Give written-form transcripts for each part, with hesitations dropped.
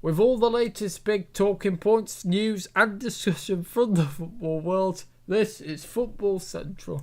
with all the latest big talking points, news and discussion from the football world. This is Football Central.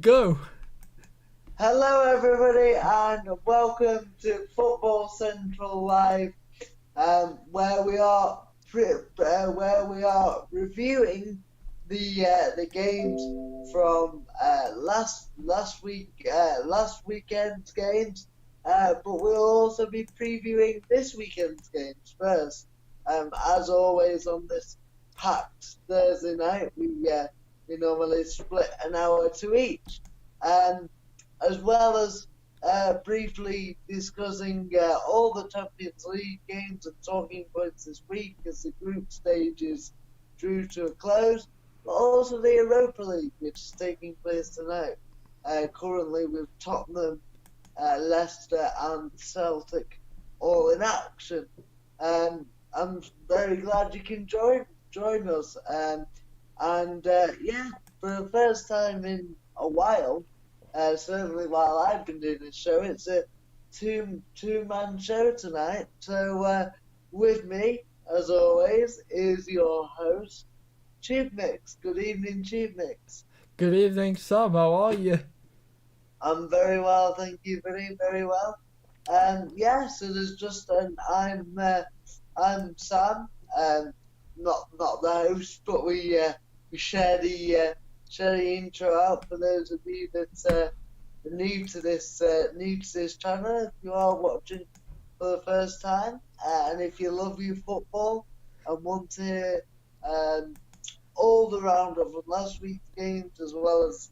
Go. Hello everybody and welcome to Football Central Live, where we are reviewing the games from last weekend's games, but we'll also be previewing this weekend's games first. As always on this packed Thursday night, we normally split an hour to each, as well as briefly discussing all the Champions League games and talking points this week as the group stages drew to a close, but also the Europa League, which is taking place tonight, currently with Tottenham, Leicester and Celtic all in action. I'm very glad you can join us. For the first time in a while, certainly while I've been doing this show, it's a two-man show tonight. So with me, as always, is your host, TubeMix. Good evening, TubeMix. Good evening, Sam. How are you? I'm very well, thank you. Very, very well. So there's just I'm Sam. Not the host, but we share the intro out for those of you that new to this channel. If you are watching for the first time, and if you love your football and want to hear all the roundup of last week's games as well as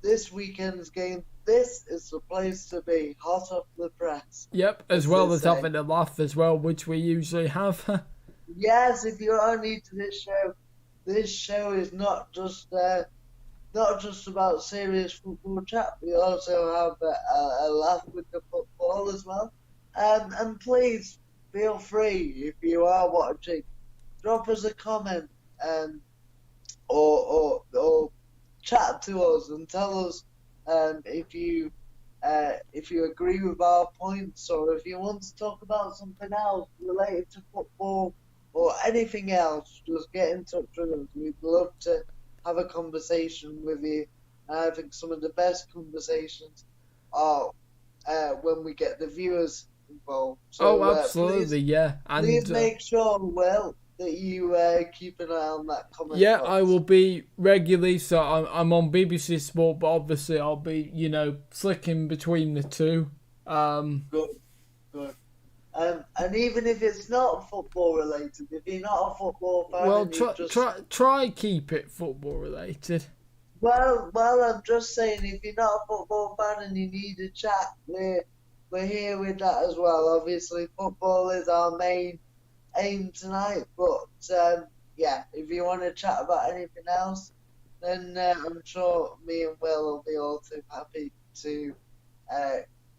this weekend's game, this is the place to be. Hot off the press. Yep, as well as having a laugh as well, which we usually have. Yes, if you are new to this show is not just about serious football chat. We also have a laugh with the football as well. And please feel free, if you are watching, drop us a comment or chat to us and tell us if you agree with our points, or if you want to talk about something else related to football or anything else. Just get in touch with us. We'd love to have a conversation with you. I think some of the best conversations are when we get the viewers involved. So, absolutely, yeah. And please make sure, Will, that you keep an eye on that comment Yeah, box. I will be regularly. So I'm on BBC Sport, but obviously I'll be, flicking between the two. Good. And even if it's not football related, if you're not a football fan, well, try keep it football related. Well, I'm just saying, if you're not a football fan and you need a chat, we're here with that as well. Obviously, football is our main aim tonight, but if you want to chat about anything else, then I'm sure me and Will will be all too happy to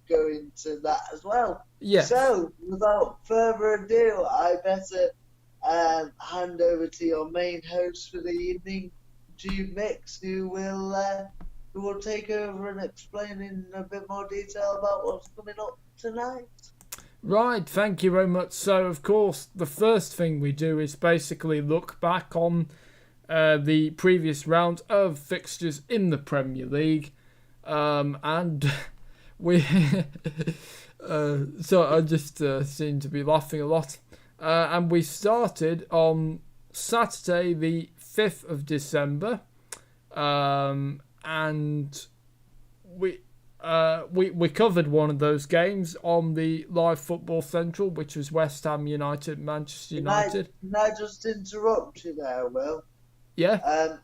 go into that as well. Yes. So, without further ado, I better hand over to your main host for the evening, TubeMix, who will take over and explain in a bit more detail about what's coming up tonight. Right, thank you very much. So, of course, the first thing we do is basically look back on the previous round of fixtures in the Premier League, and we so I just seem to be laughing a lot, and we started on Saturday the 5th of December, and we covered one of those games on the Live Football Central, which was West Ham United, Manchester United. Can I just interrupt you there, Will? Yeah.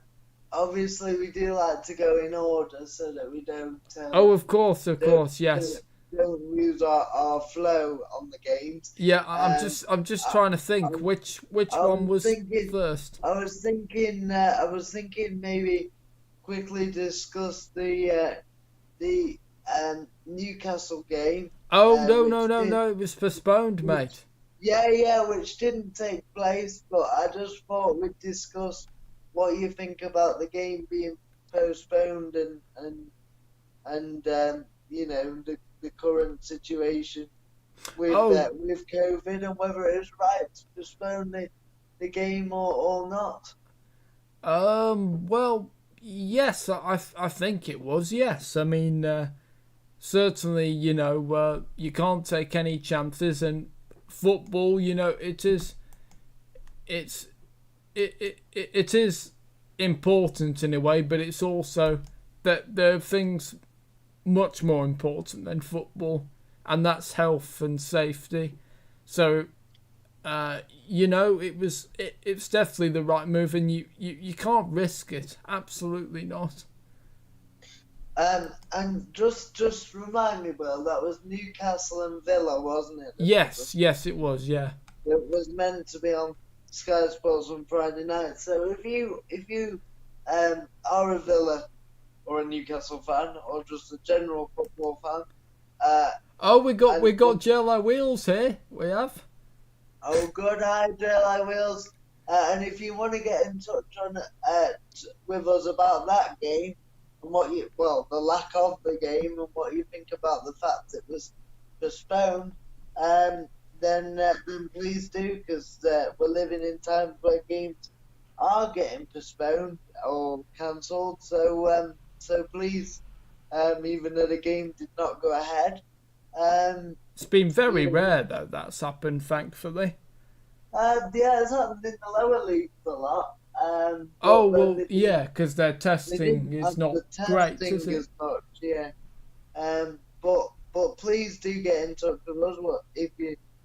Obviously, we do like to go in order so that we don't. Of course, yes. Don't lose our flow on the games. Yeah, I'm just trying to think which one was first. I was thinking maybe quickly discuss the Newcastle game. Oh no, it was postponed, mate. Yeah, which didn't take place, but I just thought we'd discuss what you think about the game being postponed and the current situation with COVID and whether it was right to postpone the game or not. Well, yes, I think it was. Yes, I mean, certainly, you can't take any chances, and football, it is important in a way, but it's also that there are things much more important than football, and that's health and safety. So, it's definitely the right move, and you can't risk it. Absolutely not. And just remind me, Will, that was Newcastle and Villa, wasn't it? Yes, it was. Yeah. It was meant to be on Sky Sports on Friday night. So if you are a Villa or a Newcastle fan or just a general football fan, we got JLI Wheels here. We have. Oh, good, hi JLI Wheels. And if you want to get in touch with us about that game and the lack of the game and what you think about the fact it was postponed, then please do, because we're living in times where games are getting postponed or cancelled. So please, even though the game did not go ahead, it's been very rare though that's happened, thankfully. It's happened in the lower leagues a lot. Because their testing is not great, is it? But please do get in touch with us.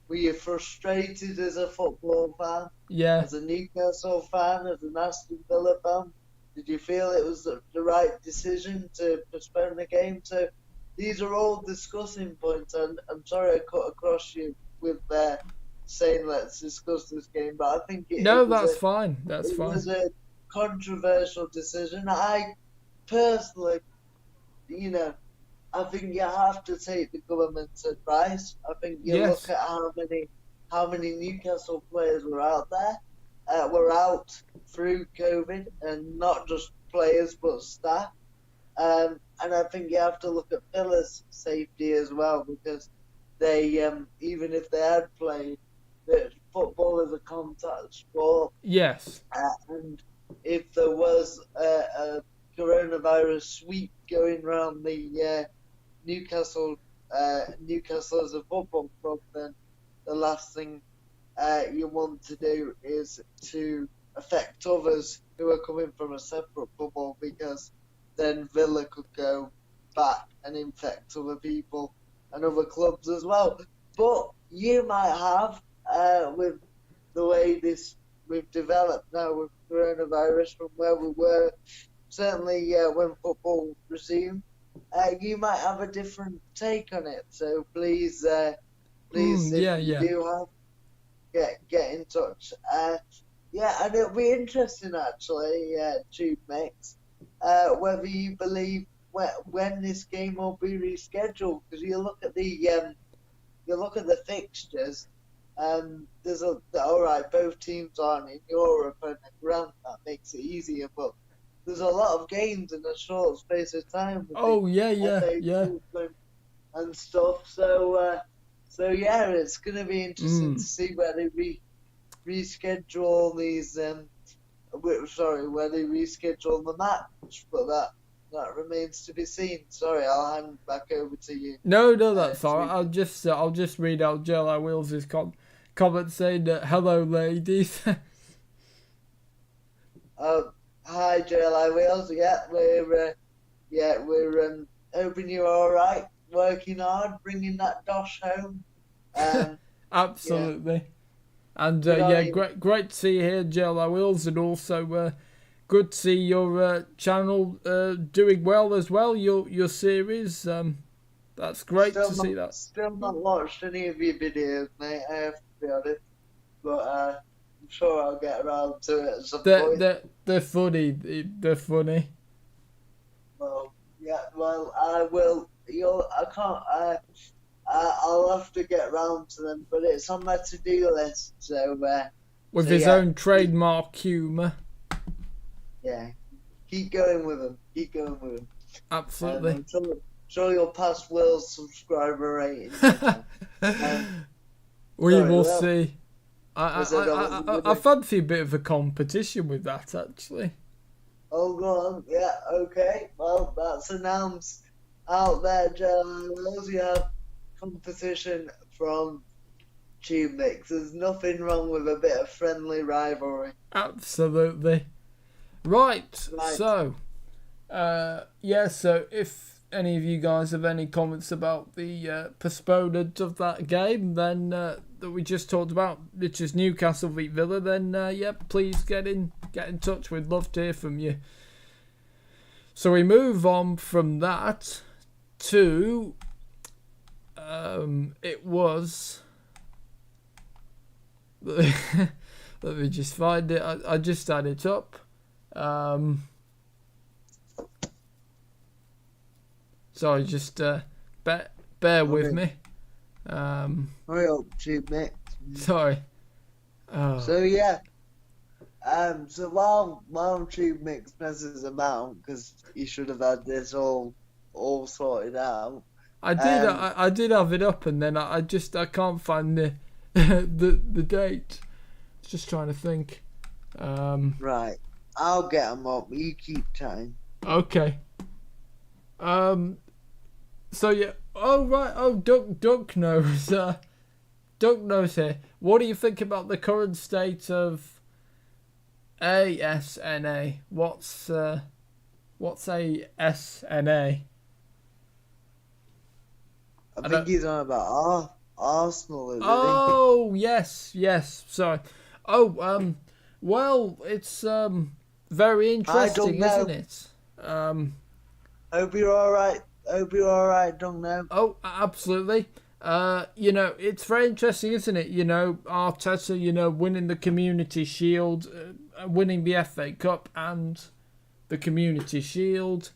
Were you frustrated as a football fan? Yeah. As a Newcastle fan, as an Aston Villa fan? Did you feel it was the right decision to postpone the game? So these are all discussing points, and I'm sorry I cut across you with saying let's discuss this game, but I think that's fine. It was a controversial decision. I personally, I think you have to take the government's advice. I think you look at how many Newcastle players were out there, were out through COVID, and not just players but staff. And I think you have to look at Villa's safety as well, because they, even if they had played, football is a contact sport. Yes. And if there was a coronavirus sweep going around the Newcastle as a football club, then the last thing you want to do is to affect others who are coming from a separate bubble, because then Villa could go back and infect other people and other clubs as well. But you might have, with the way we've developed now with coronavirus from where we were, certainly when football resumed, you might have a different take on it. So please, you do get in touch. And it'll be interesting actually, TubeMix, whether you believe when this game will be rescheduled, because you look at the fixtures. There's both teams aren't in Europe, and grant that makes it easier, but there's a lot of games in a short space of time. And stuff. So it's going to be interesting to see where they reschedule these. Where they reschedule the match, but that remains to be seen. Sorry, I'll hand back over to you. No, that's all right. I'll just read out Jello Wheels' comment saying that hello, ladies. Hi, JLI Wheels. Yeah, we're hoping you're all right. Working hard, bringing that dosh home. Yeah, Absolutely. And good on yeah, you. great to see you here, JLO Wills, and also good to see your channel doing well as well. Your series, that's great to see that. Still not watched any of your videos, mate. I have to be honest, but I'm sure I'll get around to it at some point. They're funny. They're funny. Well, yeah, well, I will. I can't. I'll have to get round to them, but it's on my to-do list. With So his yeah, own trademark humour. yeah, keep going with them. Keep going with them. Absolutely. I'm sure you'll pass Will's subscriber rating. We Sorry, will Will. see. I fancy a bit of a competition with that, actually. Oh, go on. Yeah, okay. Well, that's announced out there, Joe. You have competition from TubeMix. There's nothing wrong with a bit of friendly rivalry. Absolutely. Right. Right. So, yeah. So, if any of you guys have any comments about the postponement of that game, then that we just talked about, which is Newcastle v Villa, then yeah, please get in touch. We'd love to hear from you. So we move on from that to it was. Let me just find it. I just had it up. Sorry, just bear with me. Hurry up, TubeMix. Sorry. So yeah. So while TubeMix messes about, because he should have had this all sorted out. I did have it up, and then I can't find the the date. Just trying to think. Right, I'll get them up. You keep time. Okay. So yeah. Oh right. Oh, Duck knows. Duck knows here. What do you think about the current state of ASNA? What's ASNA? I think he's on about Arsenal, isn't Oh yes. Sorry. Oh well, it's very interesting, isn't it? Hope you're all right. Don't know. Oh, absolutely. You know, it's very interesting, isn't it? You know, Arteta, you know, winning the Community Shield, winning the FA Cup and the Community Shield.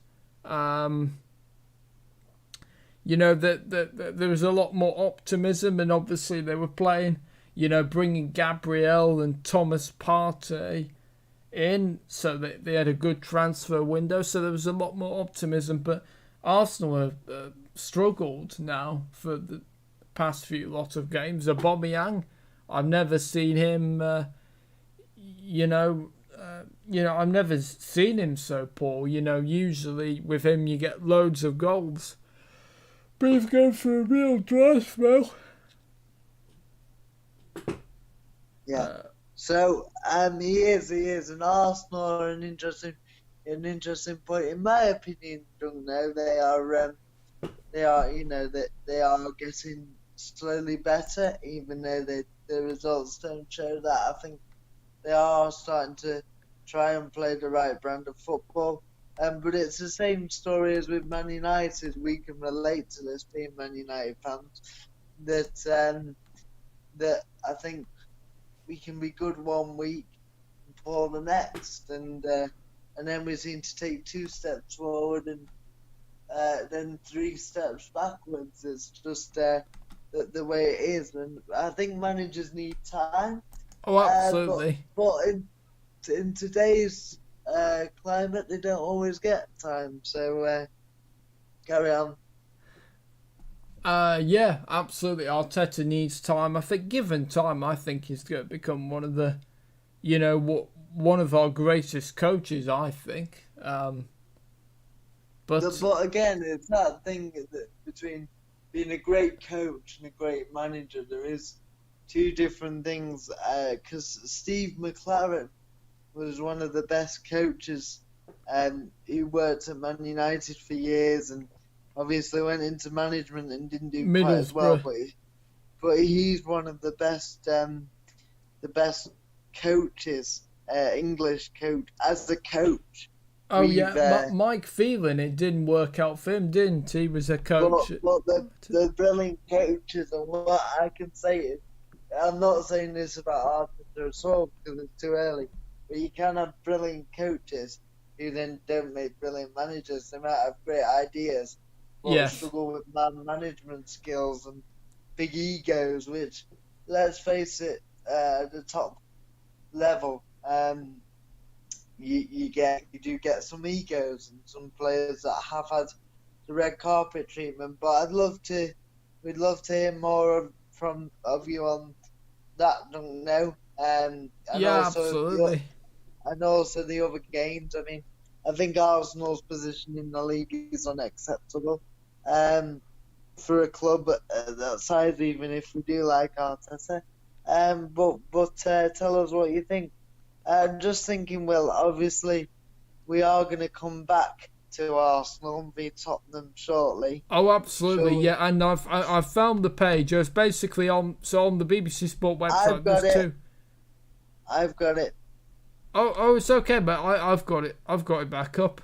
You know, that there was a lot more optimism, and obviously they were playing, you know, bringing Gabriel and Thomas Partey in, so that they had a good transfer window, so there was a lot more optimism. But Arsenal have struggled now for the past few lot of games. Aubameyang, I've never seen him, I've never seen him so poor. You know, usually with him you get loads of goals. But he's going through a real dry spell. Yeah. So he is, and Arsenal are an interesting point in my opinion. Don't know, they are they are getting slowly better, even though the results don't show that. I think they are starting to try and play the right brand of football. But it's the same story as with Man United. We can relate to this, being Man United fans, that I think we can be good one week and poor the next, and then we seem to take 2 steps forward and then 3 steps backwards. It's just the way it is, and I think managers need time. Oh, absolutely. But in today's climate, they don't always get time. So carry on. Yeah, absolutely. Arteta needs time. I think, given time, I think he's going to become one of the, one of our greatest coaches. I think. But again, it's that thing that between being a great coach and a great manager, there is 2 different things. Because Steve McLaren was one of the best coaches, and he worked at Man United for years, and obviously went into management and didn't do quite as well, Middlesbrough. but he's one of the best coaches, English coach as a coach. Oh yeah, Mike Phelan. It didn't work out for him, didn't he? Was a coach. But they're brilliant coaches, and what I can say is, I'm not saying this about Arteta as well because it's too early, but you can have brilliant coaches who then don't make brilliant managers. They might have great ideas, but struggle with management skills and big egos, which, let's face it, at the top level, you do get some egos and some players that have had the red carpet treatment. But we'd love to hear more from you on that. Don't know. And absolutely. And also the other games. I mean, I think Arsenal's position in the league is unacceptable. For a club that size, even if we do like Arteta. But tell us what you think. I'm just thinking, well, obviously, we are going to come back to Arsenal and beat Tottenham shortly. Oh, absolutely, yeah. And I've found the page. It's basically on the BBC Sport website. I've got it. Oh, it's okay, but I've got it. I've got it back up.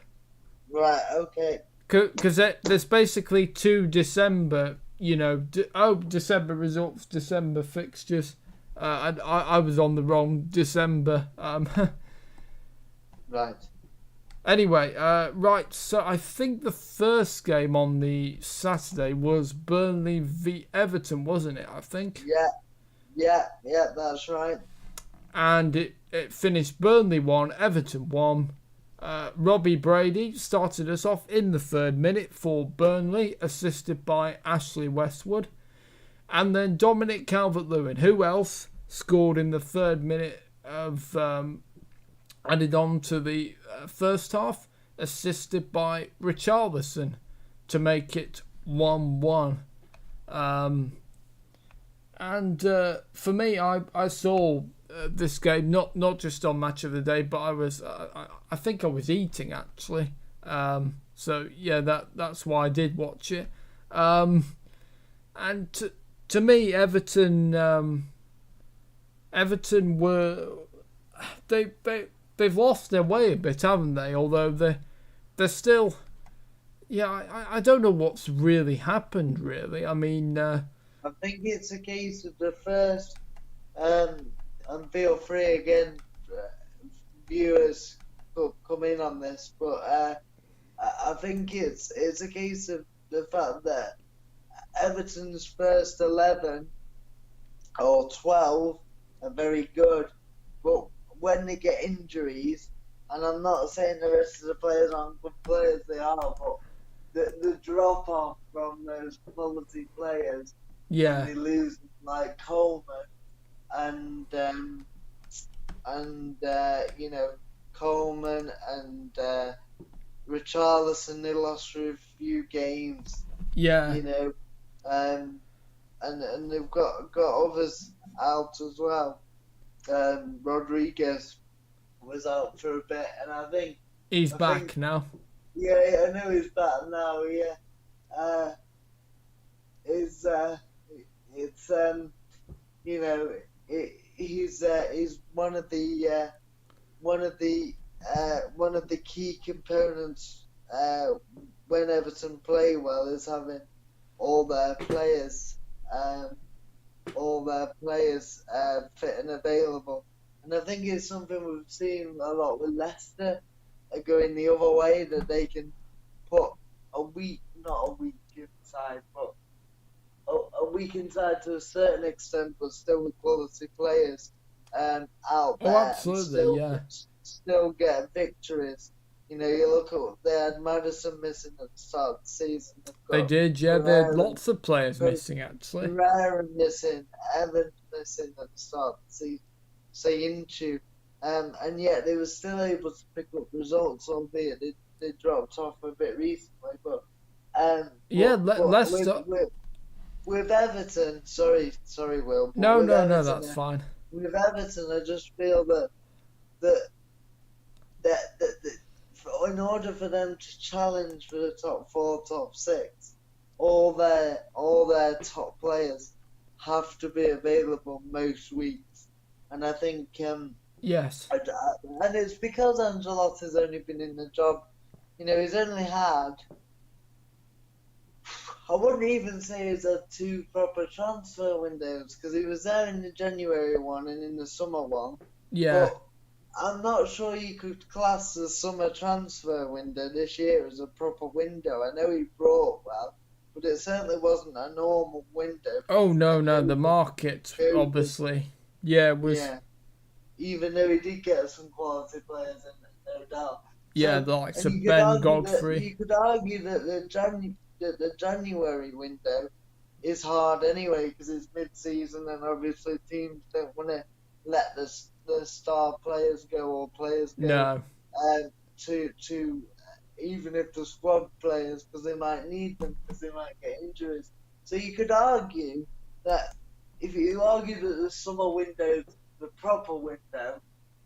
Right. Okay. Because there's basically 2 December, December results, December fixtures. I was on the wrong December. Right. Anyway, right, so I think the first game on the Saturday was Burnley v Everton, wasn't it, I think? Yeah, that's right. And it finished Burnley 1, Everton 1. Robbie Brady started us off in the 3rd minute for Burnley, assisted by Ashley Westwood. And then Dominic Calvert-Lewin, who else, scored in the 3rd minute of added on to the first half, assisted by Richarlison to make it 1-1. And for me, I saw this game not just on Match of the Day, but I think I was eating actually. So yeah, that's why I did watch it. And to me, Everton were they've lost their way a bit, haven't they? Although they're still, I don't know what's really happened. Really, I mean, I think it's a case of the first, and feel free again, viewers come in on this, but I think it's a case of the fact that Everton's first 11 or 12 are very good, but when they get injuries, and I'm not saying the rest of the players aren't good players, they are, but the drop off from those quality players, they lose like Coleman and Coleman and Richarlison, they lost for a few games. And they've got others out as well. Rodriguez was out for a bit, and I think he's back now. Yeah, I know he's back now. Yeah, he's one of the key components when Everton play well is having all their players fit and available. And I think it's something we've seen a lot with Leicester going the other way, that they can put not a weak inside, but a weak inside to a certain extent, but still with quality players out there. Oh, absolutely, still get victories. You look at, they had Madison missing at the start of the season. They did, yeah. They had lots of players missing, actually. Pereira missing, Evans missing at the start of the season. Sayinchu. And yet they were still able to pick up results, albeit they dropped off a bit recently. But Leicester. With Everton, sorry, Will. No, that's fine. With Everton, I just feel that in order for them to challenge for the top 4, top 6, all their top players have to be available most weeks, and I think Yes. and it's because Ancelotti's only been in the job. He's only had. I wouldn't even say he's had two proper transfer windows because he was there in the January one and in the summer one. Yeah. But I'm not sure you could class the summer transfer window this year as a proper window. I know he brought well, but it certainly wasn't a normal window. Oh no, the market obviously. Yeah, was. Yeah, even though he did get some quality players in, no doubt. Yeah, So, the likes and of Ben you Godfrey. could argue that the January window is hard anyway because it's mid-season and obviously teams don't want to let the star players go or players go No. to even if the squad players because they might need them because they might get injuries. So you could argue that if you argue that the summer window, the proper window,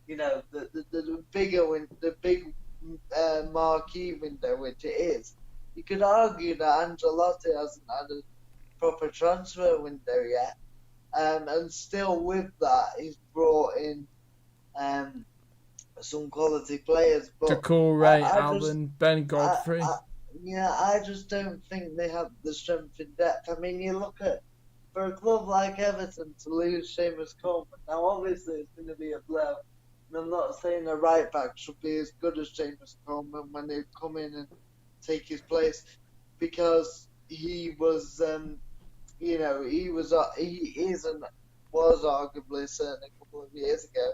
the bigger the big marquee window, which it is, you could argue that Ancelotti hasn't had a proper transfer window yet. And still with that, he's brought in some quality players. But Doucouré, Allen, Ben Godfrey. I just don't think they have the strength in depth. I mean, you look at, for a club like Everton to lose Seamus Coleman, now obviously it's going to be a blow. And I'm not saying a right back should be as good as Seamus Coleman when they come in and take his place, because he was, he is and was arguably, certainly a couple of years ago,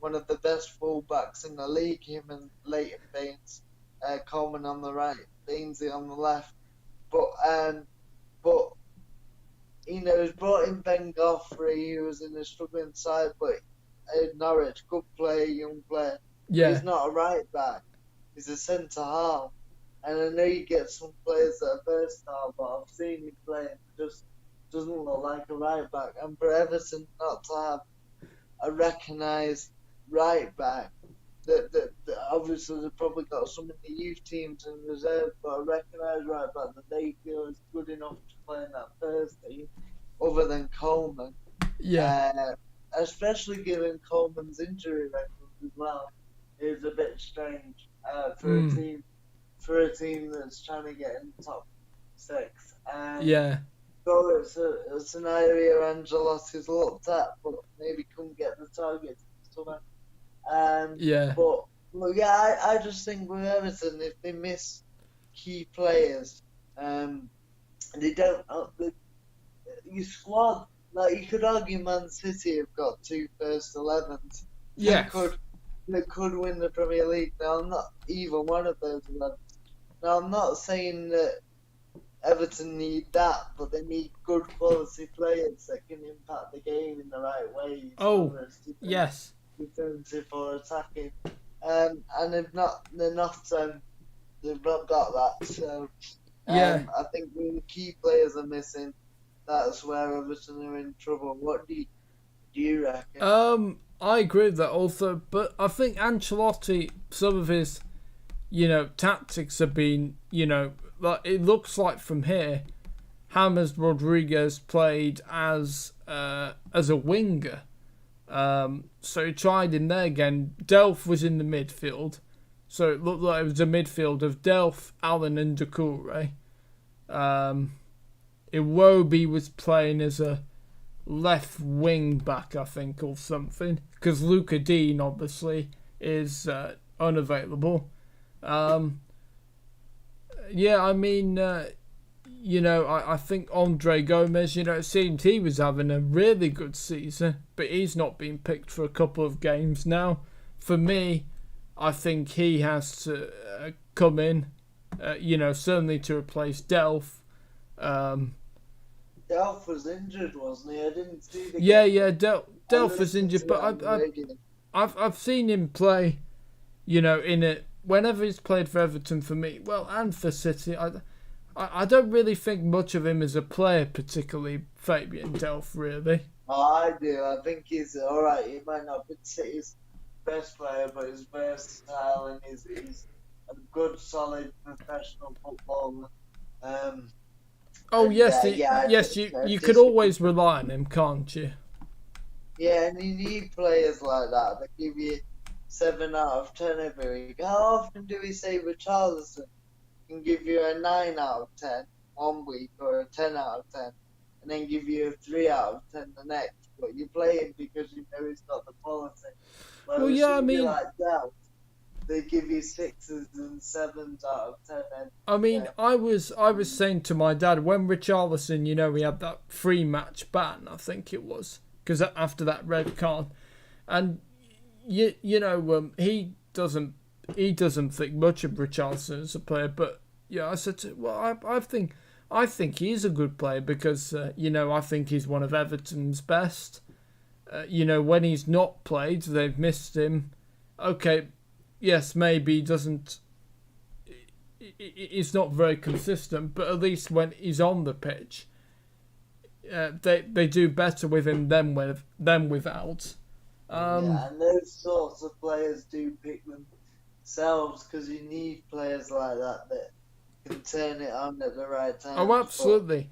one of the best fullbacks in the league. Him and Leighton Baines, Coleman on the right, Bainesy on the left. But he's brought in Ben Godfrey, who was in a struggling side, but Norwich, good player, young player. Yeah. He's not a right back. He's a centre half. And I know you get some players that are versatile, but I've seen him play and just doesn't look like a right back. And for Everton not to have a recognised right back, that obviously they've probably got some in the youth teams in reserve, but a recognised right back that they feel is good enough to play in that first team, other than Coleman. Yeah. Especially given Coleman's injury record as well, is a bit strange for a team that's trying to get in the top six. Yeah. So it's an area Ancelotti's looked at, but maybe couldn't get the target this summer. Yeah. But yeah, I just think with Everton, if they miss key players, they don't. Your squad, like you could argue, Man City have got two first 11s. Yes. That could win the Premier League. Now, I'm not either one of those 11s. Now, I'm not saying that Everton need that, but they need good quality players that can impact the game in the right ways. Oh, yes. Defensive or attacking, and they've not got that. So, Yeah. I think when key players are missing, that's where Everton are in trouble. What do you reckon? I agree with that also, but I think Ancelotti, some of his, tactics have been, like it looks like from here, James Rodriguez played as a winger. So he tried in there again. Delph was in the midfield, so it looked like it was a midfield of Delph, Allen, and Doucouré. Iwobi was playing as a left wing back, I think, or something, because Luca Dean obviously is unavailable. Yeah, I mean, I think Andre Gomez, it seemed he was having a really good season, but he's not been picked for a couple of games now. For me, I think he has to come in, certainly to replace Delph. Delph was injured, wasn't he? I didn't see the game. Delph was injured, but I've seen him play, in it whenever he's played for Everton for me, well, and for City. I don't really think much of him as a player, particularly Fabian Delph, really. Oh, I do. I think he's alright. He might not be City's best player, but he's versatile and he's a good, solid, professional footballer. Oh And yes, yeah, yes. You could always rely on him, can't you? yeah, and you need players like that that give you 7 out of 10 every week. How often do we say Richarlison can give you a 9 out of 10 1 week or a 10 out of 10, and then give you a 3 out of 10 the next? But you play him because you know he's got the quality. Well, Whereas yeah. I somebody mean, like Dell, they give you 6s and 7s out of 10. And, I was saying to my dad when Richarlison, he had that 3 match ban, I think it was, because after that red card, and he doesn't think much of Richarlison as a player, but yeah, I said, well, I think he's a good player because I think he's one of Everton's best. When he's not played, they've missed him. Okay, yes, maybe he doesn't. He's not very consistent, but at least when he's on the pitch, they do better with him than without. yeah, and those sorts of players do pick themselves because you need players like that can turn it on at the right time. Oh, absolutely.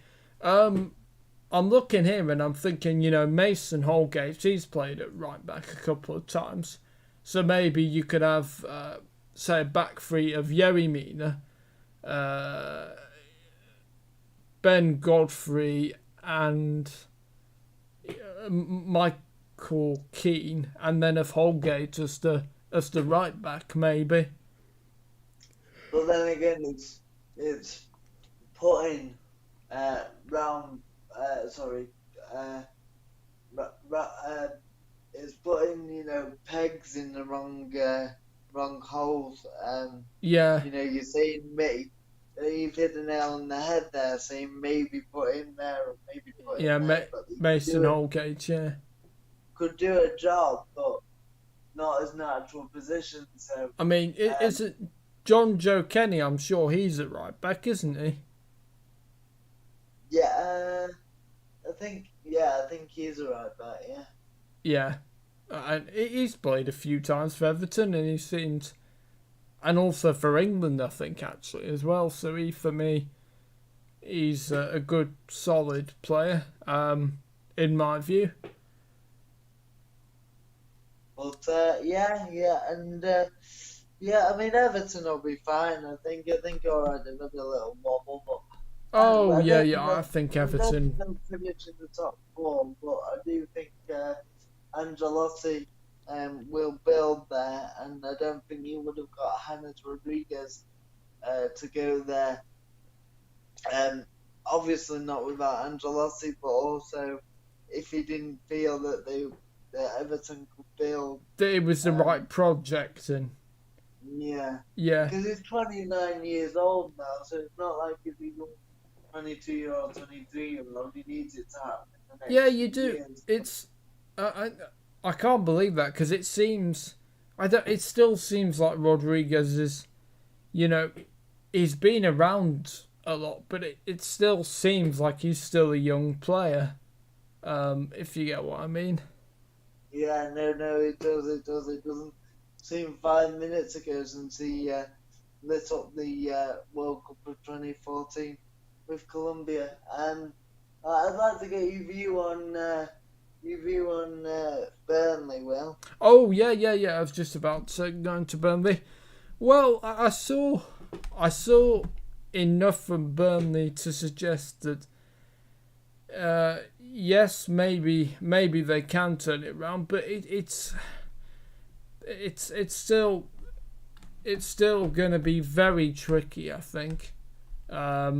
I'm looking here and I'm thinking, Mason Holgate, he's played at right back a couple of times. So maybe you could have, say, a back three of Yerry Mina, Ben Godfrey, and Michael Keane, and then of Holgate as the right back, maybe. But then again, it's putting round. Sorry. It's putting pegs in the wrong holes. Yeah. You're saying you've hit the nail on the head there, saying maybe put in there or maybe put in there. But Mason Holgate, yeah. Could do a job, but not his natural position. So I mean, is it John Joe Kenny? I'm sure he's at right back, isn't he? Yeah, I think he's a right back. Yeah. Yeah, and he's played a few times for Everton, and he seemed, and also for England, I think actually as well. So for me, he's a good, solid player, in my view. But and I mean Everton will be fine. I think alright. They've had a little wobble, but Oh I yeah, don't yeah. I think Everton. they'll finish in the top 4. But I do think Angelotti will build there, and I don't think he would have got James Rodriguez to go there. Obviously not without Angelotti, but also if he didn't feel that Everton could build. That it was the right project, and Yeah. yeah, Because he's 29 years old now, so it's not like he's a young 22-year-old, 23-year-old. He needs it to happen in the next yeah, you do. years. It's I can't believe that because it seems it still seems like Rodriguez is, he's been around a lot, but it still seems like he's still a young player. If you get what I mean. Yeah, no, it does. It doesn't seem 5 minutes ago since he lit up the World Cup of 2014 with Colombia. I'd like to get your view on Burnley, Will. Oh yeah. I was just about to go to Burnley. Well, I saw enough from Burnley to suggest that yes, maybe they can turn it around, but it's still going to be very tricky, I think. I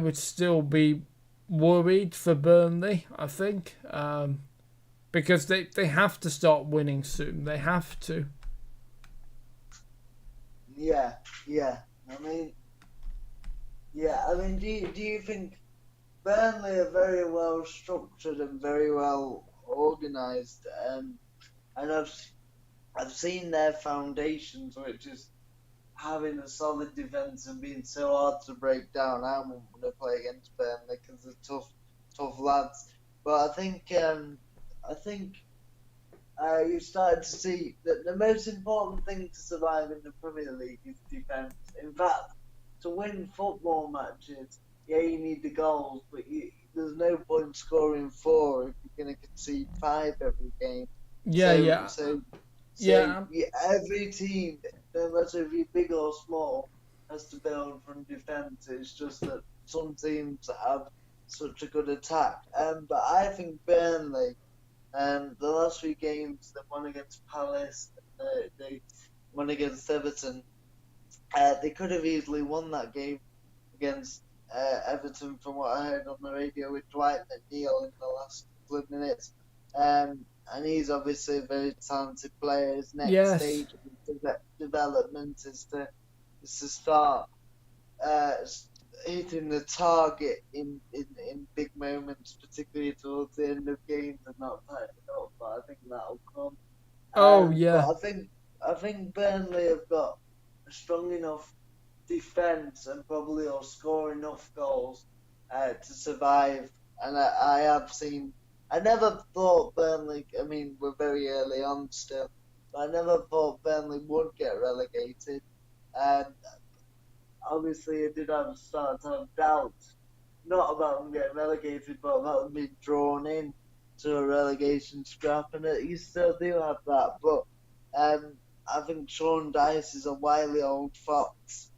would still be worried for Burnley, I think, because they have to start winning soon. They have to. Yeah. I mean, do you think Burnley are very well structured and very well organised? And I've seen their foundations, which is having a solid defence and being so hard to break down. I wouldn't want to play against Burnley because they're tough lads. But I think you started to see that the most important thing to survive in the Premier League is defence. In fact, to win football matches, yeah, you need the goals, but there's no point scoring 4 if you're going to concede 5 every game. Yeah, So, yeah, so, so yeah, yeah, every team, no matter if you're big or small, has to build from defence. It's just that some teams have such a good attack. But I think Burnley, the last 3 games, they won against Palace, they won against Everton. They could have easily won that game against Everton, from what I heard on the radio with Dwight McNeil in the last couple of minutes. And he's obviously a very talented player. His next yes, stage of development is to start uh, hitting the target in big moments, particularly towards the end of games and not tightening up. But I think that'll come. oh But yeah, I think Burnley have got a strong enough defence and probably will score enough goals to survive. And I have seen. I never thought Burnley. I mean, we're very early on still, but I never thought Burnley would get relegated. And obviously, I did start to have doubts, not about them getting relegated, but about them being drawn in to a relegation scrap. And you still do have that, but um, I think Sean Dyche is a wily old fox.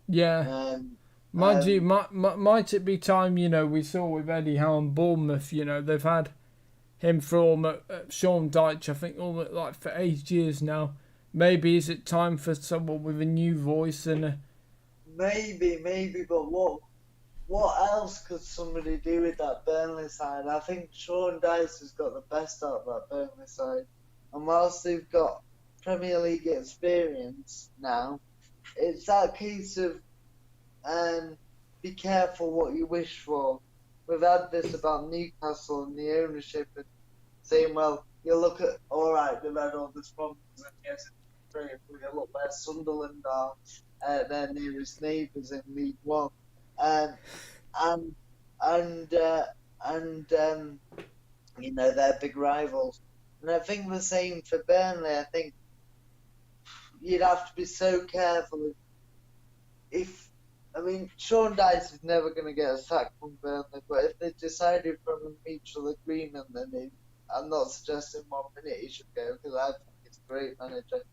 yeah. Um, Mind you, um, might it be time, we saw with Eddie Howe and Bournemouth, they've had him for Sean Dyche, I think, almost like for 8 years now. Maybe is it time for someone with a new voice and maybe, but what else could somebody do with that Burnley side? I think Sean Dyche has got the best out of that Burnley side, and whilst they've got Premier League experience now, it's that case of be careful what you wish for. We've had this about Newcastle and the ownership and saying, well, you look at, all right, they've had all this problems, and yes, it's great. We look where Sunderland are, their nearest neighbours in League One, um, and and uh, and they're big rivals. And I think the same for Burnley. I think you'd have to be so careful if I mean, Sean Dyche is never going to get a sack from Burnley, but if they decided from a mutual agreement, I'm not suggesting 1 minute he should go because I think he's a great manager.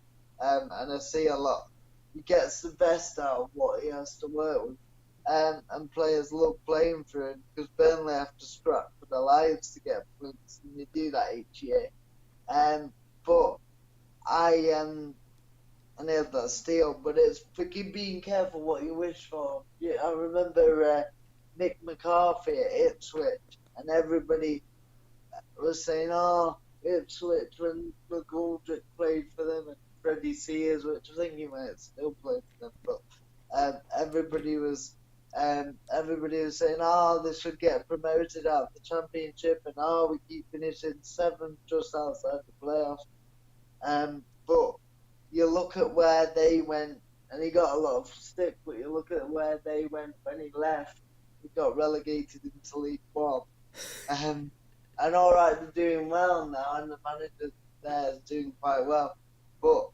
And I see a lot. He gets the best out of what he has to work with. And players love playing for him because Burnley have to scrap for their lives to get points, and they do that each year. But I I nailed that steal, but it's for being careful what you wish for. Yeah, I remember Mick McCarthy at Ipswich, and everybody was saying, "Oh, Ipswich when McGoldrick played for them, and Freddie Sears, which I think he might still play for them." But everybody was saying, "Oh, they should get promoted out of the Championship," and "Oh, we keep finishing 7th just outside the playoffs." But you look at where they went, and he got a lot of stick, but you look at where they went when he left, he got relegated into League One. And all right, they're doing well now, and the manager there is doing quite well, but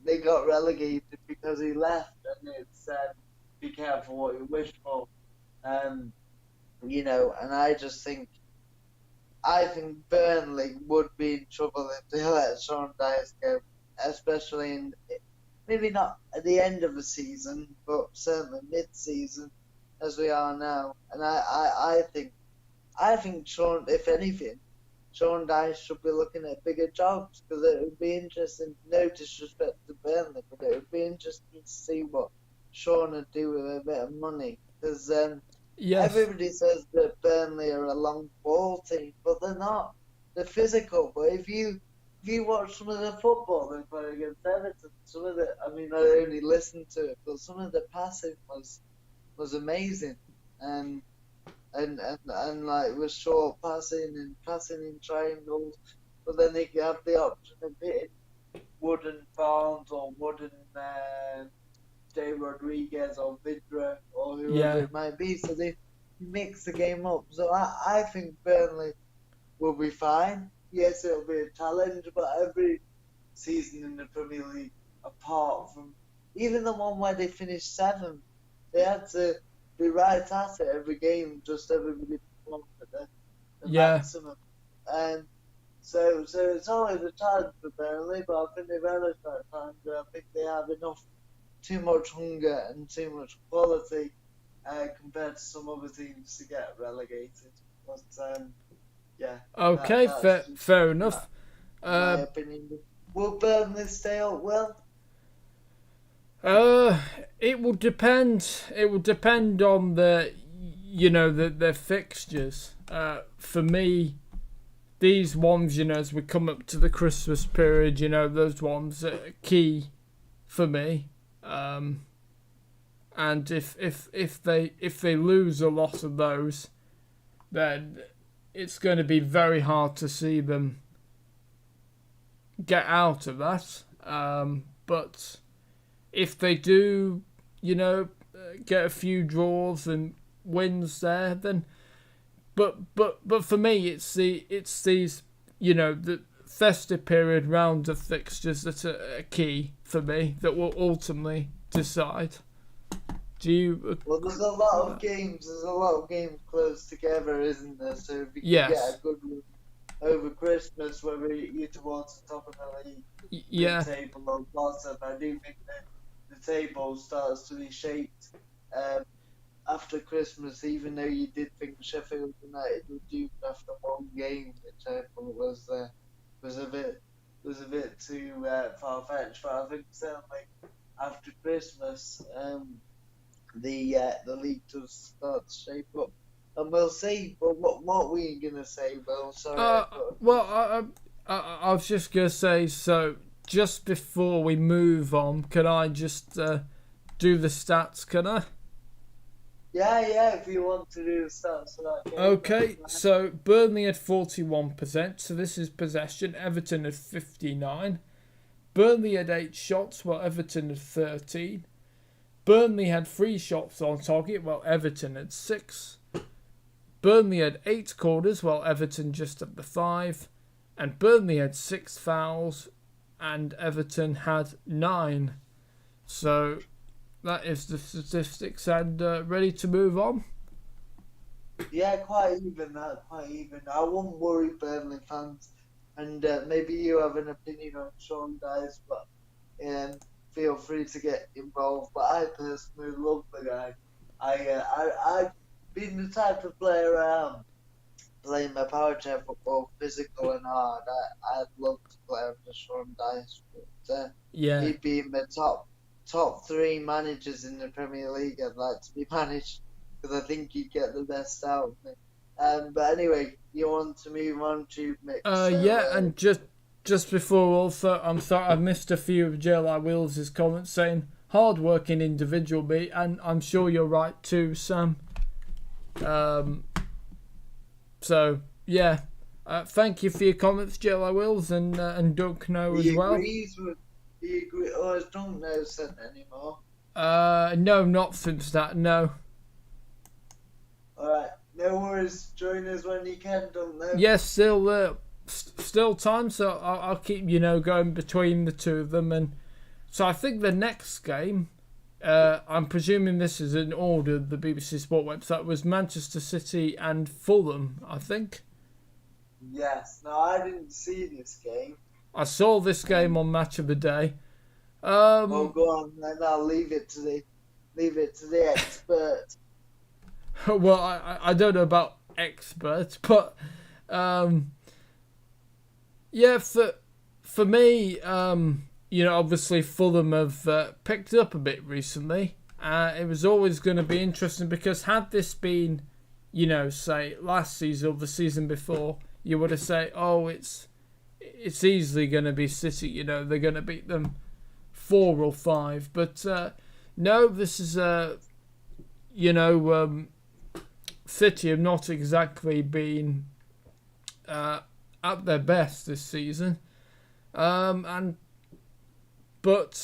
they got relegated because he left, and it's be careful what you wish for. Um, and I think Burnley would be in trouble if they let Sean Dyche go, especially in maybe not at the end of the season, but certainly mid-season as we are now. And I think Sean, if anything, Sean Dyche should be looking at bigger jobs because it would be interesting. No disrespect to Burnley, but it would be interesting to see what Sean would do with a bit of money because yes, everybody says that Burnley are a long ball team, but they're not. They're physical. But if you watch some of the football they play against Everton, some of the I mean I only listened to it, but some of the passing was amazing. And and like with short passing and passing in triangles, but then they have the option of hitting wooden Barnes or wooden Jay Rodriguez or Vidra or whoever yeah. it might be. So they mix the game up. So I think Burnley will be fine. yes, it'll be a challenge, but every season in the Premier League, apart from even the one where they finished seventh, they had to be right at it every game, just everybody performed at the maximum. And so it's always a challenge for Burnley, but I think they relish that challenge. I think they have too much hunger and too much quality compared to some other teams to get relegated. But yeah. Okay, fair enough. My opinion. Will Burnley stay up? Well, it will depend. It will depend on their fixtures. For me, these ones, as we come up to the Christmas period, those ones are key for me. And if they lose a lot of those, then it's going to be very hard to see them get out of that. But if they do, get a few draws and wins there, then but for me it's these the festive period round of fixtures that are key for me that will ultimately decide. Do you? Well, there's a lot of games. There's a lot of games close together, isn't there? So if you can get a good one over Christmas, whether you're towards the top of the league, the table or bottom, I do think that the table starts to be shaped after Christmas. Even though you did think Sheffield United would do after one game, which I thought was a bit too far fetched. But I think certainly after Christmas, the league does start to shape up, and we'll see. But what were you gonna say, Will? Sorry. I was just gonna say. So just before we move on, can I just do the stats? Can I? Yeah. If you want to do the stats for that game. Okay. So Burnley had 41%. So this is possession. Everton had 59. Burnley had 8 shots, while Everton had 13. Burnley had 3 shots on target, while Everton had 6. Burnley had 8 corners, while Everton just had the 5. And Burnley had 6 fouls, and Everton had 9. So that is the statistics, and ready to move on? Yeah, quite even. I won't worry, Burnley fans. And maybe you have an opinion on Sean Dyche, but feel free to get involved. But I personally love the guy. I've been the type of player I am, playing my power chair football, physical and hard. I'd love to play under Sean Dyche, but he'd be in the top 3 managers in the Premier League I'd like to be managed, because I think he'd get the best out of me. But anyway, you want to move on to TubeMix? And just before, also, I'm sorry I missed a few of JLI Wills' comments saying hard-working individual, me, and I'm sure you're right too, Sam. So yeah, thank you for your comments, JLI Wills, and Doug No as well. He agrees. Oh, is Doug No sent anymore? No, not since that. No. All right. No worries. Join us when you can, Doug No. Yes, still time, so I'll keep going between the two of them. And so I think the next game, I'm presuming this is in order, the BBC Sport website, was Manchester City and Fulham, I think. Yes. No, I didn't see this game. I saw this game on Match of the Day. Well, go on, then I'll leave it to the expert. Well, I don't know about expert, but yeah, for me, obviously Fulham have picked up a bit recently. It was always going to be interesting, because had this been, say last season or the season before, you would have said, oh, it's easily going to be City. They're going to beat them 4 or 5. But no, this is City have not exactly been at their best this season, and Fulham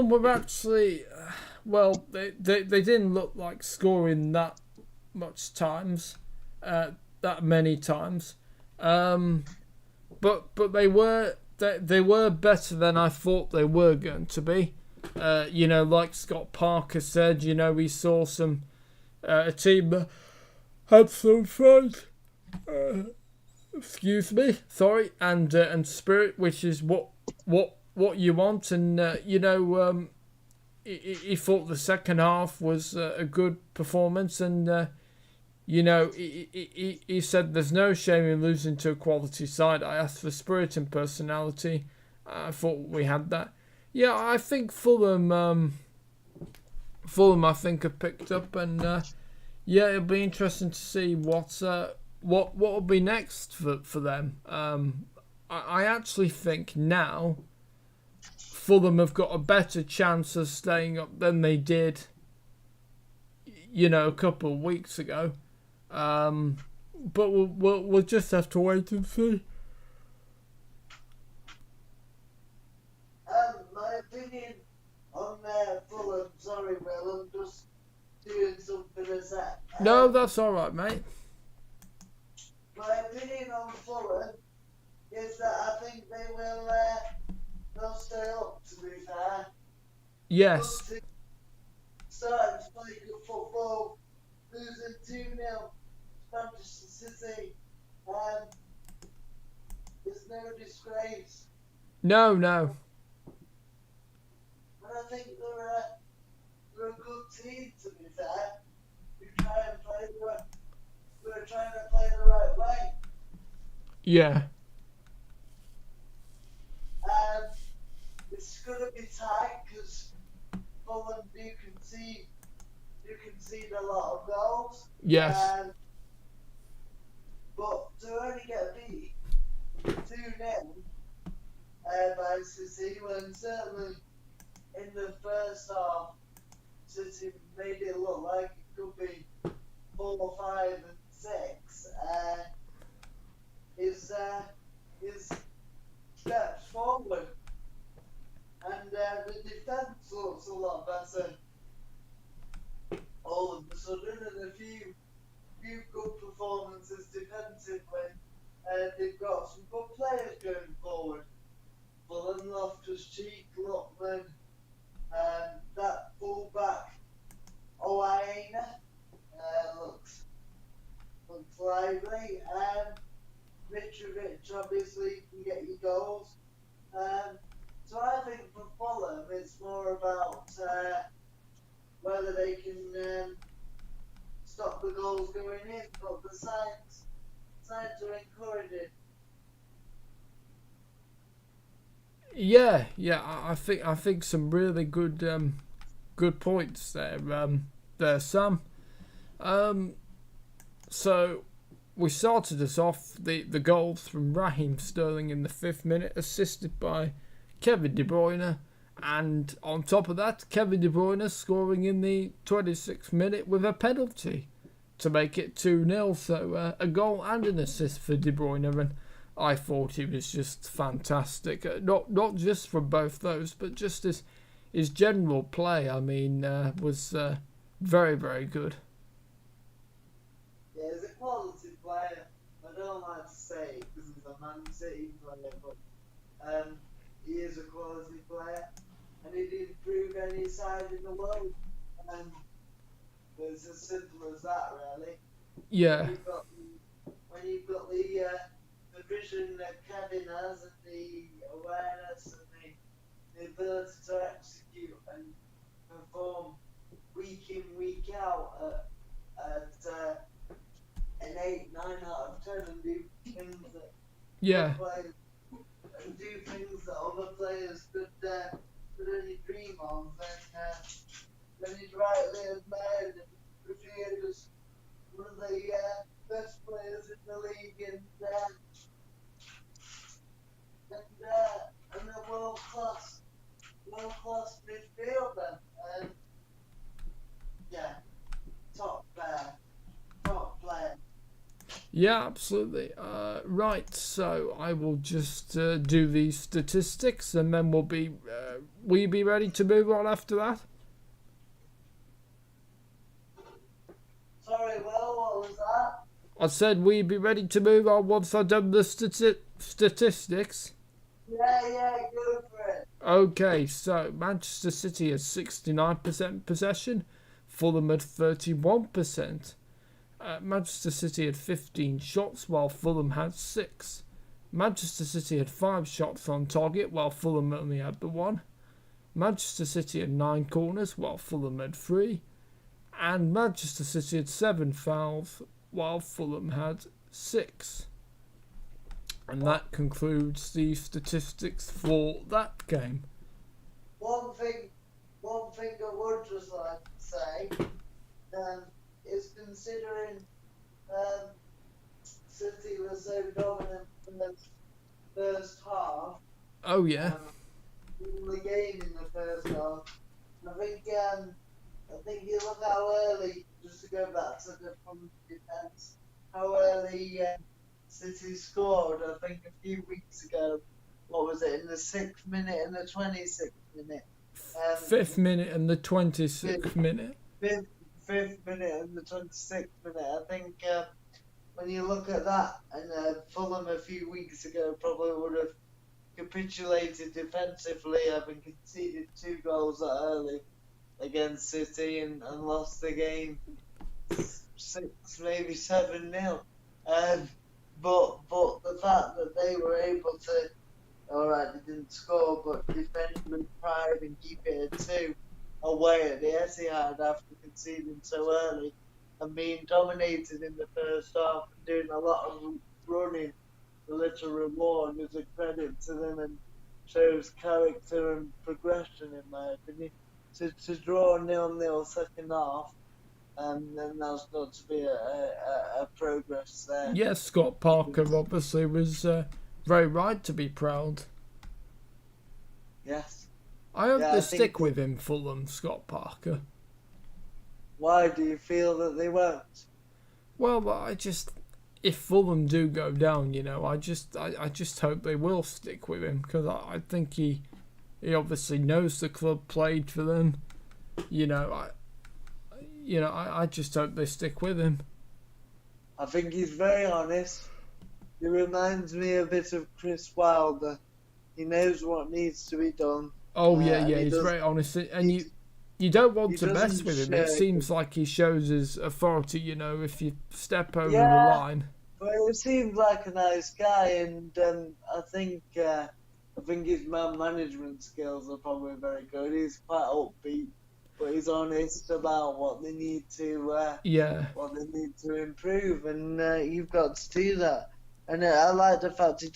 were actually they didn't look like scoring that much times. that many times. But they were better than I thought they were going to be. Like Scott Parker said, we saw a team that had some fight. Excuse me, sorry, and spirit, which is what you want. And he thought the second half was a good performance, and he said there's no shame in losing to a quality side. I asked for spirit and personality. I thought we had that. Yeah, I think Fulham I think have picked up, and it'll be interesting to see what will be next for them. I actually think now Fulham have got a better chance of staying up than they did, a couple of weeks ago. But we'll just have to wait and see. My opinion on Fulham. Sorry, Will, I'm just doing something as that. No, that's all right, mate. My opinion on Fulham is that I think they'll stay up, to be fair. Yes. Starting to play good football, losing 2-0 to Manchester City. It's no disgrace. No. And I think they're a good team, to be fair. We're trying to play the right way. Yeah. It's going to be tight because Fulham do concede a lot of goals. Yes. But to only get beat 2-0 by City, when certainly in the first half City made it look like it could be 4, 5, and 6, is steps forward. And the defence looks a lot better all of a sudden, and a few good performances defensively. They've got some good players going forward. Fulham, Loftus-Cheek, Lookman, that full-back Owaina looks lively. Mitrovic obviously can get you goals. So I think for Fulham it's more about whether they can stop the goals going in, but the signs are encouraging. Yeah, I think some really good points there, Sam. So we started us off the goals from Raheem Sterling in the 5th minute, assisted by Kevin De Bruyne, and on top of that, Kevin De Bruyne scoring in the 26th minute with a penalty to make it 2-0. So a goal and an assist for De Bruyne, and I thought he was just fantastic. Not just from both those, but just his general play. I mean, was very, very good. Yeah, he's a quality player. I don't like to say it because he's a Man City player, but he is a quality player, and he didn't prove any side in the world. It's as simple as that, really. Yeah. When you've got the vision that Kevin has, and the awareness and the ability to execute and perform week in, week out at an 8, 9 out of 10, and do things that and do things that other players could only dream of, then he's rightly admired, and revered as one of the best players in the league, and a world class midfielder, and top player. Yeah, absolutely. Right, so I will just do these statistics, and then will you be ready to move on after that? Sorry, Will, what was that? I said we'd be ready to move on once I've done the statistics. Yeah, go for it. Okay, so Manchester City has 69% possession, Fulham had 31%. Manchester City had 15 shots while Fulham had 6. Manchester City had 5 shots on target while Fulham only had the 1. Manchester City had 9 corners while Fulham had 3. And Manchester City had 7 fouls while Fulham had 6. And that concludes the statistics for that game. One thing I would just like to say is considering City was so dominant in the first half. Oh yeah. The game in the first half. I think you look how early, just to go back to the defence, how early City scored. I think a few weeks ago. What was it, in the 6th minute and the 26th minute? 5th minute and the 26th minute. 5th minute and the 26th minute. I think when you look at that, and Fulham a few weeks ago probably would have capitulated defensively, having conceded 2 goals that early against City and lost the game 6, maybe 7-0. But the fact that they were able to, alright, they didn't score, but defend with pride and keep it at 2 away at the Etihad after conceding so early and being dominated in the first half and doing a lot of running, a little reward is a credit to them and shows character and progression, in my opinion. To draw 0-0 second half, then that's got to be a progress there. Yes, Scott Parker obviously was very right to be proud. Yes. I hope they stick with him, Fulham, Scott Parker. Why do you feel that they won't? Well, if Fulham do go down, I just hope they will stick with him, because I think he obviously knows the club, played for them. I just hope they stick with him. I think he's very honest. He reminds me a bit of Chris Wilder. He knows what needs to be done. Oh yeah, he's very honest, and you don't want to mess with him. It seems like he shows his authority. If you step over the line. But he seems like a nice guy, and I think his man management skills are probably very good. He's quite upbeat, but he's honest about what they need to improve, and you've got to do that. And I like the fact he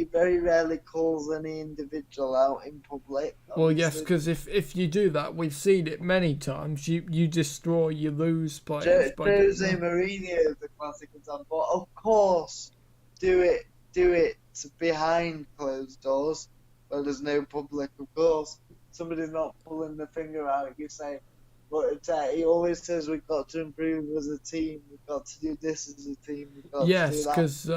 very rarely calls any individual out in public. Obviously. Well, yes, because if you do that, we've seen it many times. You lose players. Jose Mourinho is a classic example. Of course, do it behind closed doors where there's no public. Of course, somebody's not pulling the finger out. You say, but he always says we've got to improve as a team. We've got to do this as a team. We've got to do that. Yes, because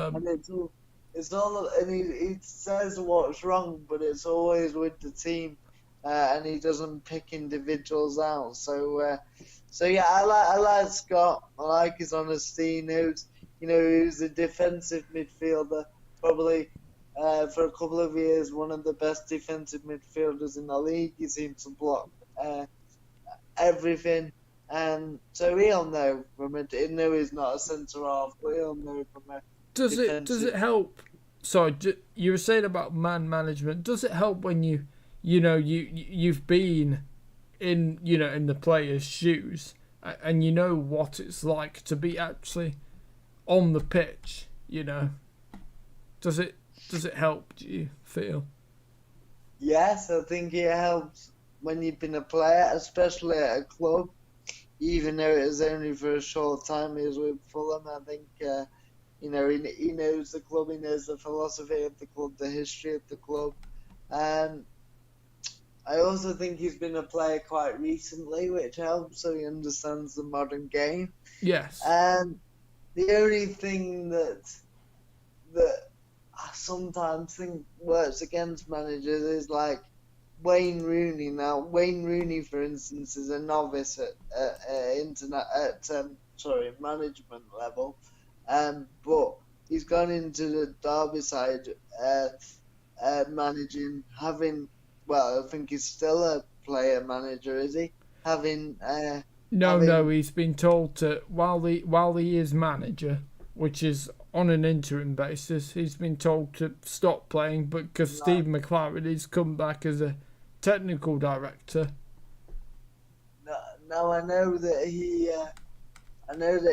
it's all, and he says what's wrong, but it's always with the team, and he doesn't pick individuals out. So yeah, I like Scott. I like his honesty. He knows, he's a defensive midfielder, probably for a couple of years one of the best defensive midfielders in the league. He seems to block everything, and so he'll know from it. No, he's not a centre half, but he'll know from it. Does it help? Sorry, you were saying about man management. Does it help when you've been in the player's shoes and you know what it's like to be actually on the pitch? Does it help? Do you feel? Yes, I think it helps when you've been a player, especially at a club, even though it was only for a short time he was with Fulham. I think, he knows the club, he knows the philosophy of the club, the history of the club. And I also think he's been a player quite recently, which helps, so he understands the modern game. Yes. And the only thing that I sometimes think works against managers is like Wayne Rooney. Now, Wayne Rooney, for instance, is a novice at management level. But he's gone into the Derby side, managing, I think he's still a player manager, is he? No, he's been told to while he is manager, which is on an interim basis, he's been told to stop playing, but because Steve McLaren has come back as a technical director. Now I know that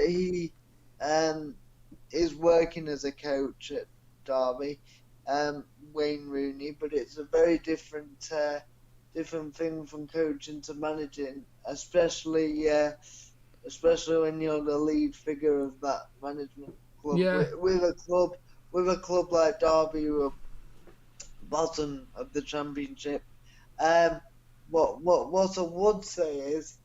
he is working as a coach at Derby, Wayne Rooney, but it's a very different thing from coaching to managing, especially when you're the lead figure of that management club. Yeah. With a club like Derby, who are bottom of the championship. What I would say is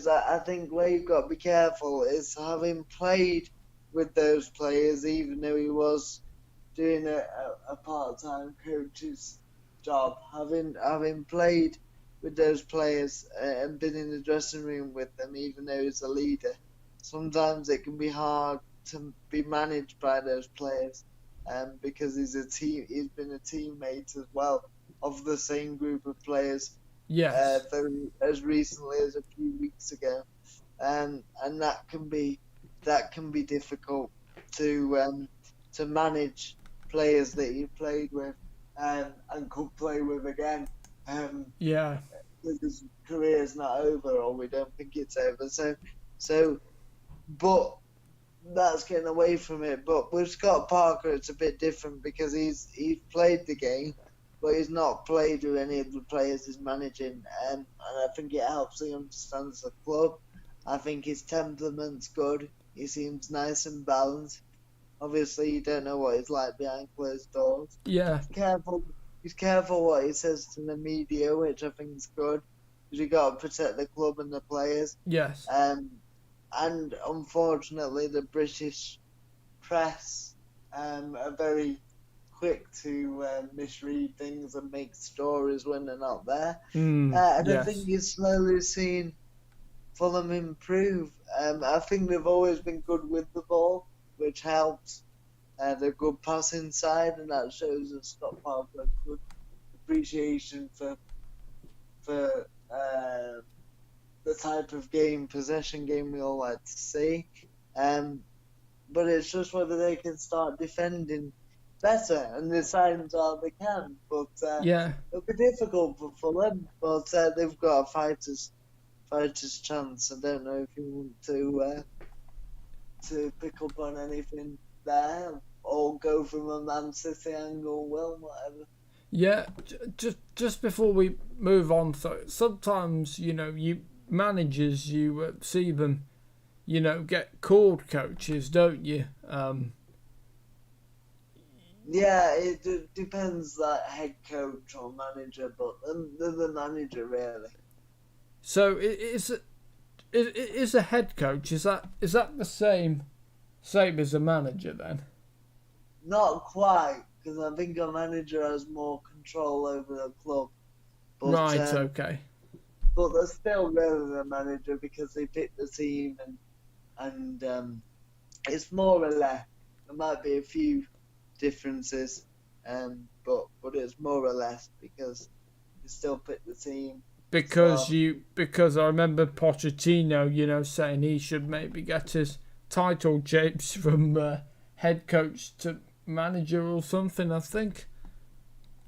I think where you've got to be careful is having played with those players, even though he was doing a part-time coach's job, having played with those players and been in the dressing room with them, even though he's a leader, sometimes it can be hard to be managed by those players, because he's been a teammate as well of the same group of players. Yes. As recently as a few weeks ago, and that can be difficult to manage players that you played with and could play with again. Yeah. Because his career's not over, or we don't think it's over. So, but that's getting away from it. But with Scott Parker, it's a bit different because he's played the game, but he's not played with any of the players he's managing, and I think it helps he understands the club. I think his temperament's good. He seems nice and balanced. Obviously, you don't know what he's like behind closed doors. Yeah. He's careful what he says to the media, which I think is good, because you got to protect the club and the players. Yes. And unfortunately, the British press are very quick to misread things and make stories when they're not there. And yes. I think you're slowly seeing Fulham improve. I think they've always been good with the ball, which helps. They're good passing side, and that shows that Scott Parker has good appreciation for the type of possession game we all like to see. But it's just whether they can start defending better, and the signs are they can. But it'll be difficult for Fulham, but they've got a fighter's chance. I don't know if you want to pick up on anything there, or go from a Man City angle, whatever. Yeah, just before we move on, so sometimes, you managers, you see them, get called coaches, don't you? Yeah, it depends, like head coach or manager, but they're the manager, really. So is a head coach, is that the same as a manager then? Not quite, because I think a manager has more control over the club. But, right, okay. But they're still really the manager because they pick the team, and it's more or less. There might be a few differences, but it's more or less because you still pick the team. Because I remember Pochettino, saying he should maybe get his title change from head coach to manager or something, I think,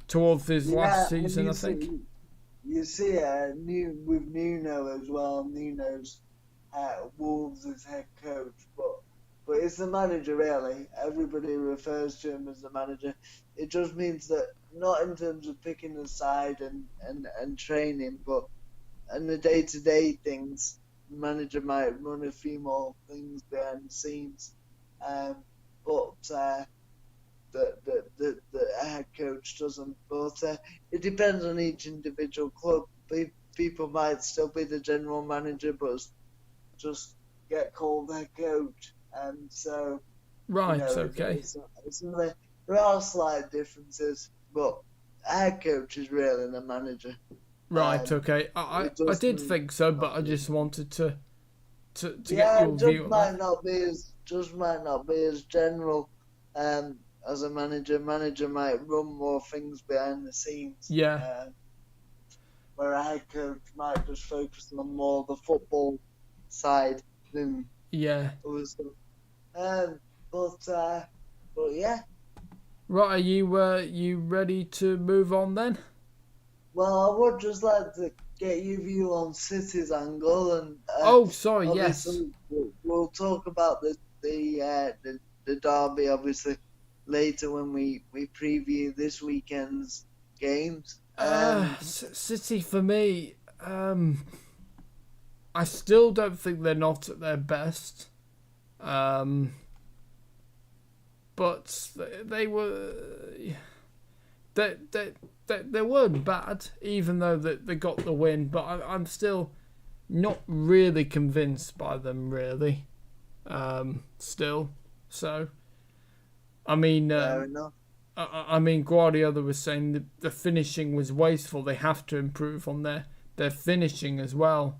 towards his last season, I think. You see with Nuno as well. Nuno's Wolves as head coach, but it's the manager, really. Everybody refers to him as the manager. It just means that not in terms of picking a side and training, but in the day-to-day things, the manager might run a few more things behind the scenes. But the head coach doesn't. But it depends on each individual club. People might still be the general manager, but just get called head coach. And so, right, okay. There are slight differences, but head coach is really the manager. Right, okay. I did think so, but I just wanted to to get Yeah, your view on that. just might not be as general. As a manager, might run more things behind the scenes. Yeah, Where a head coach might just focus on more the football side than yeah. other stuff. Um, but yeah. Right, are you ready to move on then? Well, I would just like to get your view on City's angle, and Oh, sorry, yes. obviously we'll talk about the derby obviously later when we preview this weekend's games. City for me, I still don't think they're not at their best. But they were they weren't bad, even though they got the win. But I'm still not really convinced by them, really. Still, so I mean, Fair enough. I mean, Guardiola was saying that the finishing was wasteful. They have to improve on their finishing as well.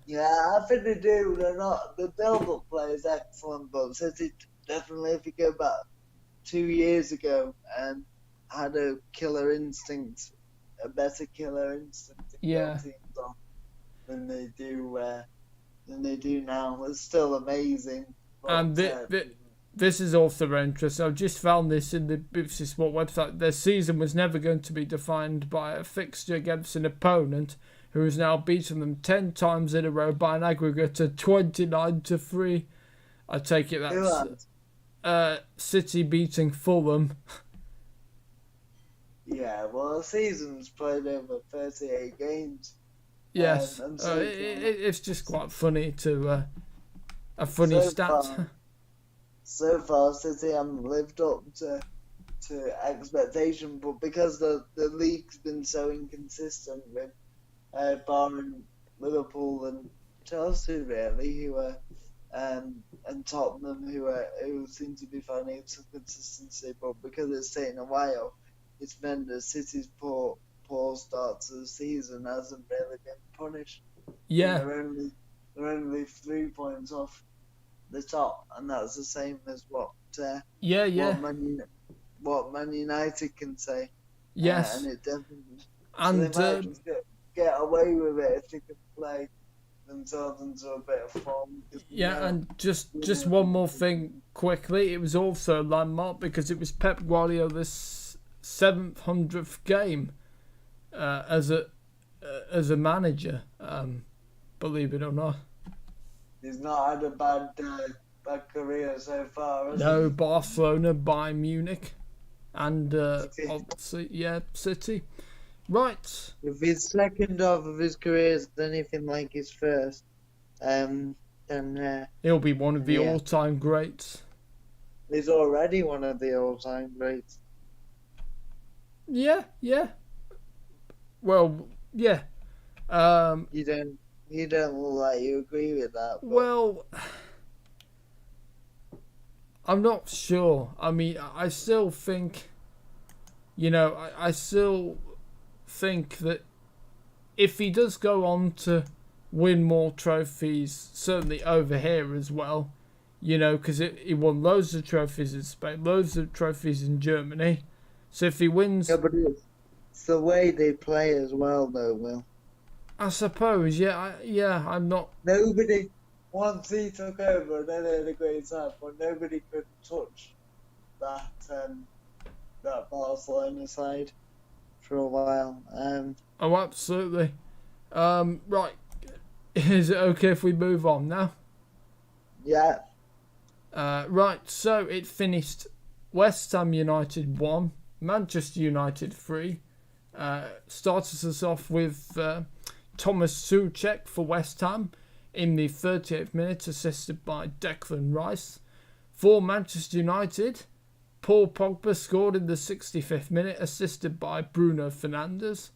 Yeah, I think they do. They're not the build-up play is excellent, but City definitely, if you go back 2 years ago, had a killer instinct, a better killer instinct to kill Yeah. teams off than they do now. It's still amazing. But, And this is also very interesting. I've just found this in the BBC Sport website. Their season was never going to be defined by a fixture against an opponent who has now beaten them 10 times in a row by an aggregate of 29-3. I take it that's City beating Fulham. Yeah, well, the season's played over 38 games. Yes, And so it's just quite funny to a funny stat. So far, City haven't lived up to expectation, but because the league's been so inconsistent with barring Liverpool and Chelsea, really, who are and Tottenham, who seem to be finding some consistency, but because it's taken a while, it's meant that City's poor start to the season hasn't really been punished. Yeah, They're only 3 points off the top, and that's the same as what Man United can say. Yes, and it definitely. and So they might just get away with it if they can play themselves into a bit of form. And just one more thing quickly. It was also a landmark because it was Pep Guardiola's 700th game as a manager. Believe it or not. He's not had a bad career so far, has No, he? Barcelona, Bayern Munich, and obviously, City. Right. If his second half of his career is anything like his first, then He'll be one of the all-time greats. he's already one of the all-time greats. Yeah. Well, yeah. You don't look like you agree with that. But Well, I'm not sure. I mean, I still think, I still think that if he does go on to win more trophies, certainly over here as well, because he won loads of trophies in Spain, loads of trophies in Germany. So if he wins... yeah, but it's the way they play as well, though, Will. I suppose, I'm not... Nobody, once he took over, and then they had a great time, but nobody could touch that Barcelona side for a while. Oh, absolutely. Right. Is it okay if we move on now? Yeah. Right, so it finished West Ham United 1, Manchester United 3. Started us off with Thomas Souček for West Ham in the 38th minute, assisted by Declan Rice. For Manchester United, Paul Pogba scored in the 65th minute, assisted by Bruno Fernandes.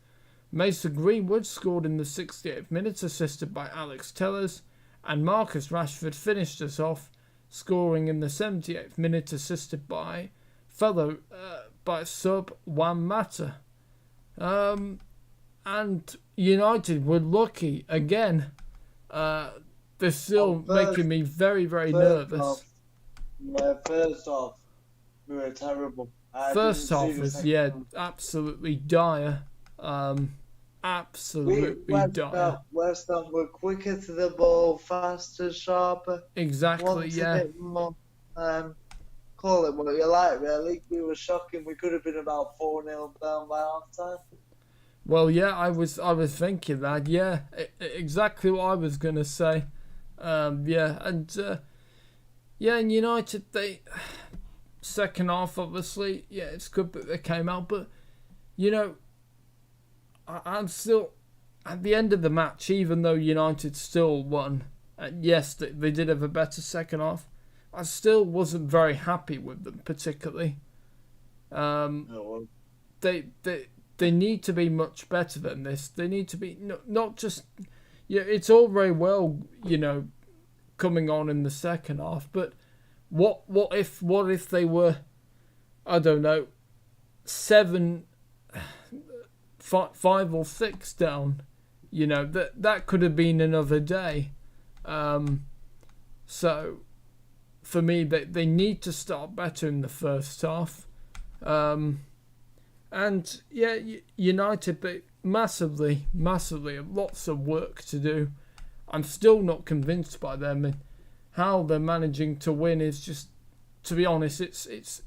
Mason Greenwood scored in the 68th minute, assisted by Alex Tellers. And Marcus Rashford finished us off, scoring in the 78th minute, assisted by sub Juan Mata. And United were lucky again. they're still making me very, very nervous. First off, we were terrible. I First didn't see half the was, second half. absolutely dire. Absolutely dire. West Ham were quicker to the ball, faster, sharper, Exactly, wanted yeah. it more. Call it what you like, really. We were shocking. We could have been about 4-0 down by half time. Well, yeah, I was thinking that, yeah, exactly what I was gonna say. Yeah, and United, they second half, obviously, yeah, it's good that they came out, but I'm still at the end of the match, even though United still won. Yes, they did have a better second half. I still wasn't very happy with them, particularly. They need to be much better than this. They need to be not just. Yeah, it's all very well, coming on in the second half, but what if they were, I don't know, 5 or 6 down, that could have been another day. So for me, they need to start better in the first half. And yeah, United, but massively, lots of work to do. I'm still not convinced by them, and how they're managing to win is just, to be honest, it's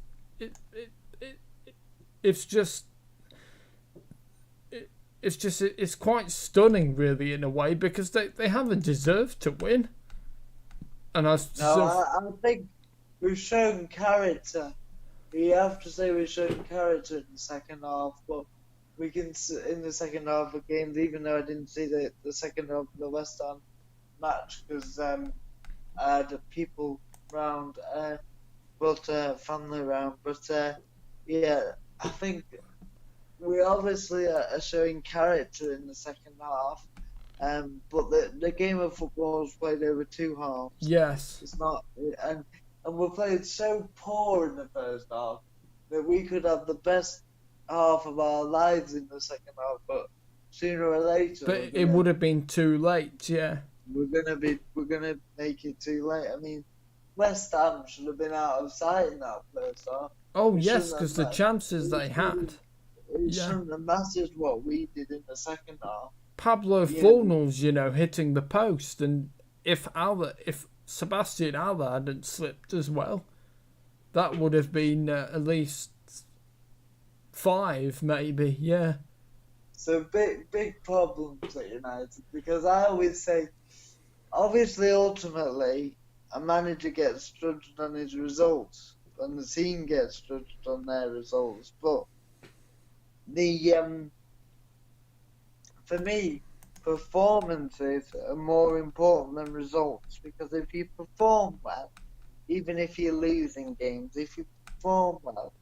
quite stunning, really, in a way, because they haven't deserved to win. And I think we've shown character. We have to say we've shown character in the second half, but we can, in the second half of games, even though I didn't see the second half of the West Ham match because I had people round, family round. But yeah, I think we obviously are showing character in the second half. But the game of football is played over 2 halves. Yes. It's not, and we played so poor in the first half that we could have the best half of our lives in the second half, but sooner or later. But it would have been too late, yeah. We're gonna make it too late. I mean, West Ham should have been out of sight in that first half. Oh yes, because the chances they had. It shouldn't have mattered what we did in the second half. Pablo Fornals, hitting the post, and if Sebastian Alba hadn't slipped as well, that would have been at least 5, maybe. Yeah. So big problems at United, because I always say, obviously, ultimately, a manager gets judged on his results, and the team gets judged on their results. But for me, performances are more important than results, because if you perform well, even if you're losing games, if you perform well,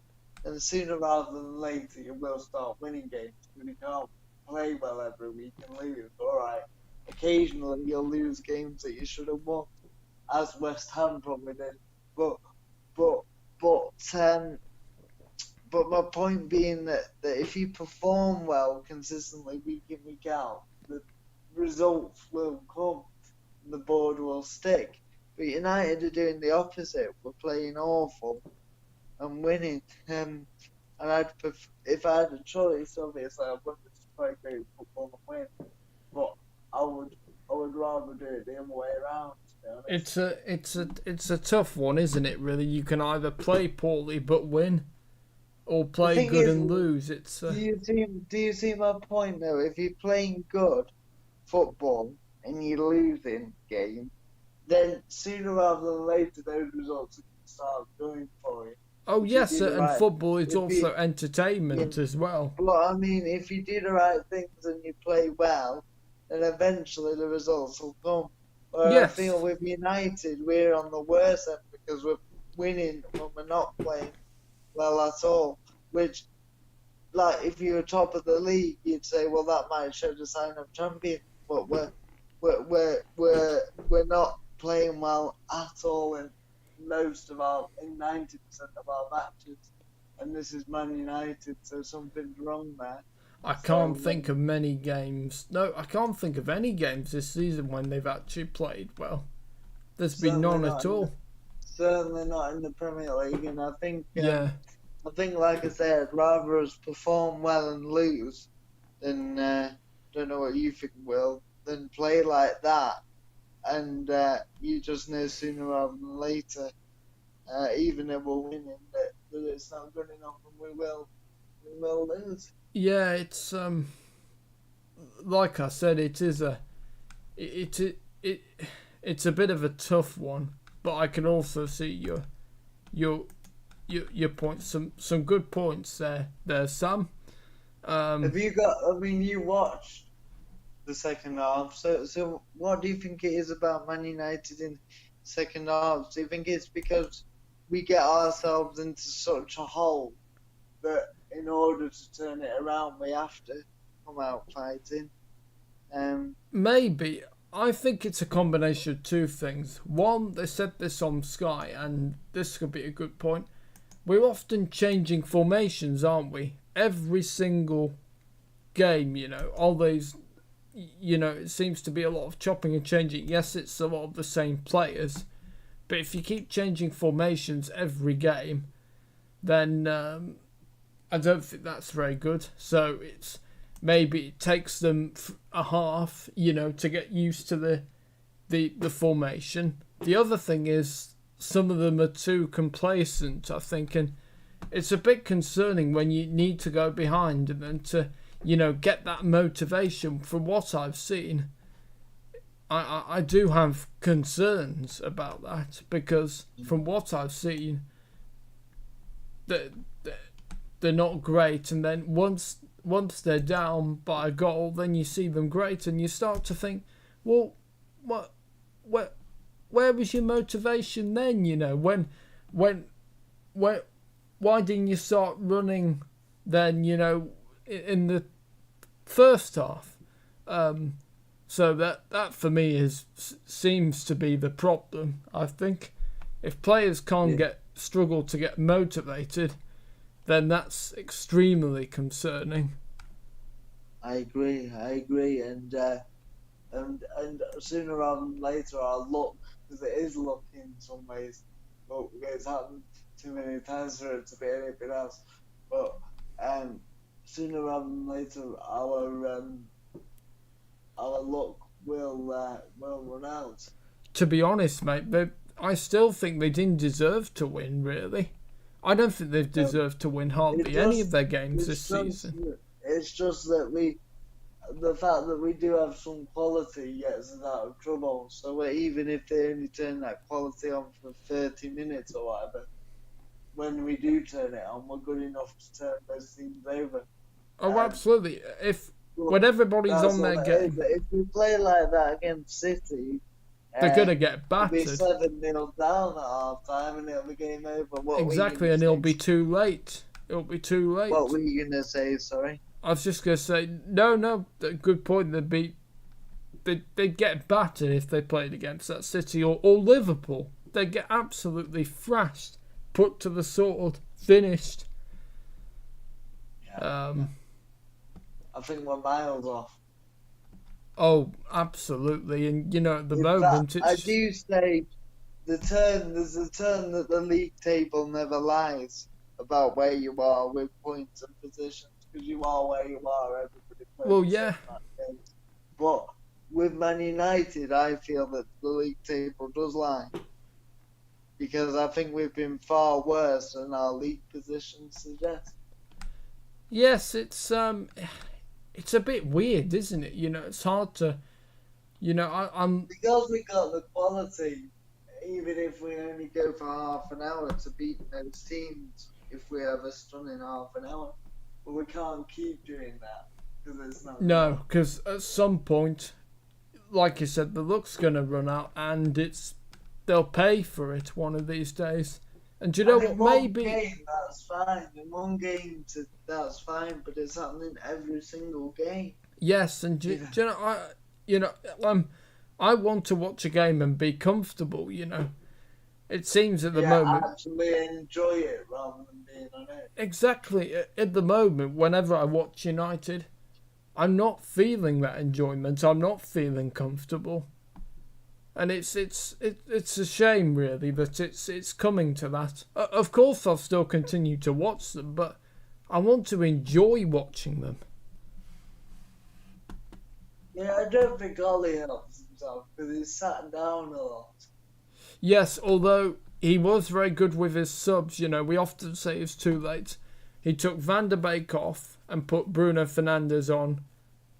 then sooner rather than later you will start winning games. You can't play well every week and lose. Alright, occasionally you'll lose games that you should have won, as West Ham probably did. But my point being that if you perform well consistently week in, week out, the results will come and the board will stick. But United are doing the opposite. We're playing awful and winning. And if I had a choice, obviously I would just play great football and win. But I would rather do it the other way around, to be honest. It's a tough one, isn't it, really? You can either play poorly but win, or play good and lose. Do you see my point though? If you're playing good football and you're losing game, then sooner rather than later those results can start going for you. Oh yes, and football is also entertainment as well. But I mean, if you do the right things and you play well, then eventually the results will come. Yes. I feel with United, we're on the worst end because we're winning when we're not playing well at all. Which, like, if you were top of the league, you'd say, well, that might show the sign of champion. But we're not playing well at all in 90% of our matches, and this is Man United, so something's wrong there. I can't think of many games. No, I can't think of any games this season when they've actually played well. There's been none at all. Certainly not in the Premier League, and I think, Yeah. like I said, rather us perform well and lose than, don't know what you think, Will, than play like that, and you just know sooner rather than later, even if we're winning, that it's not good enough, and we will lose. Yeah, it's like I said, it's a bit of a tough one, but I can also see your points, some good points there, Sam. Have you got? I mean, you watched the second half. So what do you think it is about Man United in second half? Do you think it's because we get ourselves into such a hole that in order to turn it around, we have to come out fighting? Maybe. I think it's a combination of two things. One, they said this on Sky, and this could be a good point. We're often changing formations, aren't we? Every single game, all those, it seems to be a lot of chopping and changing. Yes, it's a lot of the same players, but if you keep changing formations every game, then I don't think that's very good. So maybe it takes them a half, to get used to the formation. The other thing is some of them are too complacent, I think, and it's a bit concerning when you need to go behind and then to, get that motivation. From what I've seen, I do have concerns about that, because from what I've seen, they're not great, and then once they're down by a goal, then you see them great, and you start to think, well, where was your motivation then? Why didn't you start running then? In the first half. So that for me seems to be the problem. I think if players can't struggle to get motivated, then that's extremely concerning. I agree, and sooner rather than later, our luck, because it is luck in some ways, but it's happened too many times for it to be anything else. But sooner rather than later, our luck will run out. To be honest, mate, I still think they didn't deserve to win, really. I don't think they've deserved to win hardly any of their games this season. It's just that the fact that we do have some quality gets us out of trouble. So even if they only turn that quality on for 30 minutes or whatever, when we do turn it on, we're good enough to turn those teams over. Oh, absolutely. When everybody's on their game. If we play like that against City, they're going to get battered. It'll be 7-0 down at half time and it'll be game over. Exactly, and it'll be too late. What were you going to say, sorry? I was just going to say, no, good point. They'd get battered if they played against that City or Liverpool. They'd get absolutely thrashed, put to the sword, finished. Yeah. I think we're miles off. Oh, absolutely. And, at the moment it's... I do say there's a term that the league table never lies about where you are with points and positions, because you are where you are, everybody plays. Well, yeah. But with Man United, I feel that the league table does lie, because I think we've been far worse than our league positions suggest. Yes, it's a bit weird, isn't it? It's hard to, I'm... Because we got the quality, even if we only go for half an hour to beat those teams, if we have a stunning half an hour. But we can't keep doing that, because it's not... No, because at some point, like you said, the luck's going to run out, and they'll pay for it one of these days. And do you know what? Maybe game, that's fine. In one game, that's fine. But it's happening every single game. Yes, and do you know, I want to watch a game and be comfortable. It seems at the moment. Actually enjoy it rather than being on it. Exactly. At the moment, whenever I watch United, I'm not feeling that enjoyment. I'm not feeling comfortable. And it's a shame, really, that it's coming to that. Of course, I'll still continue to watch them, but I want to enjoy watching them. Yeah, I don't think Ollie helps himself because he's sat down a lot. Yes, although he was very good with his subs. You know, we often say it's too late. He took Van der Beek off and put Bruno Fernandes on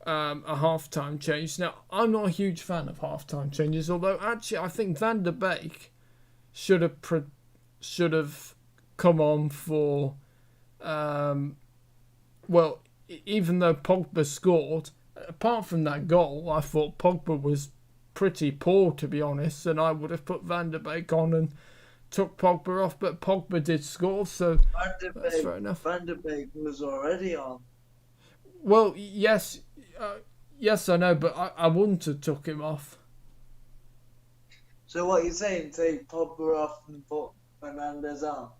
a half-time change. Now, I'm not a huge fan of half-time changes, although actually I think Van der Beek should have come on for, even though Pogba scored, apart from that goal, I thought Pogba was pretty poor, to be honest, and I would have put Van der Beek on and took Pogba off, but Pogba did score, so that's fair enough. Van der Beek was already on. Well, yes, I know, but I wouldn't have took him off. So what you're saying, take Pogba off and put Fernandes on?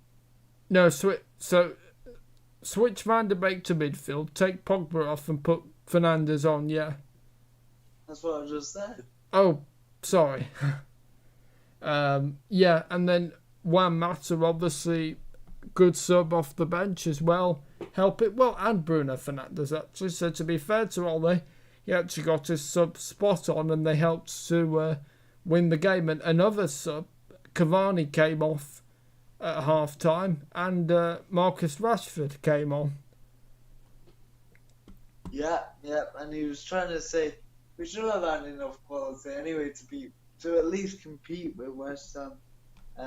No, switch Van der Beek to midfield, take Pogba off and put Fernandes on, yeah. That's what I just said. Oh, sorry. Yeah, and then Juan Mata, obviously, good sub off the bench as well. Help it well, and Bruno Fernandes actually. So to be fair to Ole, he actually got his sub spot on, and they helped to win the game. And another sub, Cavani came off at half time, and Marcus Rashford came on. Yeah, and he was trying to say we should have had enough quality anyway to at least compete with West Ham.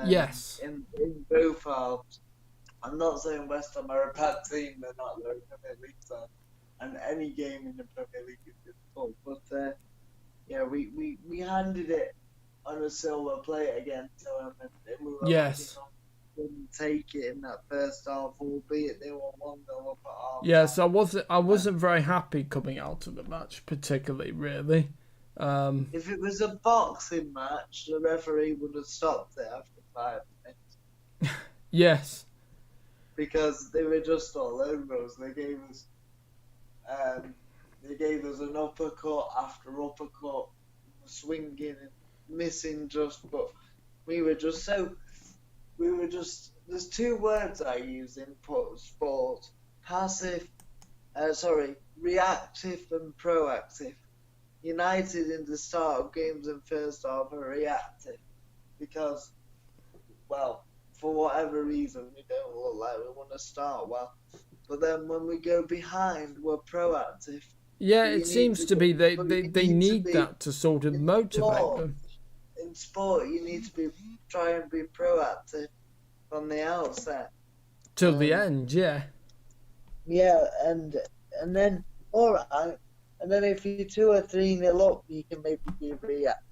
Yes. In both halves. I'm not saying West Ham are a bad team, they're not, they're a Premier League side. And any game in the Premier League is difficult. But we handed it on a silver plate against them, and we were couldn't take it in that first half, albeit they were 1-0 up at half. Yes, I wasn't very happy coming out of the match, particularly, really. If it was a boxing match, the referee would have stopped it after 5 minutes. Yes. Because they were just all over us. They gave us an uppercut after uppercut, swinging and missing just. But there's two words I use in sport: reactive and proactive. United in the start of games and first half are reactive because, well, for whatever reason, we don't look like we want to start well. But then when we go behind, we're proactive. Yeah, it seems to be they need that to sort of motivate them. In sport, you need to try and be proactive from the outset. Till the end, yeah. Yeah, and then, all right. And then if you're 2 or 3-0 up, you can maybe be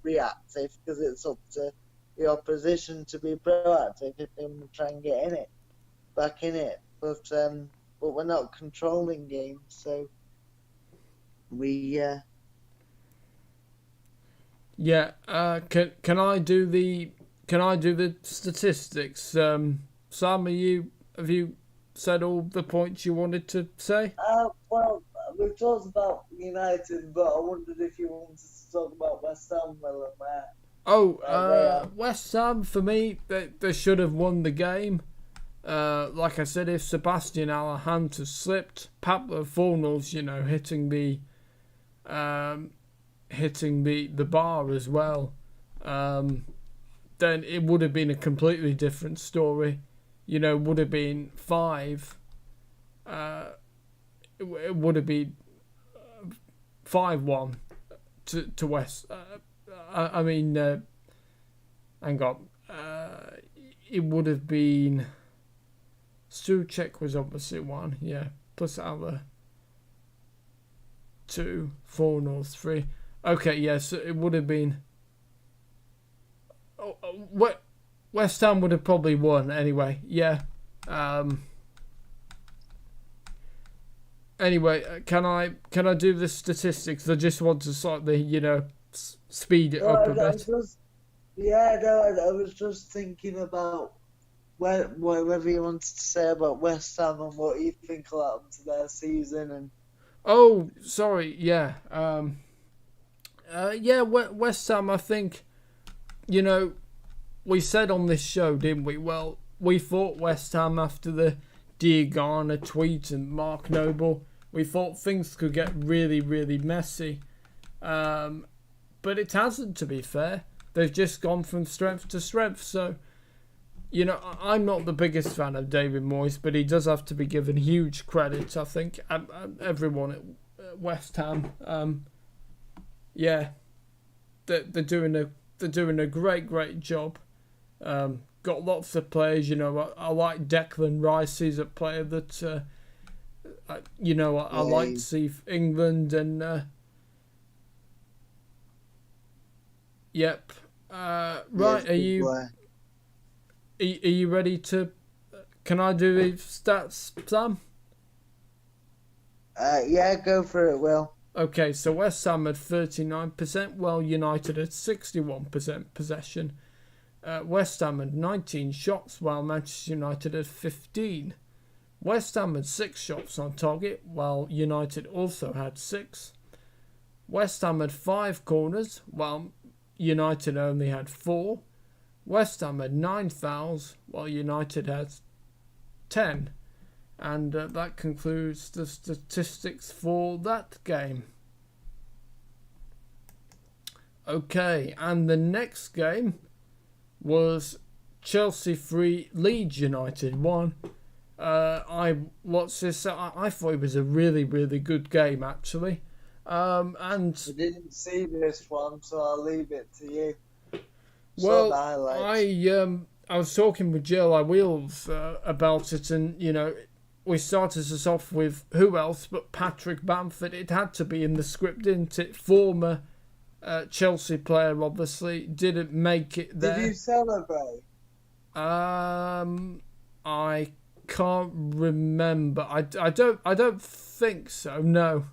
reactive because it's up to the opposition to be proactive if they want to try and get back in it. But we're not controlling games, so we. Yeah. Can I do the statistics? Sam, have you said all the points you wanted to say? Well, we've talked about United, but I wondered if you wanted to talk about West Ham well and West Ham, for me, they should have won the game. Like I said, if Sebastian Allahan had slipped, Pablo Fornals, hitting the bar as well, then it would have been a completely different story. Would have been 5. It would have been 5-1 to West. Hang on. It would have been. Souček was obviously 1, yeah. Plus Alla 2, Fornals 3. Okay, yes, yeah, so it would have been. West Ham would have probably won anyway. Yeah. Anyway, can I do the statistics? I just want to slightly, speed it up a bit. Yeah, no, I was just thinking about whatever you wanted to say about West Ham and what you think will happen to their season. And Oh, sorry. Yeah. Yeah. West Ham. I think you know we said on this show, didn't we? Well, we thought West Ham after the Diagana tweet and Mark Noble, we thought things could get really, really messy. But it hasn't, to be fair. They've just gone from strength to strength. So, I'm not the biggest fan of David Moyes, but he does have to be given huge credit, I think. Everyone at West Ham, yeah, they're doing a great job. Got lots of players, I like Declan Rice. He's a player that, I like to see England and. Yep. Right. Are you ready to? Can I do the stats, Sam? Yeah, go for it, Will. Okay. So West Ham had 39%, while United had 61% possession. West Ham had 19 shots, while Manchester United had 15. West Ham had 6 shots on target, while United also had 6. West Ham had 5 corners, while United only had 4. West Ham had 9 fouls, while United had 10. And that concludes the statistics for that game. Okay, and the next game was Chelsea 3, Leeds United 1. I watched this. I thought it was a really, really good game, actually. And I didn't see this one, so I'll leave it to you. Well, I was talking with Jill Wheels about it, and we started us off with who else but Patrick Bamford. It had to be in the script, didn't it? Former Chelsea player, obviously, didn't make it there. Did you celebrate? I can't remember. I don't think so. No.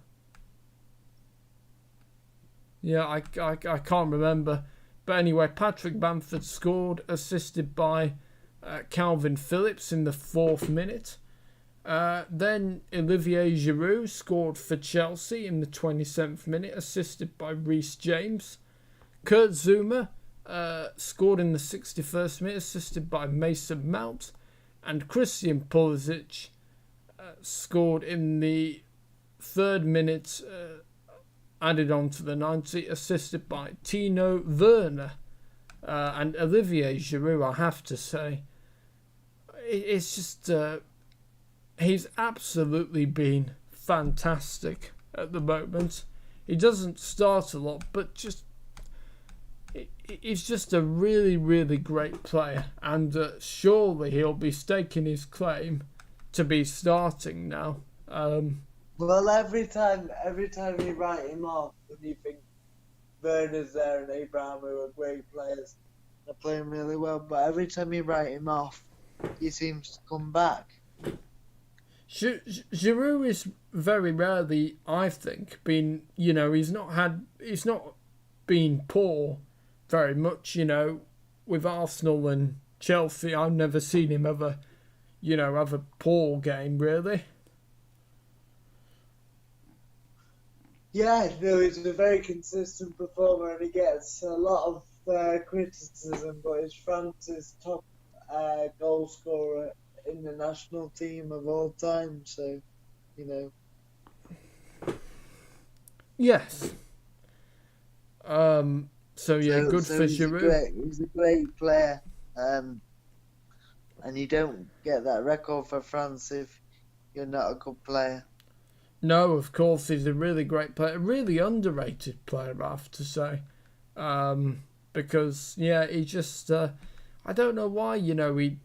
Yeah, I can't remember. But anyway, Patrick Bamford scored, assisted by Calvin Phillips in the 4th minute. Then Olivier Giroud scored for Chelsea in the 27th minute, assisted by Reece James. Kurt Zouma scored in the 61st minute, assisted by Mason Mount. And Christian Pulisic scored in the 3rd minute, added on to the 90, assisted by Tino Werner. And Olivier Giroud, I have to say, it's just... he's absolutely been fantastic at the moment. He doesn't start a lot, but he's just a really, really great player. And surely he'll be staking his claim to be starting now. Well, every time you write him off, and you think Werner's there and Abraham, who are great players, they're playing really well, but every time you write him off, he seems to come back. Giroud is very rarely, I think, been, he's not been poor very much, with Arsenal and Chelsea. I've never seen him have a poor game, really. Yeah, no, he's a very consistent performer, and he gets a lot of criticism, but he's France's top goal scorer in the national team of all time, so, Yes. So good for Giroud. He's a great player, and you don't get that record for France if you're not a good player. No, of course, he's a really great player, a really underrated player, I have to say. Because, he just, I don't know why, he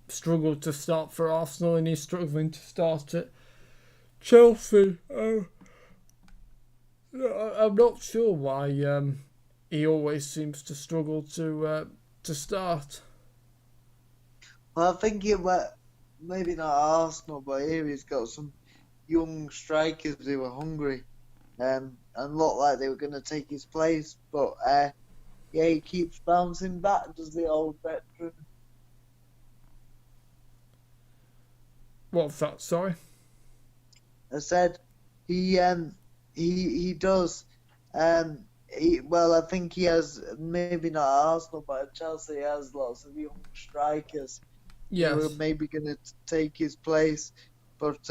struggled to start for Arsenal and he's struggling to start at Chelsea. I'm not sure why he always seems to struggle to start. Well, I think maybe not Arsenal, but here he's got some young strikers who were hungry and looked like they were going to take his place. But Yeah, he keeps bouncing back, does the old veteran. What's that? Sorry. I said he does. Well, I think he has, maybe not at Arsenal, but at Chelsea he has lots of young strikers who are Yes. maybe going to take his place. But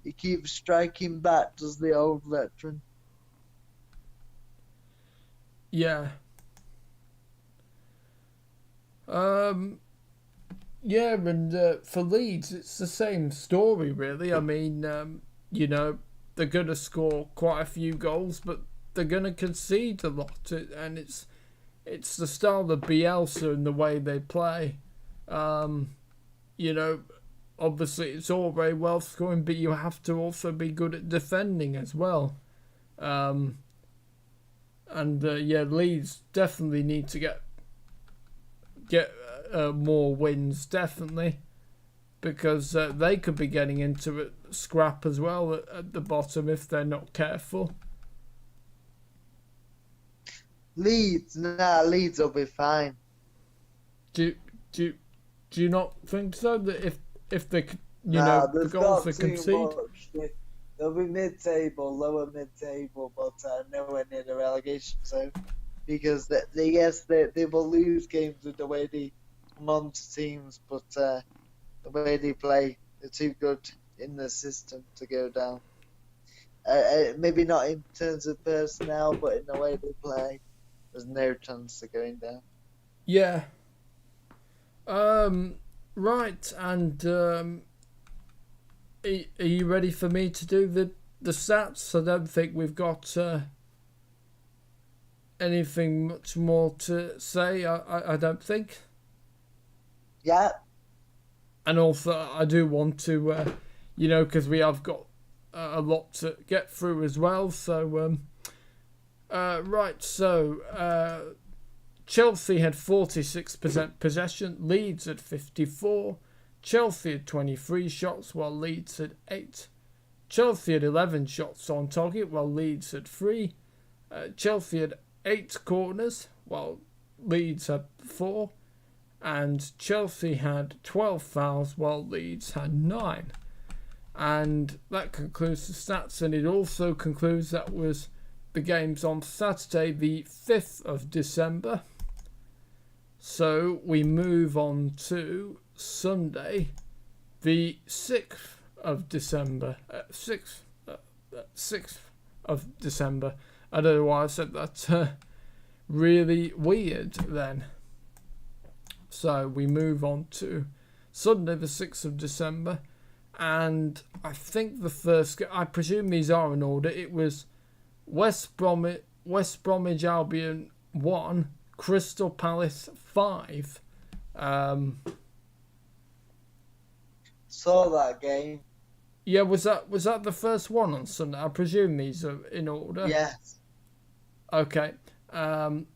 he keeps striking back, does the old veteran. Yeah. Yeah, and for Leeds, it's the same story, really. I mean, you know, they're going to score quite a few goals, but they're going to concede a lot, and it's the style of Bielsa and the way they play. You know, obviously it's all very well scoring, but you have to also be good at defending as well. And yeah, Leeds definitely need to get more wins, definitely, because they could be getting into a scrap as well at the bottom if they're not careful. Leeds will be fine. Do you not think so? That if they the goals they concede. They'll be mid-table, lower mid-table, but nowhere near the relegation zone, because they will lose games with the way they come on to teams, but the way they play, they're too good in the system to go down. Maybe not in terms of personnel, but in the way they play, there's no chance of going down. Yeah. Right, and are you ready for me to do the stats? I don't think we've got anything much more to say. I don't think. Yeah. And also, I do want to, because we have got a lot to get through as well. So, right. So, Chelsea had 46% possession. Leeds had 54%. Chelsea had 23 shots, while Leeds had 8. Chelsea had 11 shots on target, while Leeds had 3. Chelsea had 8 corners, while Leeds had 4. And Chelsea had 12 fouls, while Leeds had 9. And that concludes the stats, and it also concludes that was the games on Saturday, the 5th of December. So we move on to Sunday, the 6th of December. 6th of December. I don't know why I said that. Really weird then. So we move on to Sunday, the 6th of December. And I think the first, I presume these are in order. It was West Bromwich Albion 1, Crystal Palace 5. Saw that game. Yeah, was that the first one on Sunday? I presume these are in order. Yes. Okay. And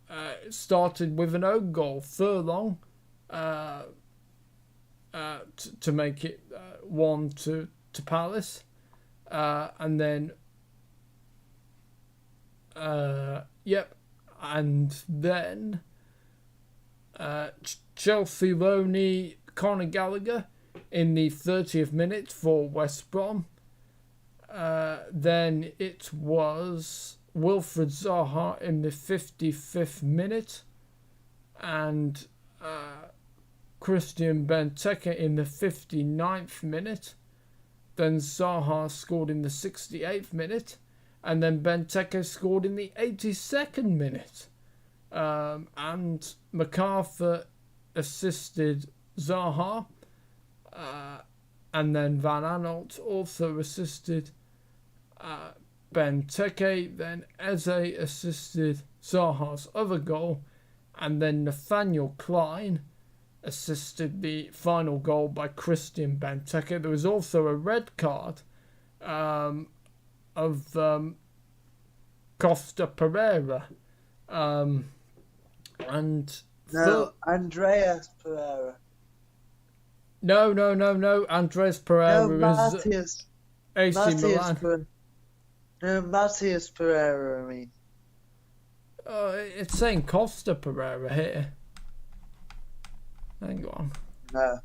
it started with an own goal, Furlong, to make it 1 to Palace, and then and then Chelsea loanee Conor Gallagher in the 30th minute for West Brom. Then it was Wilfred Zaha in the 55th minute, and Christian Benteke in the 59th minute. Then Zaha scored in the 68th minute, and then Benteke scored in the 82nd minute. And MacArthur assisted Zaha, and then Van Aanholt also assisted Benteke. Then Eze assisted Zaha's other goal, and then Nathaniel Klein assisted the final goal by Christian Benteke. There was also a red card of Costa Pereira. Andreas Pereira. No. Andres Pereira is AC Milan. Matthias Pereira, I mean. It's saying Costa Pereira here. Hang on. No.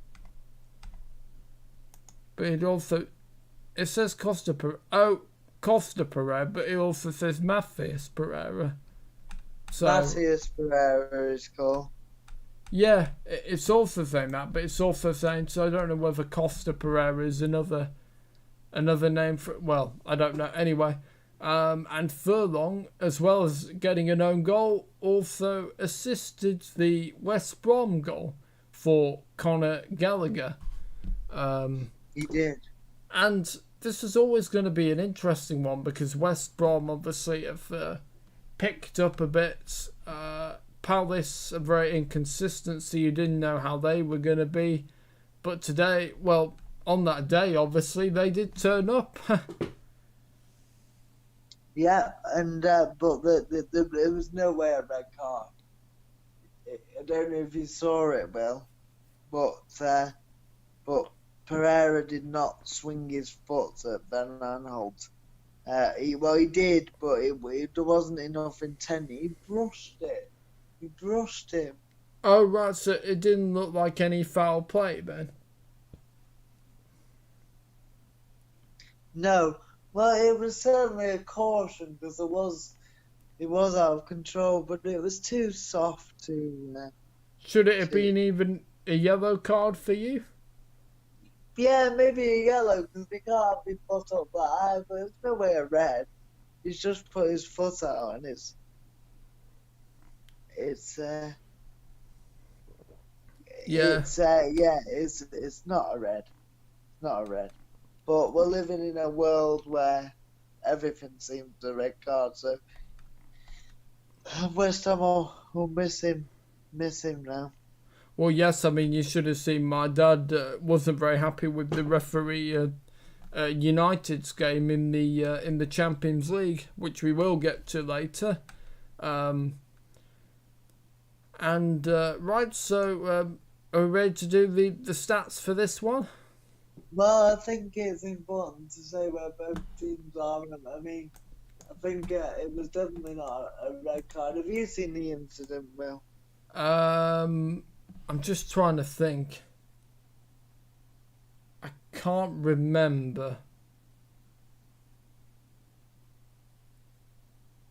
But it says Costa Pereira, but it also says Matthias Pereira. So Matthias Pereira is called. yeah, it's also saying that, but it's also saying, so I don't know whether Costa Pereira is another name for, well, I don't know. Anyway, and Furlong, as well as getting an own goal, also assisted the West Brom goal for Conor Gallagher. He did. And this is always going to be an interesting one because West Brom obviously have picked up a bit. Palace are very inconsistent, so you didn't know how they were going to be. But today, well, on that day, obviously, they did turn up. Yeah, and but there was no way a red card. I don't know if you saw it, Will, but Pereira did not swing his foot at Van Aanholt. He did, but there wasn't enough intent. He brushed it. He brushed him. Oh, right, so it didn't look like any foul play then? No, well, it was certainly a caution because it was out of control, but it was too soft to. Should it have been even a yellow card for you? Yeah, maybe a yellow because he can't be put up that high, but there's no way a red. He's just put his foot out, and it's not a red. It's not a red. But we're living in a world where everything seems a red card, so West Ham will miss him now. Well, yes, I mean, you should have seen my dad wasn't very happy with the referee United's game in the Champions League, which we will get to later. Right, so are we ready to do the stats for this one? Well, I think it's important to say where both teams are. I mean, I think it was definitely not a red card. Have you seen the incident, Will? I'm just trying to think. I can't remember.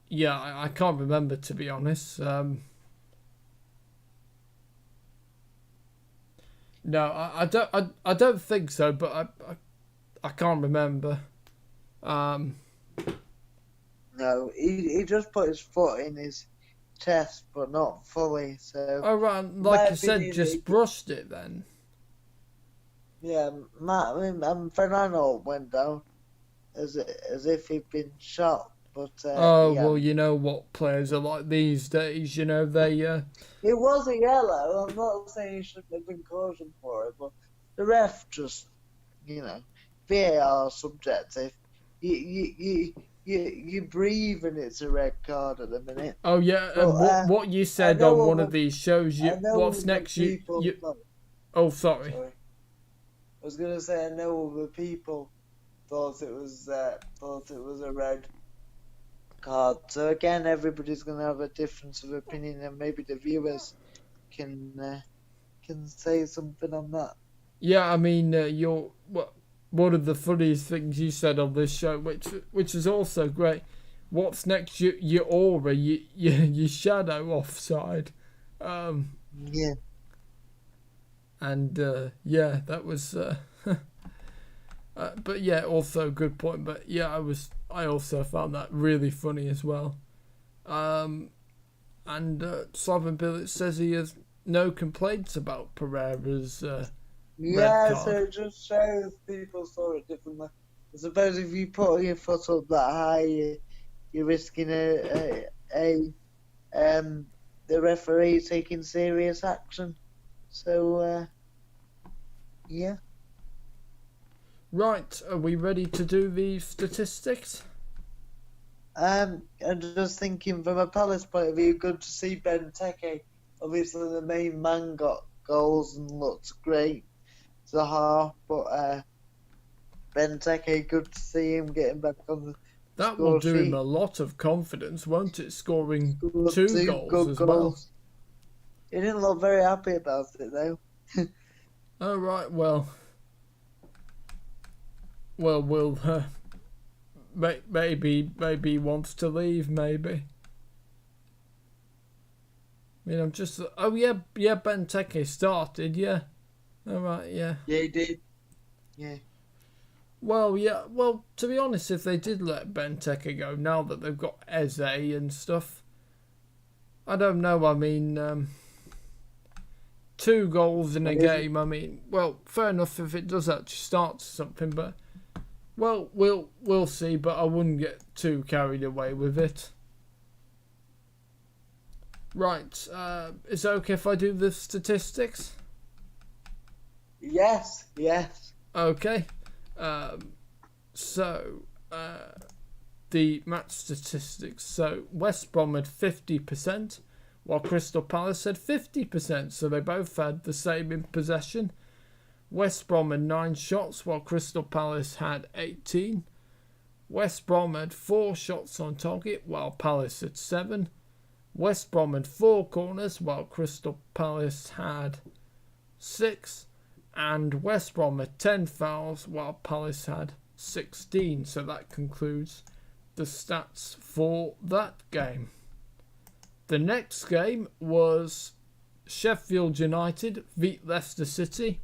Yeah, I can't remember, to be honest. No, I don't think so, but I can't remember. No, he just put his foot in his chest, but not fully. So. Oh right, like you said, just brushed it then. Yeah, Fernando went down as if he'd been shot. But well, you know what players are like these days. You know they. It was a yellow. I'm not saying he shouldn't have been cautioned for it, but the ref just, VAR subjective. You breathe and it's a red card at the minute. Oh yeah, but, what you said on one of these shows. What's next? Oh, sorry. I was gonna say I know other people thought it was a red card. So again, everybody's gonna have a difference of opinion, and maybe the viewers can say something on that. Yeah, I mean, one of the funniest things you said on this show, which is also great. What's next? Your aura, your shadow offside. Yeah. And yeah, that was. But yeah, also a good point. But yeah, I also found that really funny as well. And Slaven Bilic says he has no complaints about Pereira's red card. So it just shows people saw it differently. I suppose if you put your foot up that high, you're risking the referee taking serious action. So yeah. Right, are we ready to do the statistics? I'm just thinking from a Palace point of view, good to see Benteke. Obviously, the main man got goals and looked great as a half, but Benteke, good to see him getting back on That will Scored do him 3. a lot of confidence, won't it? Scoring Scored 2 2 goals good as goals. He didn't look very happy about it though. well. Oh, right, well, we'll maybe he wants to leave, maybe. I mean, I'm just... Oh, yeah, Benteke started, yeah. All right, yeah. Yeah, he did. Yeah. Well, yeah, well, to be honest, if they did let Benteke go, now that they've got Eze and stuff, I don't know, I mean, 2 goals in a game, I mean, well, fair enough if it does actually start something, but, well, we'll see, but I wouldn't get too carried away with it. Right, is it okay if I do the statistics? Yes. Okay. So, the match statistics. So, West Brom had 50%, while Crystal Palace had 50%. So, they both had the same in possession. West Brom had 9 shots, while Crystal Palace had 18. West Brom had 4 shots on target, while Palace had 7. West Brom had 4 corners, while Crystal Palace had 6. And West Brom had 10 fouls, while Palace had 16. So that concludes the stats for that game. The next game was Sheffield United beat Leicester City.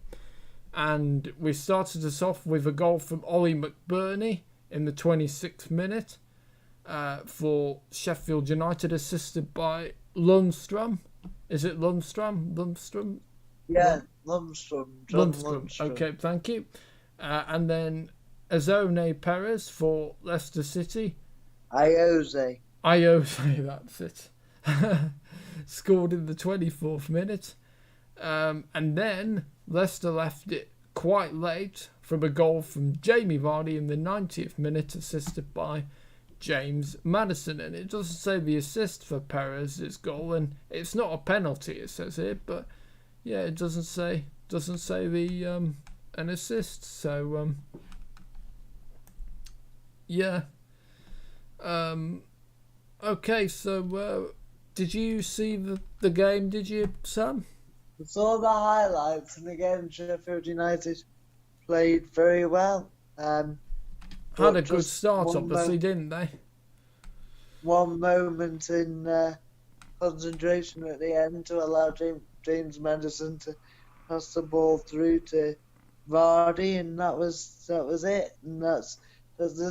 And we started us off with a goal from Ollie McBurney in the 26th minute for Sheffield United, assisted by Lundstrom. Is it Lundstrom? Yeah, Lundstrom. Okay, thank you. And then Azone Perez for Leicester City. Iose, that's it. Scored in the 24th minute. And then Leicester left it quite late from a goal from Jamie Vardy in the 90th minute, assisted by James Maddison. And it doesn't say the assist for Perez's goal, and it's not a penalty, it says here, but yeah, it doesn't say the an assist. So yeah. Okay, so did you see the game, did you, Sam? I saw the highlights, and again, Sheffield United played very well. Had a good start, obviously, didn't they? One moment in concentration at the end to allow James Maddison to pass the ball through to Vardy, and that was it. And there's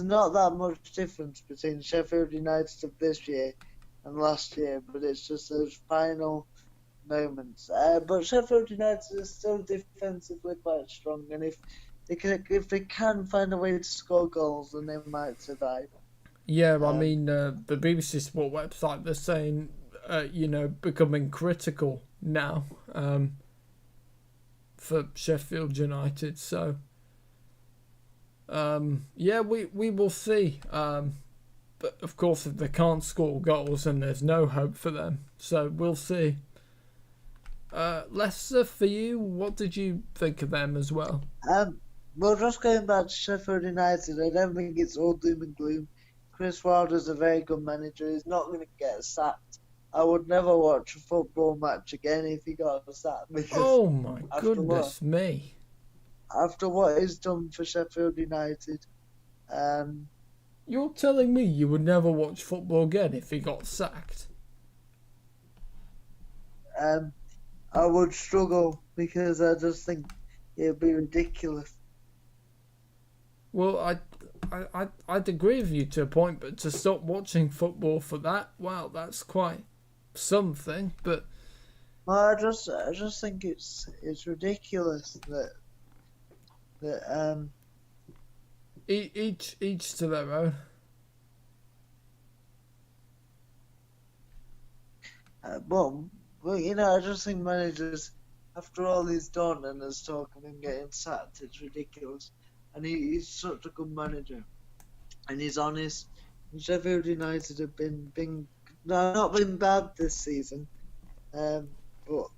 not that much difference between Sheffield United of this year and last year, but it's just those final moments. But Sheffield United is still defensively quite strong, and if they can find a way to score goals, then they might survive. Yeah, I mean, the BBC Sport website, they're saying, becoming critical now for Sheffield United. So, yeah, we will see. But, of course, if they can't score goals, then there's no hope for them. So, we'll see. Leicester, for you, what did you think of them as well? Well, just going back to Sheffield United, I don't think it's all doom and gloom. Chris Wilder's a very good manager. He's not going to get sacked. I would never watch a football match again if he got sacked. Because oh my goodness me! After what he's done for Sheffield United, you're telling me you would never watch football again if he got sacked? I would struggle because I just think it'd be ridiculous. Well, I'd agree with you to a point, but to stop watching football for that, wow, that's quite something. But well, I just think it's ridiculous that each to their own. Well, I just think managers, after all he's done and there's talk of him getting sacked, it's ridiculous. And he's such a good manager, and he's honest. And Sheffield United have not been bad this season, but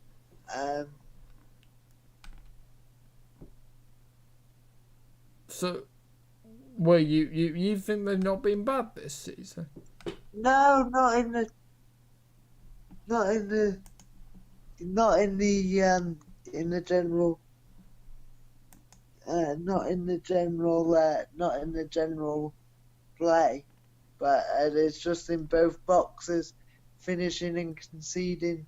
so Well, you think they've not been bad this season? No, not in the, not in the, in the general, not in the general, not in the general play, but it's just in both boxes, finishing and conceding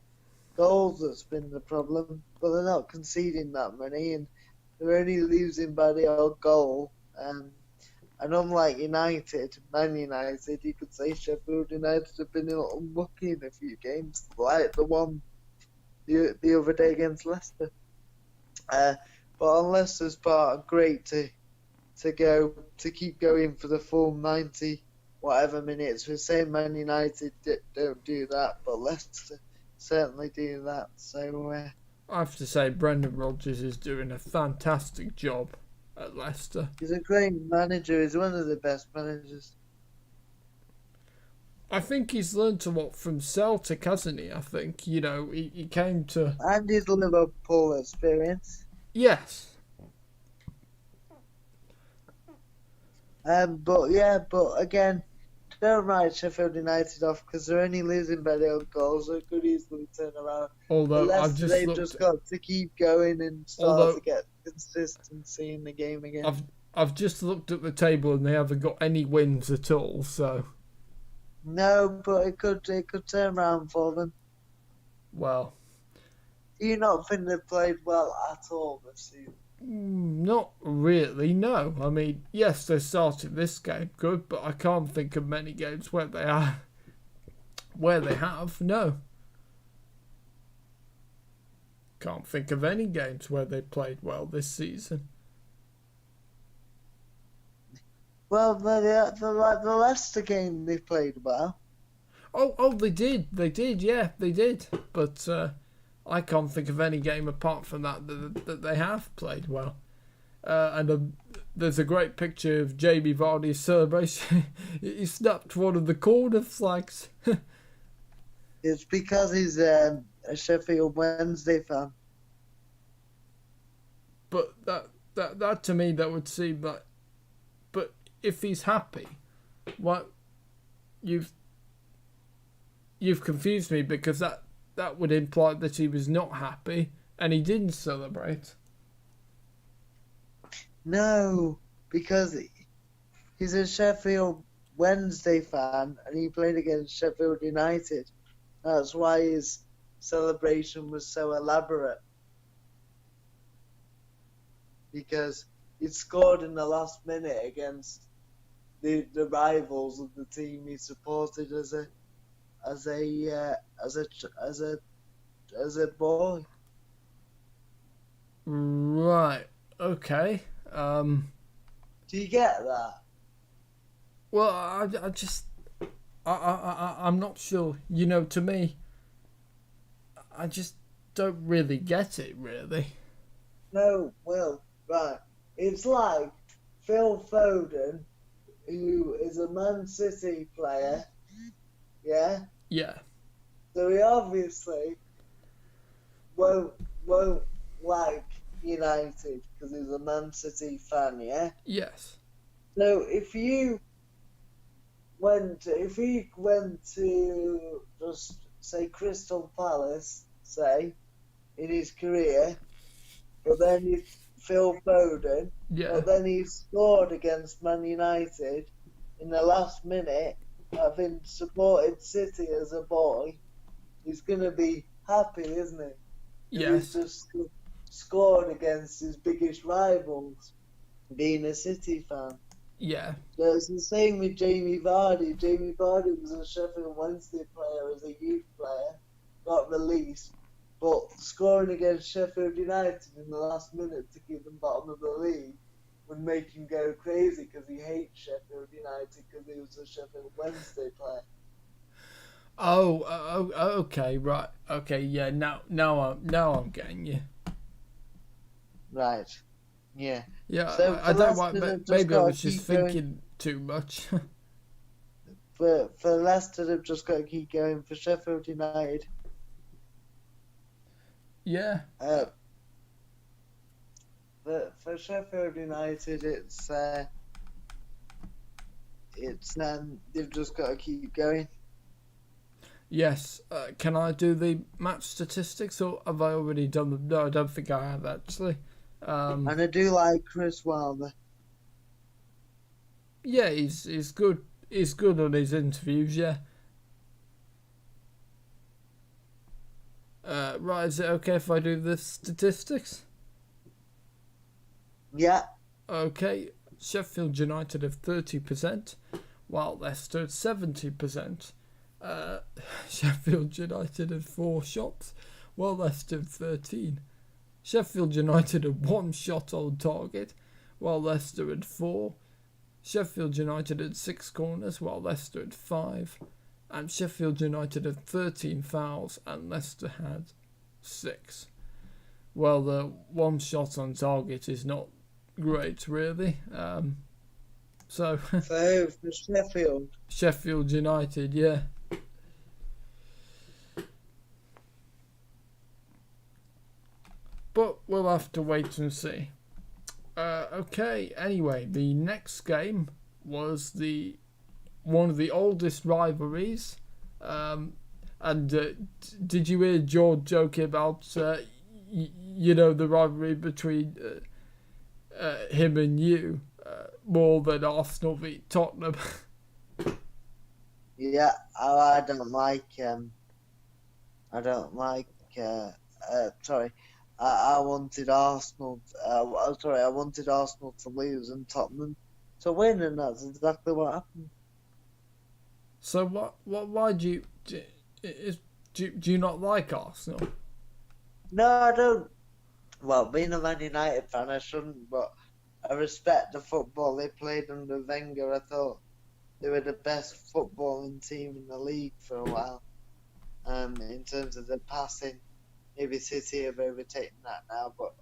goals that's been the problem. But they're not conceding that many, and they're only losing by the odd goal. And unlike United, Man United, you could say Sheffield United have been unlucky in a few games, like the one the other day against Leicester. But on Leicester's part, great to keep going for the full 90 whatever minutes. We're saying Man United don't do that, but Leicester certainly do that. So I have to say, Brendan Rodgers is doing a fantastic job at Leicester. he's a great manager. He's one of the best managers. I think he's learned a lot from Celtic, hasn't he? I think, he came to... And his Liverpool experience. Yes. But again, don't write Sheffield United off because they're only losing by their own goals. So it could easily turn around. Although they've just got to keep going and start to get consistency in the game again. I've just looked at the table and they haven't got any wins at all. So no, but it could turn around for them. Well, do you not think they've played well at all this season? Not really, no. I mean, yes, they started this game good, but I can't think of many games where they have, no. Can't think of any games where they played well this season. Well, the Leicester game they played well. Oh, they did, yeah, they did. But I can't think of any game apart from that they have played well. And there's a great picture of Jamie Vardy's celebration. He snapped one of the corner flags. It's because he's a Sheffield Wednesday fan. But that to me, that would seem like... But if he's happy, what you've confused me, because that would imply that he was not happy and he didn't celebrate. No, because he's a Sheffield Wednesday fan and he played against Sheffield United. That's why his celebration was so elaborate. Because he scored in the last minute against the rivals of the team he supported as a boy. Right. Okay. Do you get that? Well, I'm not sure. To me, I just don't really get it, really. No, Will, right. It's like Phil Foden, who is a Man City player, yeah? Yeah. So he obviously won't like United because he's a Man City fan, yeah? Yes. So if he went to just say Crystal Palace, say, in his career, but then he's Phil Foden, but then he scored against Man United in the last minute, having supported City as a boy, he's going to be happy, isn't he? Yes. He's just scored against his biggest rivals, being a City fan. Yeah. So it's the same with Jamie Vardy. Jamie Vardy was a Sheffield Wednesday player as a youth player, got released, but scoring against Sheffield United in the last minute to keep them bottom of the league would make him go crazy because he hates Sheffield United because he was a Sheffield Wednesday player. Oh, okay, right, okay, yeah. Now I'm getting you. Right. Yeah. Yeah, so I don't want. Maybe I was just thinking too much. For Leicester, they've just got to keep going. For Sheffield United, yeah. For Sheffield United, it's it's they've just got to keep going. Yes. Can I do the match statistics, or have I already done them? No, I don't think I have actually. And I do like Chris Wilder. Yeah, he's good. He's good on his interviews. Yeah. Right. Is it okay if I do the statistics? Yeah. Okay. Sheffield United have 30%, while Leicester had 70%. Sheffield United had 4 shots, while Leicester had 13. Sheffield United had 1 shot on target, while Leicester had 4. Sheffield United had 6 corners, while Leicester had 5. And Sheffield United had 13 fouls, and Leicester had 6. Well, the 1 shot on target is not great, really. So For Sheffield. Sheffield United, yeah. But we'll have to wait and see. Okay, anyway, the next game was one of the oldest rivalries. Did you hear George joking about, the rivalry between him and you, more than Arsenal v Tottenham? Yeah, I don't like. Sorry, I wanted Arsenal. I wanted Arsenal to lose and Tottenham to win, and that's exactly what happened. So why do you not like Arsenal? No, I don't. Well, being a Man United fan, I shouldn't, but I respect the football they played under Wenger. I thought they were the best footballing team in the league for a while. In terms of the passing, maybe City have overtaken that now, but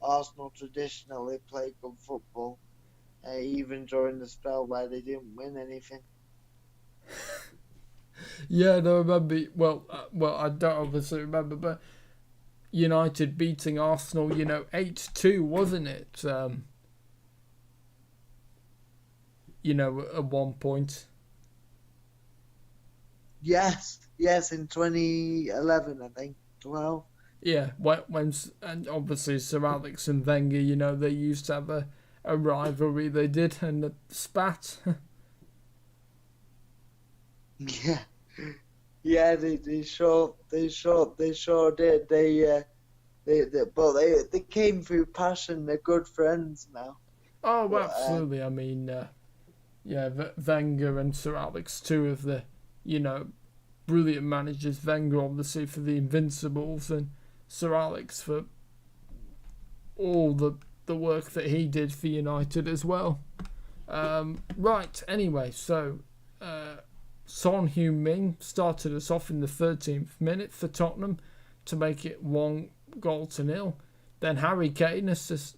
Arsenal traditionally played good football, even during the spell where they didn't win anything. Yeah, no, I remember. Well, I don't obviously remember, but United beating Arsenal, 8-2, wasn't it? At one point. Yes, in 2011, I think, 12. Yeah, and obviously Sir Alex and Wenger, they used to have a rivalry. They did, and the spat. Yeah, they sure did. They came through passion. They're good friends now. Oh, absolutely. I mean, Wenger and Sir Alex, two of the, brilliant managers. Wenger obviously for the Invincibles, and Sir Alex for all the work that he did for United as well. Right. Anyway, so. Son Heung-min started us off in the 13th minute for Tottenham to make it 1-0. Then Harry Kane has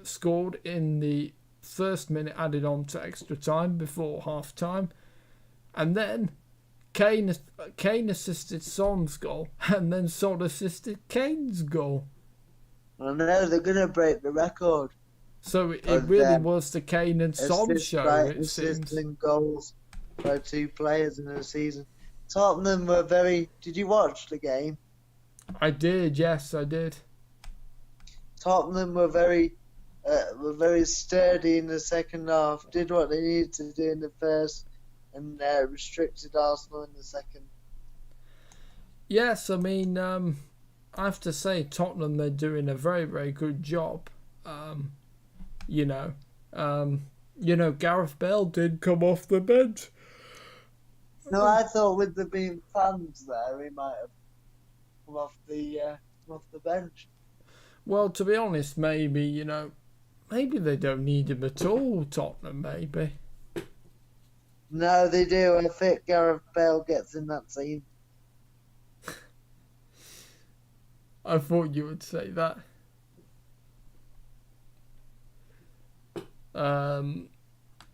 scored in the first minute, added on to extra time before half time. And then Kane assisted Son's goal, and then Son assisted Kane's goal. I know they're going to break the record. So it really was the Kane and Son show, it seems. Assisting goals by 2 players in a season. Tottenham were very... Did you watch the game? I did, yes, I did. Tottenham were very sturdy in the second half, did what they needed to do in the first, and restricted Arsenal in the second. Yes, I mean, I have to say, Tottenham, they're doing a very, very good job. Gareth Bale did come off the bench. No, I thought with there being fans there, he might have come off the bench. Well, to be honest, maybe they don't need him at all, Tottenham, maybe. No, they do. I think Gareth Bale gets in that team. I thought you would say that.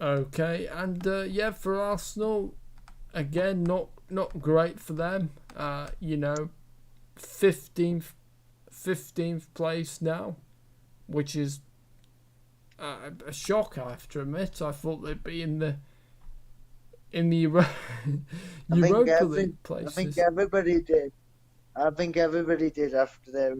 Okay, and for Arsenal, again, not great for them. 15th place now, which is a shock, I have to admit. I thought they'd be in in the I think Europa every, League I think places. everybody did. I think everybody did after their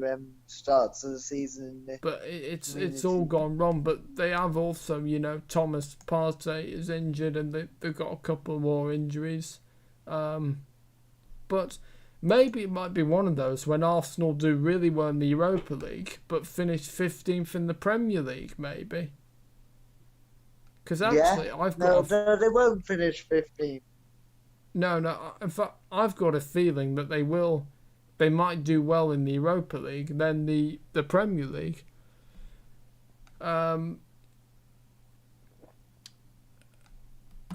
starts of the season in the But it's all community. gone wrong. But they have also, Thomas Partey is injured, and they've got a couple more injuries. But maybe it might be one of those when Arsenal do really well in the Europa League, but finish 15th in the Premier League, maybe. Because Yeah, actually, I've no, got no, they won't finish 15th. no. In fact, I've got a feeling that they will. They might do well in the Europa League, then the Premier League. Um,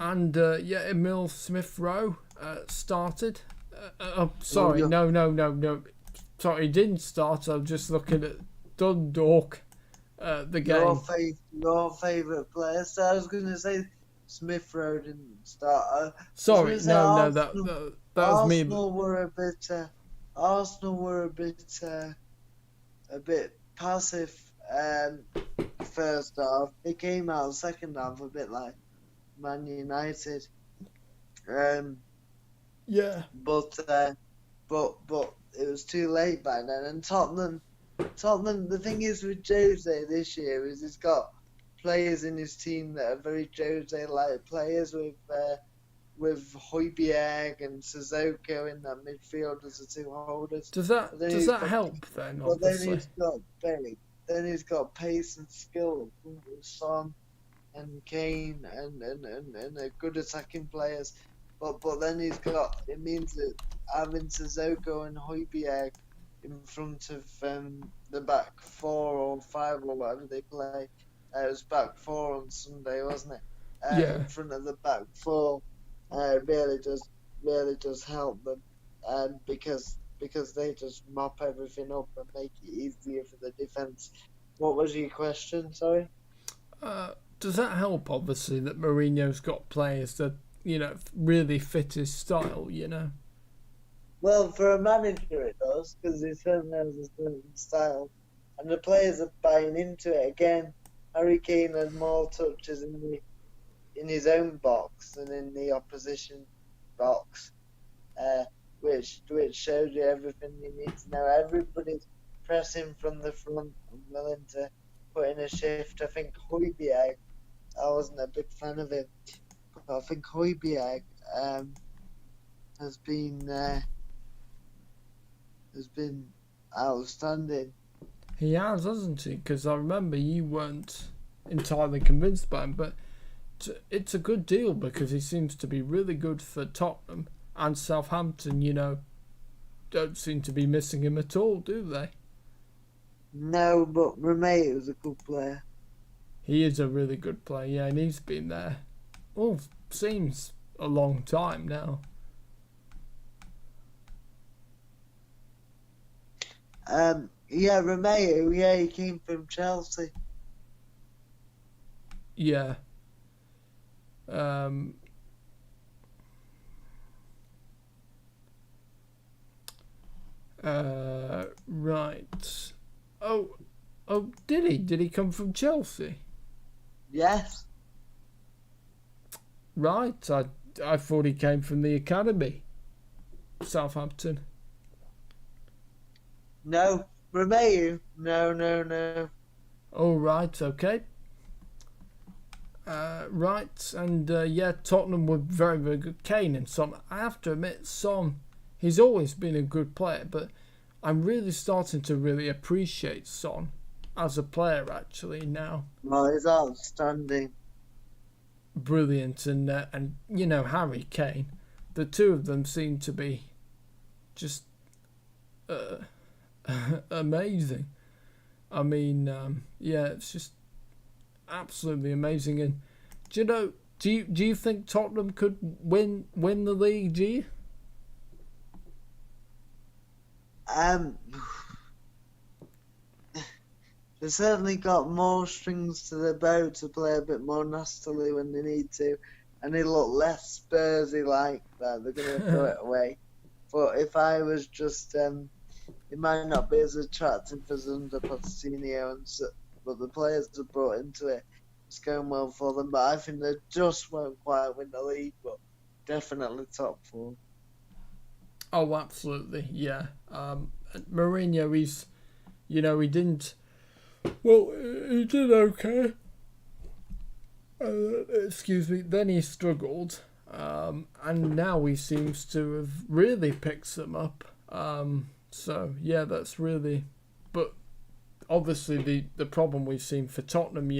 and yeah, Emil Smith Rowe started. Sorry, Well, no. Sorry, he didn't start. I'm just looking at Dundalk, the game. your favourite player. So I was going to say Smith Rowe didn't start. I was going Sorry, to say no, that was me. Arsenal were a bit. Arsenal were a bit passive. First half, they came out second half a bit like Man United. Yeah. But it was too late by then. And Tottenham. The thing is with Jose this year is he's got players in his team that are very Jose-like players with Højbjerg and Sissoko in that midfield as the two holders. Does that help then? But then Obviously. he's got then he's got pace and skill with Son and Kane and a good attacking players. But then it means that having Sissoko and Højbjerg in front of the back four or five or whatever they play. It was back four on Sunday, wasn't it? Yeah. In front of the back four, really does help them, because they just mop everything up and make it easier for the defence. What was your question? Sorry. Does that help? Obviously, that Mourinho's got players that really fit his style. Well, for a manager it does, because he certainly has a certain style, and the players are buying into it. Again, Harry Kane had more touches in his own box than in the opposition box, which shows you everything you need to know. Everybody's pressing from the front and willing to put in a shift. I think Højbjerg, I wasn't a big fan of him, but I think Højbjerg has been outstanding. He has, hasn't he? Because I remember you weren't entirely convinced by him, but it's a good deal because he seems to be really good for Tottenham, and Southampton, don't seem to be missing him at all, do they? No, but Romeo was a good player. He is a really good player, yeah, and he's been there. Well, seems a long time now. Yeah, Romeo, yeah, he came from Chelsea. Yeah. Right. Oh, did he? Did he come from Chelsea? Yes. Right. I thought he came from the academy. Southampton. No, Romeo. No. Oh, right. Okay. Right. And yeah, Tottenham were very, very good. Kane and Son. I have to admit, Son, he's always been a good player, but I'm really starting to really appreciate Son as a player actually now. Well, he's outstanding. Brilliant. And Harry Kane, the two of them seem to be just amazing. I mean, yeah, it's just absolutely amazing. And do you think Tottenham could win the league? Do you? They certainly got more strings to their bow to play a bit more nastily when they need to, and they look less Spursy like that. They're going to throw it away. But if I was just, it might not be as attractive as under Pochettino, but the players are brought into it. It's going well for them, but I think they just won't quite win the league. But definitely top four. Oh, absolutely, yeah. Mourinho, he didn't. Well, he did okay. Excuse me. Then he struggled, and now he seems to have really picked them up. So yeah, that's really. But obviously, the problem we've seen for Tottenham,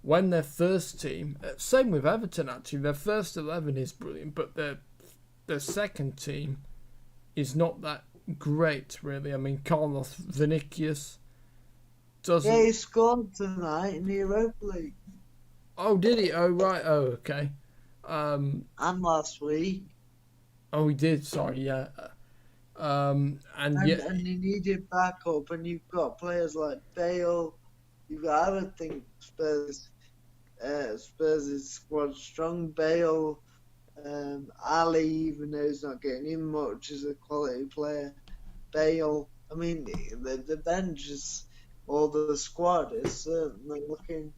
when their first team, same with Everton actually, their first 11 is brilliant, but their second team is not that great really. I mean, Carlos Vinicius doesn't. Yeah, he scored tonight in the Europa League. Oh, did he? Oh, right. Oh, okay. And last week. Oh, he did. Sorry, yeah. And yeah, And you needed backup, and you've got players like Bale. I would think Spurs' squad strong. Bale, Ali, even though he's not getting in much, is a quality player. Bale, I mean, the bench is, or the squad is certainly looking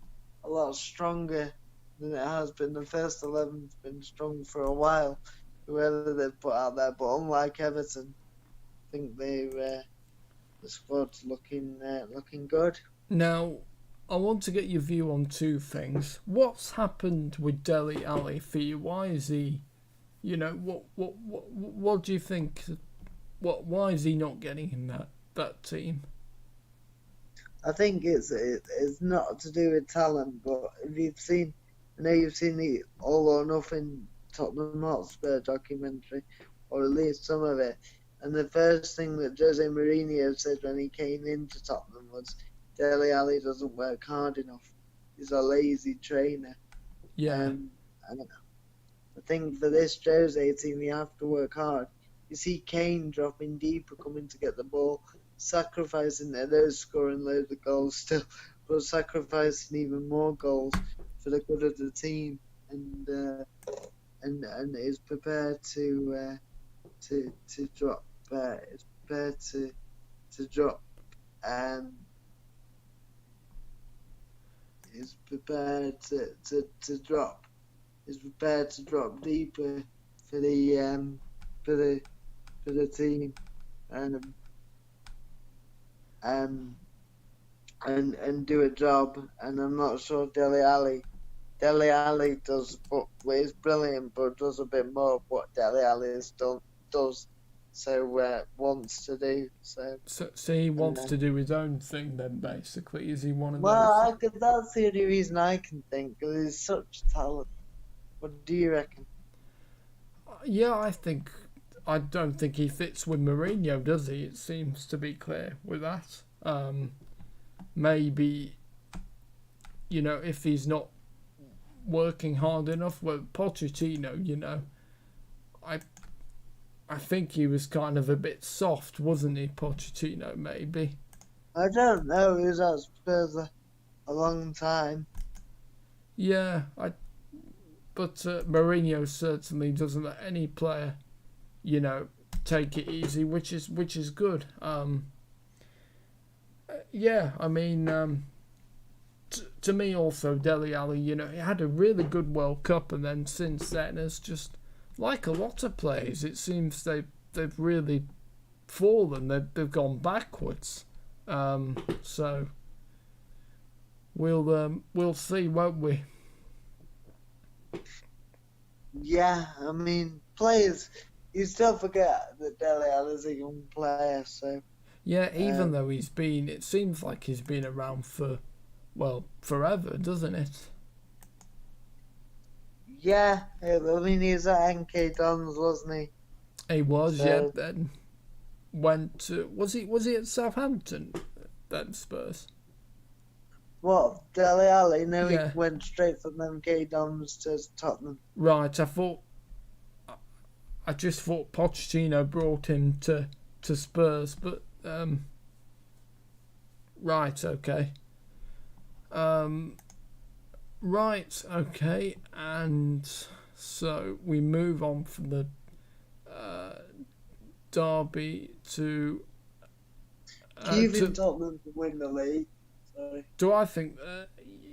a lot stronger than it has been. The first 11's been strong for a while, whoever they've put out there, but unlike Everton, I think the squad's looking good. now I want to get your view on two things. What's happened with Dele Alli for you? Why is he? What do you think? Why is he not getting in that team? I think it's not to do with talent, but if you've seen, I know you've seen the All or Nothing Tottenham Hotspur documentary, or at least some of it, and the first thing that Jose Mourinho said when he came into Tottenham was, Dele Alli doesn't work hard enough. He's a lazy trainer. Yeah. And I think for this Jose team, you have to work hard. You see Kane dropping deeper, coming to get the ball, sacrificing those scoring loads of goals still, but sacrificing even more goals for the good of the team, and is prepared to drop. Is prepared to drop. Is prepared to drop. Is prepared to drop deeper for the team, and do a job. And I'm not sure Dele Alli does, but is brilliant, but does a bit more of what Dele Alli does. So wants to do. So he wants to do his own thing then, basically. Is he one of those? Well, that's the only reason I can think, because he's such talent. What do you reckon? Yeah, I don't think he fits with Mourinho, does he? It seems to be clear with that. Maybe, if he's not working hard enough, well, Pochettino, I think he was kind of a bit soft, wasn't he, Pochettino, maybe? I don't know. He was at Spurs a long time. Yeah, but Mourinho certainly doesn't let any player, take it easy, which is good. Yeah, I mean, to me also, Dele Alli, he had a really good World Cup, and then since then has just, like a lot of players, it seems they've really fallen. They've gone backwards. So we'll see, won't we? Yeah, I mean, players, you still forget that Dele Alli's a young player, so. Yeah, even though it seems like he's been around for, well, forever, doesn't it? Yeah, I mean, he was at NK Dons, wasn't he? He was, so, yeah. Then went to, was he at Southampton then, Spurs? What, Dele Alli? No, yeah. He went straight from MK Dons to Tottenham. Right, I just thought Pochettino brought him to Spurs, but right, okay. Right, okay, and so we move on from the derby to. Do you think Tottenham can win the league? Sorry. Do I think?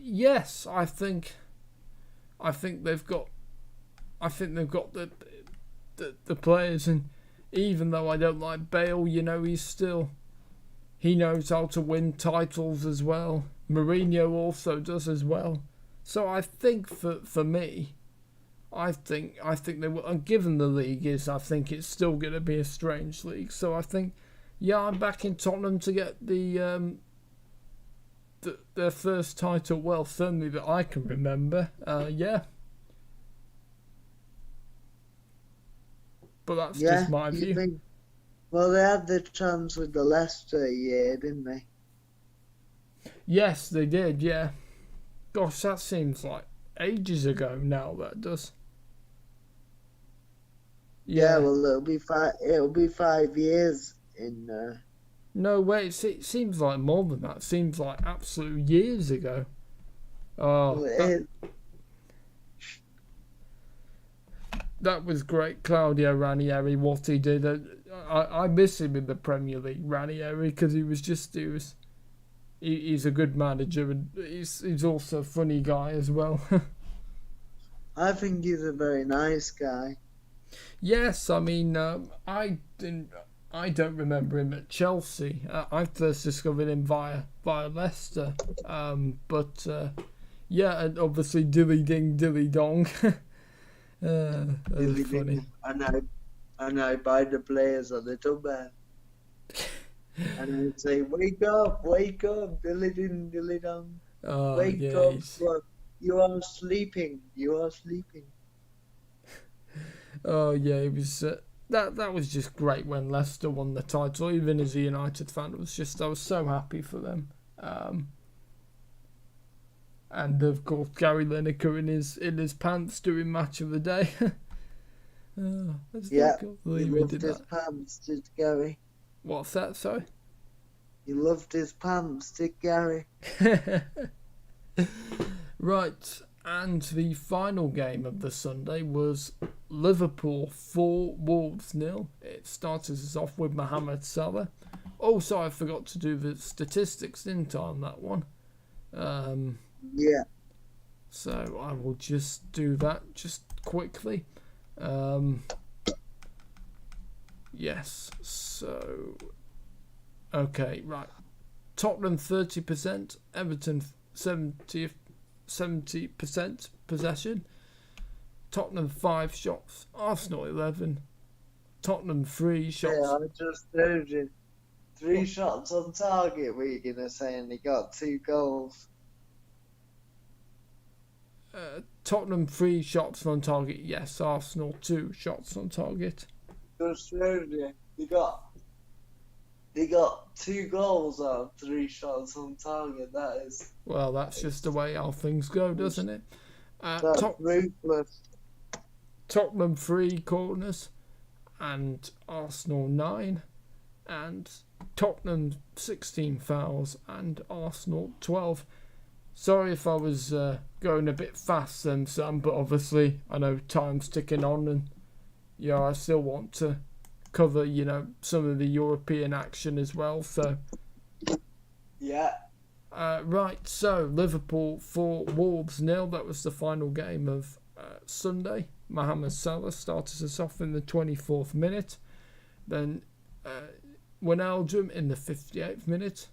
Yes, I think they've got I think they've got the players, and even though I don't like Bale, you know, he knows how to win titles as well. Mourinho also does as well. So I think for me, I think they will. And given the league is, I think it's still going to be a strange league. So I think, yeah, I'm backing Tottenham to get their first title. Well, certainly that I can remember. Yeah. But that's just my view. Well, they had the chance with the Leicester year, didn't they? Yes, they did, yeah. Gosh, that seems like ages ago now, that does. Yeah, well, it'll be 5 years in... No, wait, it seems like more than that. It seems like absolute years ago. Oh, that was great, Claudio Ranieri, what he did. I miss him in the Premier League, Ranieri, because he's a good manager, and he's also a funny guy as well. I think he's a very nice guy. Yes, I mean, I don't remember him at Chelsea. I first discovered him via Leicester. But yeah, and obviously dilly ding, dilly dong. That's funny. And I buy the players a little bit. And I say, wake up, dilly ding, dilly dong. Wake up, you are sleeping. Oh yeah, it was that was just great when Leicester won the title. Even as a United fan, I was so happy for them. And of course Gary Lineker in his pants doing match of the day. Yeah, he loved his pants, did Gary? What's that? Sorry. He loved his pants, did Gary? Right, and the final game of the Sunday was Liverpool 4, Wolves 0. It started us off with Mohamed Salah. Also, I forgot to do the statistics, didn't I, on that one? Yeah. So I will just do that just quickly. Yes, so... Okay, right. Tottenham 30%, Everton 70% possession. Tottenham 5 shots, Arsenal 11. Tottenham 3 shots. Yeah, I just heard you. 3 shots on target, were you going to say, and he got 2 goals? Tottenham 3 shots on target, yes. Arsenal 2 shots on target. Just heard you. They got 2 goals out of 3 shots on target. That is... Well, that's just the way how things go, doesn't it? That's ruthless. Tottenham 3 corners and Arsenal 9. And Tottenham 16 fouls and Arsenal 12. Sorry if I was going a bit fast then, Sam, but obviously I know time's ticking on, and yeah, I still want to cover, you know, some of the European action as well. So yeah. Right, so Liverpool 4, Wolves 0. That was the final game of Sunday. Mohamed Salah started us off in the 24th minute. Then Wijnaldum in the 58th minute.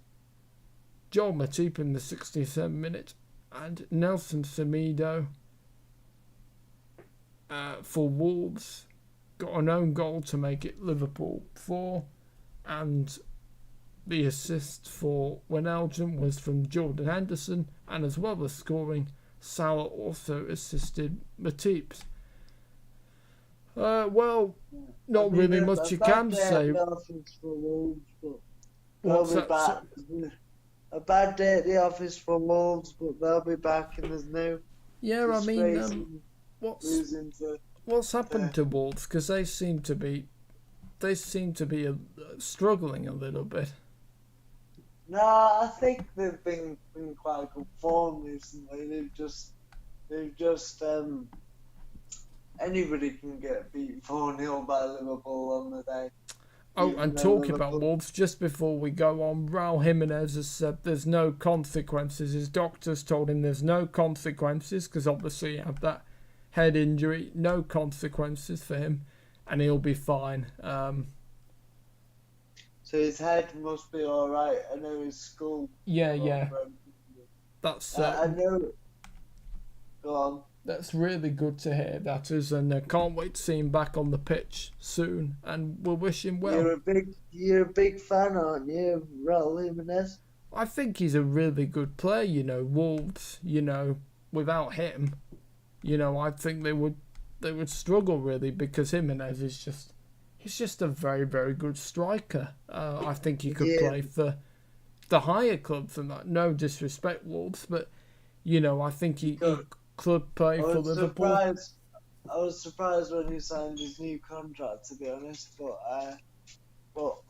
Joel Matip in the 67th minute. And Nelson Semedo for Wolves got an own goal to make it Liverpool 4. And the assist for Wijnaldum was from Jordan Henderson, and as well as scoring, Salah also assisted Matip's. Well, not really much you can say. A bad day at the office for Wolves, but they'll be back, and there's no... Yeah, I mean, what's happened to Wolves? Because they seem to be struggling a little bit. No, I think they've been in quite good form recently. They've just anybody can get beat 4-0 by Liverpool on the day. Oh, and talking about Wolves, just before we go on, Raul Jimenez has said there's no consequences. His doctors told him there's no consequences because obviously he had that head injury, no consequences for him, and he'll be fine. So his head must be all right. I know his skull. Yeah. That's I know. Go on. That's really good to hear. That is, and I can't wait to see him back on the pitch soon. And we'll wish him well. You're a big fan, aren't you, Raul Jimenez? I think he's a really good player. You know, Wolves. You know, without him, you know, I think they would struggle really, because Jimenez is just he's just a very, very good striker. I think he could play for the higher clubs and that. No disrespect, Wolves, but you know, I think he could play for Liverpool. I was surprised when he signed his new contract, to be honest, but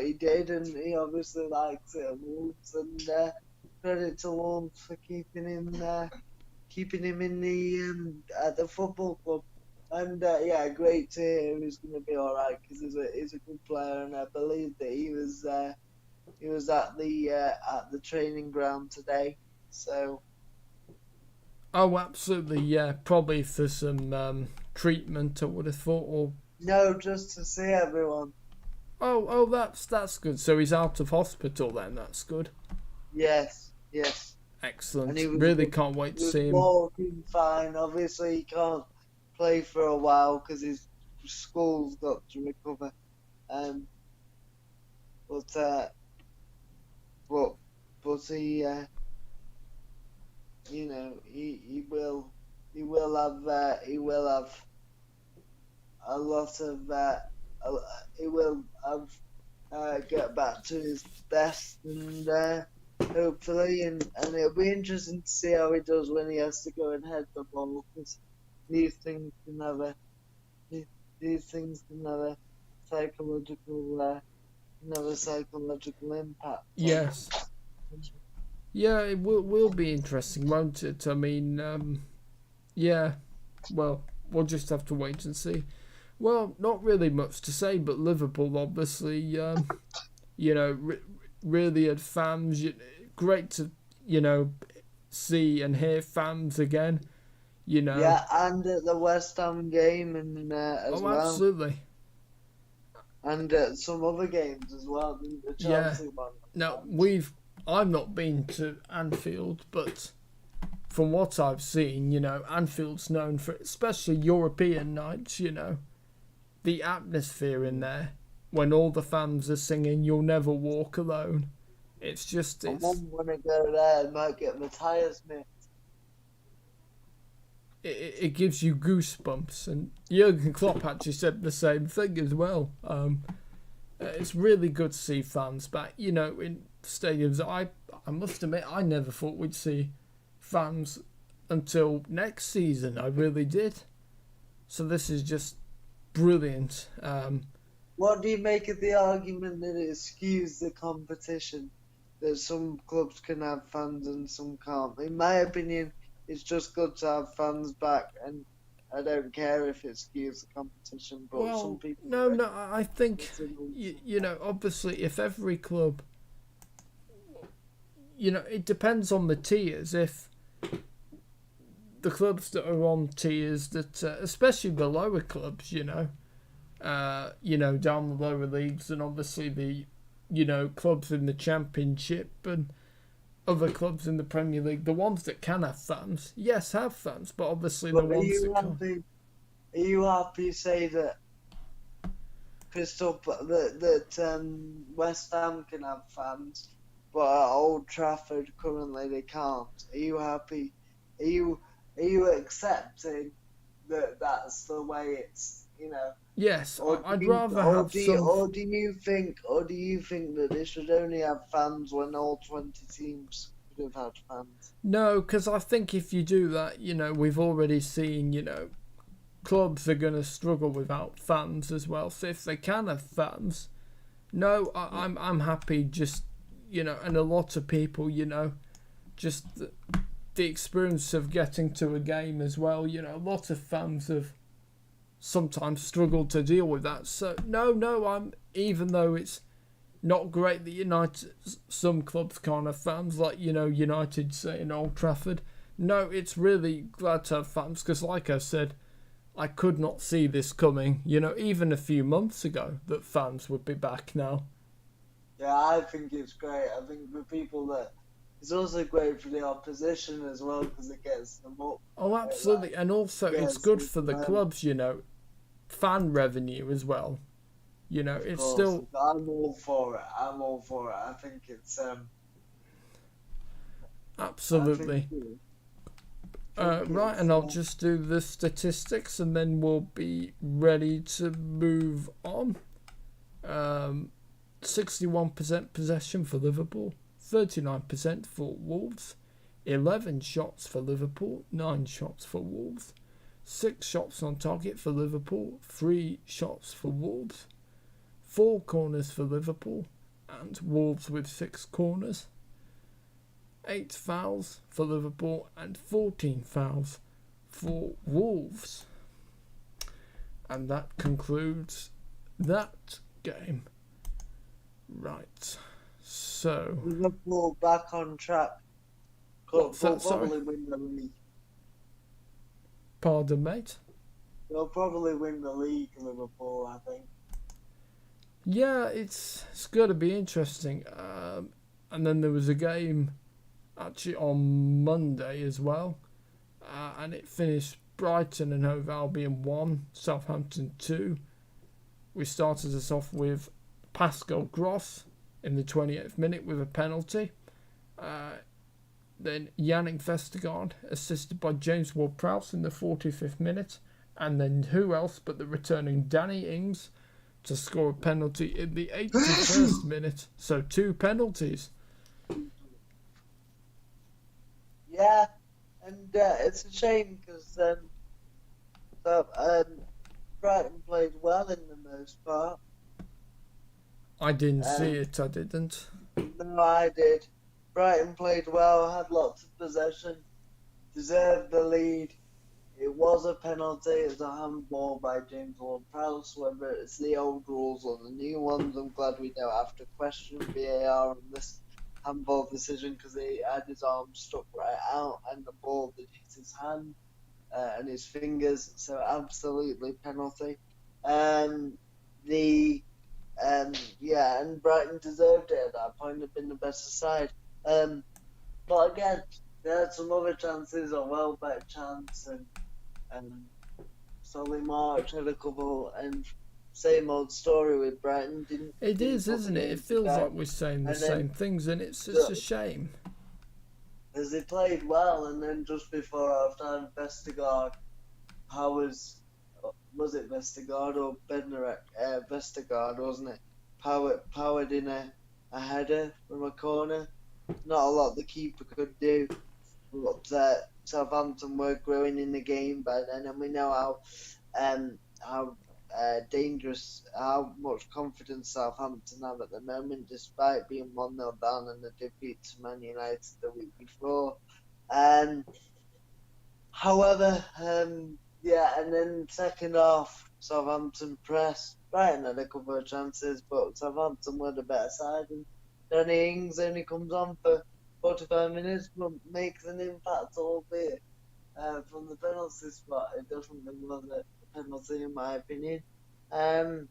he did, and he obviously likes it at Wolves, and credit to Wolves for keeping him in at the football club. And great to hear he's going to be all right, because he's a good player, and I believe that he was at the training ground today. So. Oh, absolutely, yeah. Probably for some treatment, I would have thought. Or no, just to see everyone. Oh, that's good. So he's out of hospital then. That's good. Yes. Excellent. Really can't wait to see him. Walking fine. Obviously, he can't play for a while because his skull's got to recover. But he, you know, he will have a lot of he will get back to his best, and hopefully, and it'll be interesting to see how he does when he has to go and head the ball, because these things can have a psychological impact. Yes. Yeah, it will be interesting, won't it? I mean, yeah. Well, we'll just have to wait and see. Well, not really much to say, but Liverpool, obviously, you know, really had fans. Great to, you know, see and hear fans again, you know. Yeah, and at the West Ham game and as well. Oh, absolutely. And some other games as well. The Chelsea one. No, I've not been to Anfield, but from what I've seen, you know, Anfield's known for, especially European nights, you know, the atmosphere in there when all the fans are singing "You'll Never Walk Alone." It's just, I'm gonna go there and might get my tyres mixed. It gives you goosebumps, and Jurgen Klopp actually said the same thing as well. It's really good to see fans back, you know, in stadiums. I must admit, I never thought we'd see fans until next season. I really did. So this is just brilliant. What do you make of the argument that it skews the competition? That some clubs can have fans and some can't? In my opinion, it's just good to have fans back, and I don't care if it skews the competition. But well, some people. No, I think you know, obviously, if every club, you know, it depends on the tiers. If the clubs that are on tiers that, especially the lower clubs, you know, down the lower leagues, and obviously the, you know, clubs in the Championship and other clubs in the Premier League, the ones that can have fans, yes, have fans, but obviously the ones that can't. Are you happy to say that West Ham can have fans, but at Old Trafford currently they can't? Are you happy? Are you accepting that that's the way it's, you know? Yes, I'd rather have some. Or do you think that they should only have fans when all 20 teams could have had fans? No, because I think if you do that, you know, we've already seen, you know, clubs are going to struggle without fans as well. So if they can have fans, no, I'm happy. Just, you know, and a lot of people, you know, just the experience of getting to a game as well. You know, a lot of fans have sometimes struggled to deal with that. So no, even though it's not great that some clubs can't have fans, like, you know, United say in Old Trafford. No, it's really glad to have fans because, like I said, I could not see this coming. Even a few months ago, that fans would be back now. Yeah, I think it's great. I think for people that it's also great for the opposition as well because it gets them up. Oh, Right? Like, absolutely, and also it's yes, good for the clubs. Fan revenue as well. of It's course. still I'm all for it. I'm all for it. I think it's I think absolutely. Right, and it's I'll just do the statistics and then we'll be ready to move on. 61% possession for Liverpool, 39% for Wolves, 11 shots for Liverpool, 9 shots for Wolves, 6 shots on target for Liverpool, 3 shots for Wolves, 4 corners for Liverpool, and Wolves with 6 corners, 8 fouls for Liverpool, and 14 fouls for Wolves. And that concludes that game. Right. So. Liverpool back on track. What's They'll that, sorry? probably win the league. Pardon, mate? They'll probably win the league, Liverpool, I think. Yeah, it's going to be interesting. And then there was a game actually on Monday as well. And it finished Brighton and Hove Albion 1, Southampton 2. We started us off with Pascal Gross in the 28th minute with a penalty. Then Yannick Vestergaard, assisted by James Ward-Prowse in the 45th minute. And then who else but the returning Danny Ings to score a penalty in the 81st minute. So 2 penalties. Yeah, and it's a shame because Brighton played well in the most part. I didn't see it, I didn't. No, I did. Brighton played well, had lots of possession, deserved the lead. It was a penalty, it was a handball by James Ward-Prowse. Whether it's the old rules or the new ones, I'm glad we don't have to question VAR on this handball decision because he had his arm stuck right out and the ball did hit his hand and his fingers, so absolutely penalty. And Brighton deserved it at that point. They've been the better side. But again, there had some other chances, a well better chance, and Solly March had a couple, and same old story with Brighton. It didn't is, put the isn't it? game It feels together. like we're saying the And then same things, and it's a shame. As they played well, and then just before half time, Vestergaard, was it Vestergaard or Bednarek? Vestergaard, wasn't it? Powered in a header from a corner. Not a lot the keeper could do, but Southampton were growing in the game by then, and we know how dangerous, how much confidence Southampton have at the moment, despite being 1-0 down and the defeat to Man United the week before. However, yeah, and then second half, Southampton press. Brighton had a couple of chances, but Southampton were the better side. And Danny Ings only comes on for 45 minutes, but makes an impact, albeit from the penalty spot. It definitely was a penalty, in my opinion. And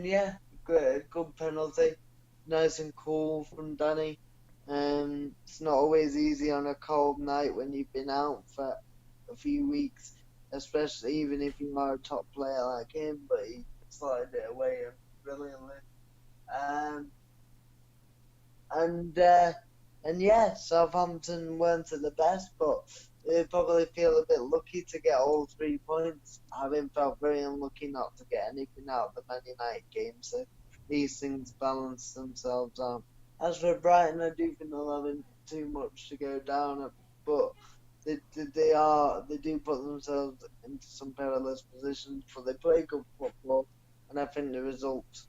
yeah, good penalty. Nice and cool from Danny. It's not always easy on a cold night when you've been out for a few weeks, especially even if you are a top player like him, but he slotted it away brilliantly. And yeah, Southampton weren't at the best, but they probably feel a bit lucky to get all 3 points, having felt very unlucky not to get anything out of the Man United game, so these things balance themselves out. As for Brighton, I do think they'll have too much to go down, but they do put themselves into some perilous positions, but they play good football, and I think the results,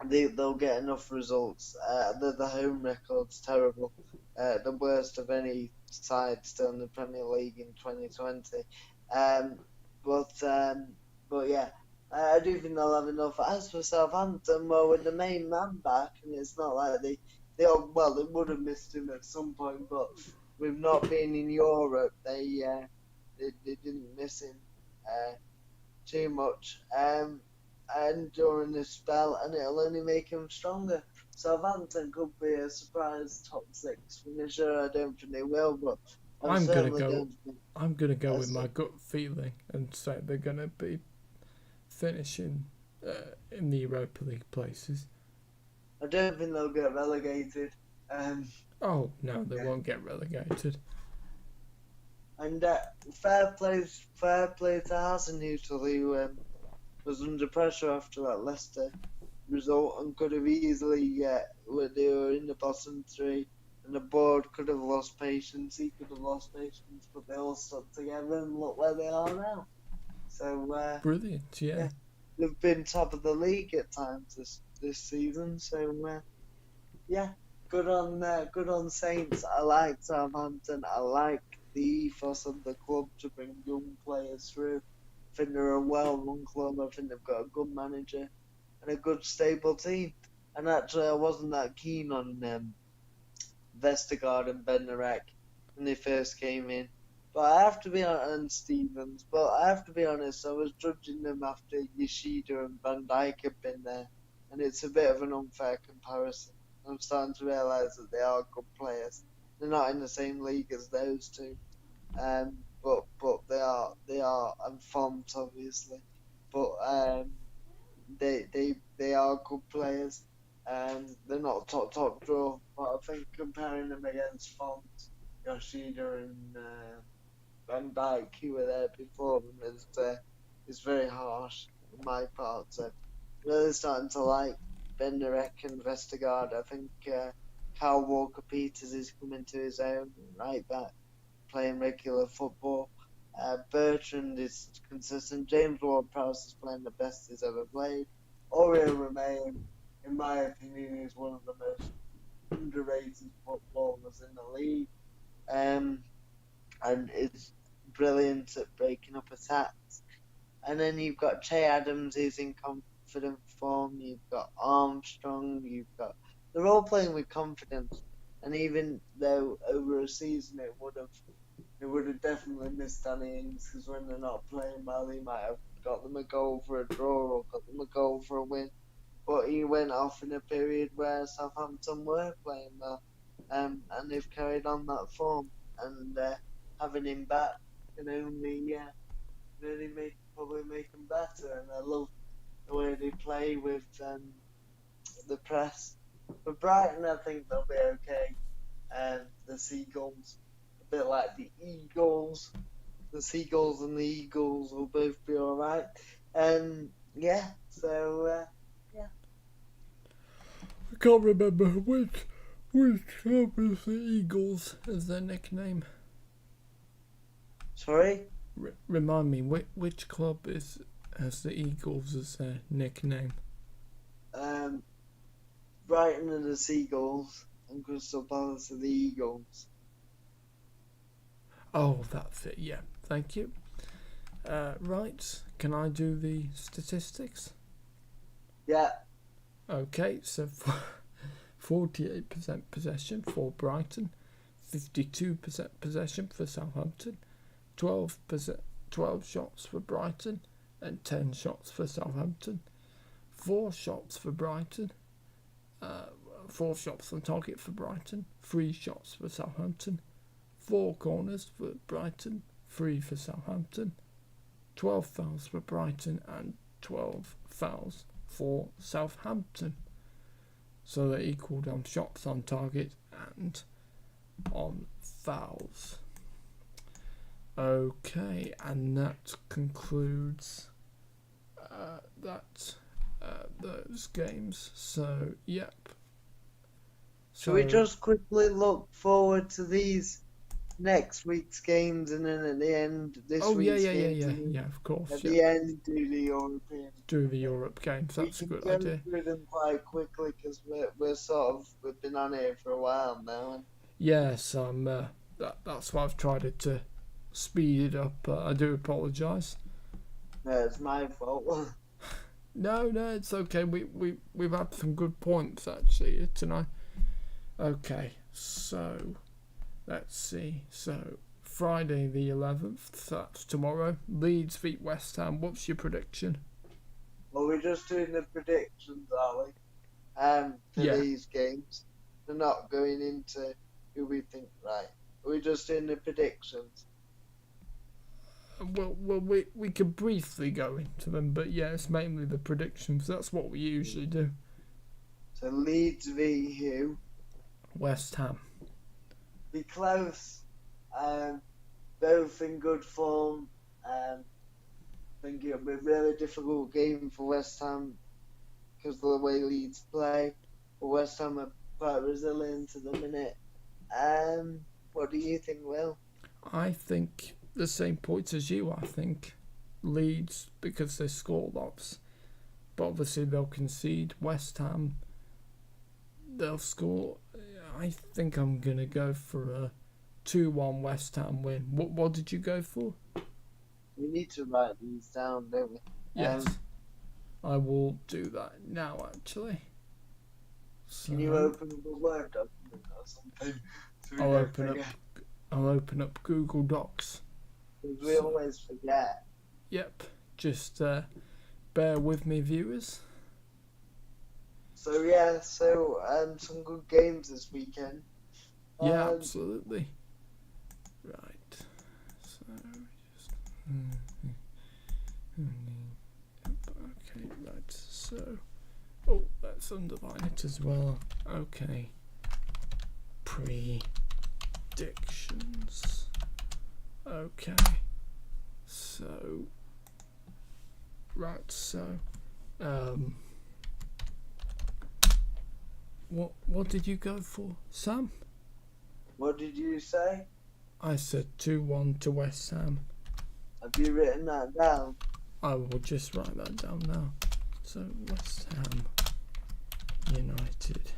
they'll get enough results. The home record's terrible, the worst of any side still in the Premier League in 2020. But yeah, I do think they'll have enough. As for Southampton, well, with the main man back, and it's not like they would have missed him at some point, but with not being in Europe, they didn't miss him too much. And during this spell, and it'll only make him stronger. Southampton could be a surprise top 6 finisher. I don't think they will, but I'm gonna go. don't think I'm gonna go with my gut feeling and say they're gonna be finishing in the Europa League places. I don't think they'll get relegated. Oh no, they won't get relegated. And fair play to Hasenhüttl, who was under pressure after that Leicester result and could have easily, they were in the bottom 3, and the board could have lost patience. He could have lost patience, but they all stuck together and look where they are now. So Brilliant, yeah. They've been top of the league at times this season. So yeah, good on Saints. I like Southampton. I like the ethos of the club to bring young players through. I think they're a well-run club. I think they've got a good manager and a good stable team. And actually, I wasn't that keen on Vestergaard and Bednarek when they first came in. But I have to be and Stevens. But I have to be honest, I was judging them after Yoshida and Van Dijk had been there, and it's a bit of an unfair comparison. I'm starting to realise that they are good players. They're not in the same league as those two, but they are and Font obviously, but they are good players. They're not top draw, but I think comparing them against Font, Yoshida and Van Dijk, who were there before them, is very harsh on my part. So really starting to like Bednarek and Vestergaard. I think Kyle Walker-Peters is coming to his own right back, playing regular football. Bertrand is consistent. James Ward-Prowse is playing the best he's ever played. Oriol Romeu, in my opinion, is one of the most underrated footballers in the league. And is brilliant at breaking up attacks. And then you've got Che Adams, who's in confident form. You've got Armstrong. They're all playing with confidence. And even though over a season it would have definitely missed Danny Ings, because when they're not playing well, he might have got them a goal for a draw or got them a goal for a win. But he went off in a period where Southampton were playing well, and they've carried on that form. And having him back can only probably make him better. And I love the way they play with the press. For Brighton, I think they'll be okay. The Seagulls, a bit like the Eagles. The Seagulls and the Eagles will both be alright. Yeah, so yeah. I can't remember which club is the Eagles as their nickname. Sorry? Remind me, which club has the Eagles as their nickname? Brighton are the Seagulls and Crystal Palace are the Eagles. Oh, that's it, yeah. Thank you. Right, can I do the statistics? Yeah. Okay, so 48% possession for Brighton, 52% possession for Southampton, 12 shots for Brighton and 10 shots for Southampton, 4 shots for Brighton, 4 shots on target for Brighton, 3 shots for Southampton, 4 corners for Brighton, 3 for Southampton, 12 fouls for Brighton and 12 fouls for Southampton. So they're equalled on shots on target and on fouls. Okay, and that concludes those games. So, yep. Shall we just quickly look forward to these next week's games, and then at the end this week's games? Yeah, of course. At the end, do the European. Do the Europe games. That's a good idea. We can go through them quite quickly because we've been on here for a while now. And yes, that's why I've tried to speed it up. I do apologise. No, it's my fault. No, it's okay. We've had some good points actually tonight. Okay, so let's see. So Friday the 11th, so that's tomorrow. Leeds v West Ham. What's your prediction? Well, we're just doing the predictions, are we? For Yeah. these games. We're not going into who we think, right? We're just doing the predictions. Well, we could briefly go into them, but yeah, it's mainly the predictions. That's what we usually do. So Leeds v who? West Ham. Be close. Both in good form. I think it'll be a really difficult game for West Ham because of the way Leeds play. But West Ham are quite resilient at the minute. What do you think, Will? I think the same points as you. I think Leeds, because they score lots, but obviously they'll concede. West Ham, they'll score. I think I'm gonna go for a 2-1 West Ham win. What did you go for? We need to write these down, don't we? Yes, I will do that now. Actually, so Can you open up a Word document or something? So we I'll don't open forget? up. I'll open up Google Docs. Because we always forget. Yep, just bear with me, viewers. So yeah, some good games this weekend. Yeah, absolutely. Right. So just okay, right. So let's underline it as well. Okay. Predictions. Okay. So right, so what did you go for, Sam? What did you say? I said 2-1 to West Ham. Have you written that down? I will just write that down now. So West Ham United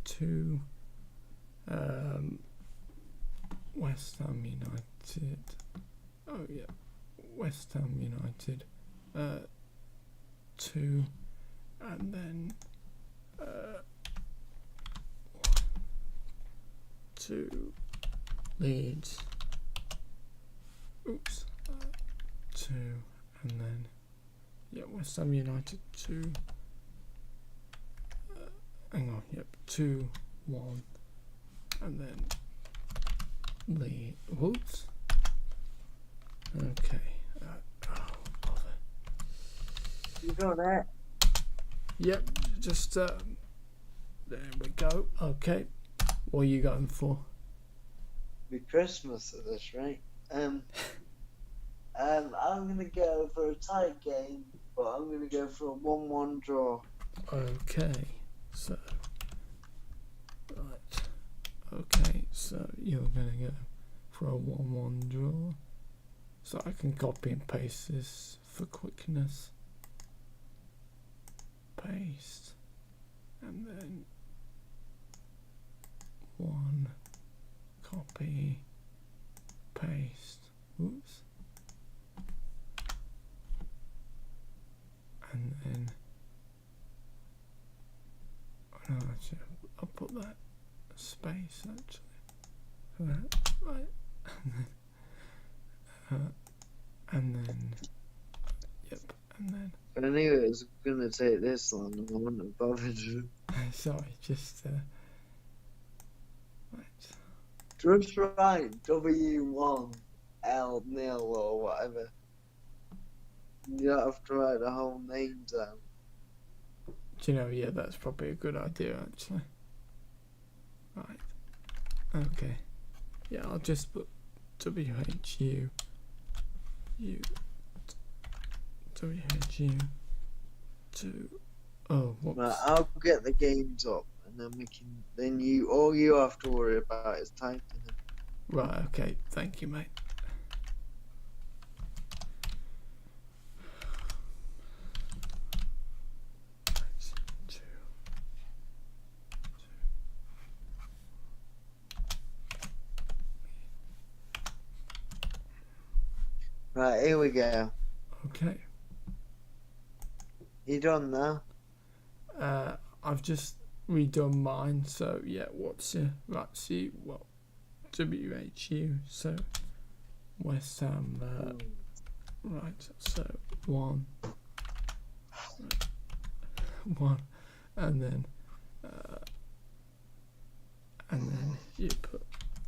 2 West Ham United. Oh yeah. West Ham United 2 and then 2 Leeds. Oops. 2 and then West Ham United 2. Hang on. Yep. 2-1 and then Leeds. Whoops. Okay. Oh bother. You got it. Yep. Just there we go. Okay. What are you going for? Be Christmas at this rate. I'm gonna go for a tight game, but I'm gonna go for a 1-1 draw. Okay. So right. Okay. So you're gonna go for a 1-1 draw. So I can copy and paste this for quickness. Paste. And then 1 copy paste. Oops. And then no, actually, I'll put that space actually for that, right? And then yep, and then I knew it was gonna take this long, and I wouldn't have bothered you. sorry, just right. Just write W1L0 or whatever. You don't have to write the whole name down. Do you know, yeah, that's probably a good idea actually. Right. Okay. Yeah, I'll just put WHU WHU 2. Oh, whoops. Right, I'll get the games up, and then we can. Then all you have to worry about is typing them. Right, okay, thank you, mate. Right, here we go. Okay. You done now? I've just redone mine, so yeah, what's your right, see, well, WHU. So West Ham. Right. So 1, 1, and then you put.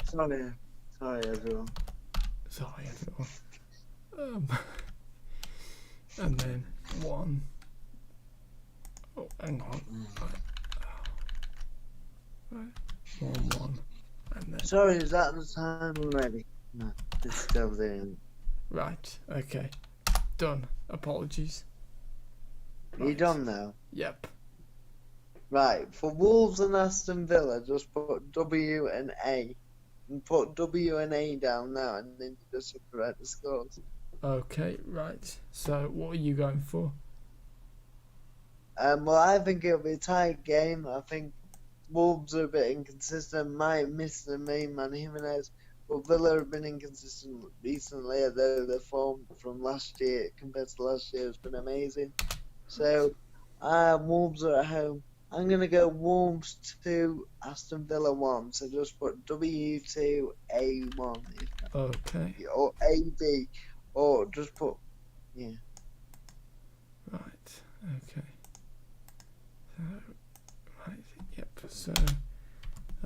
Sorry everyone. Sorry, everyone. And then 1. Oh, hang on. Right. 1, 1, and then. Sorry, is that the time already? No, it's still there. Right. Okay. Done. Apologies. You done now? Yep. Right. For Wolves and Aston Villa, just put W and A, and put W and A down now, and then you just correct the scores. Okay. Right. So, what are you going for? Well, I think it'll be a tight game. I think Wolves are a bit inconsistent. Might miss the main man, Jimenez. But Villa have been inconsistent recently, although their form from last year compared to last year has been amazing. So, Wolves are at home. I'm going to go Wolves 2, Aston Villa 1. So just put W2, A1. Okay. Or AB. Or just put, yeah. Right. Okay. So, right. Yep. So,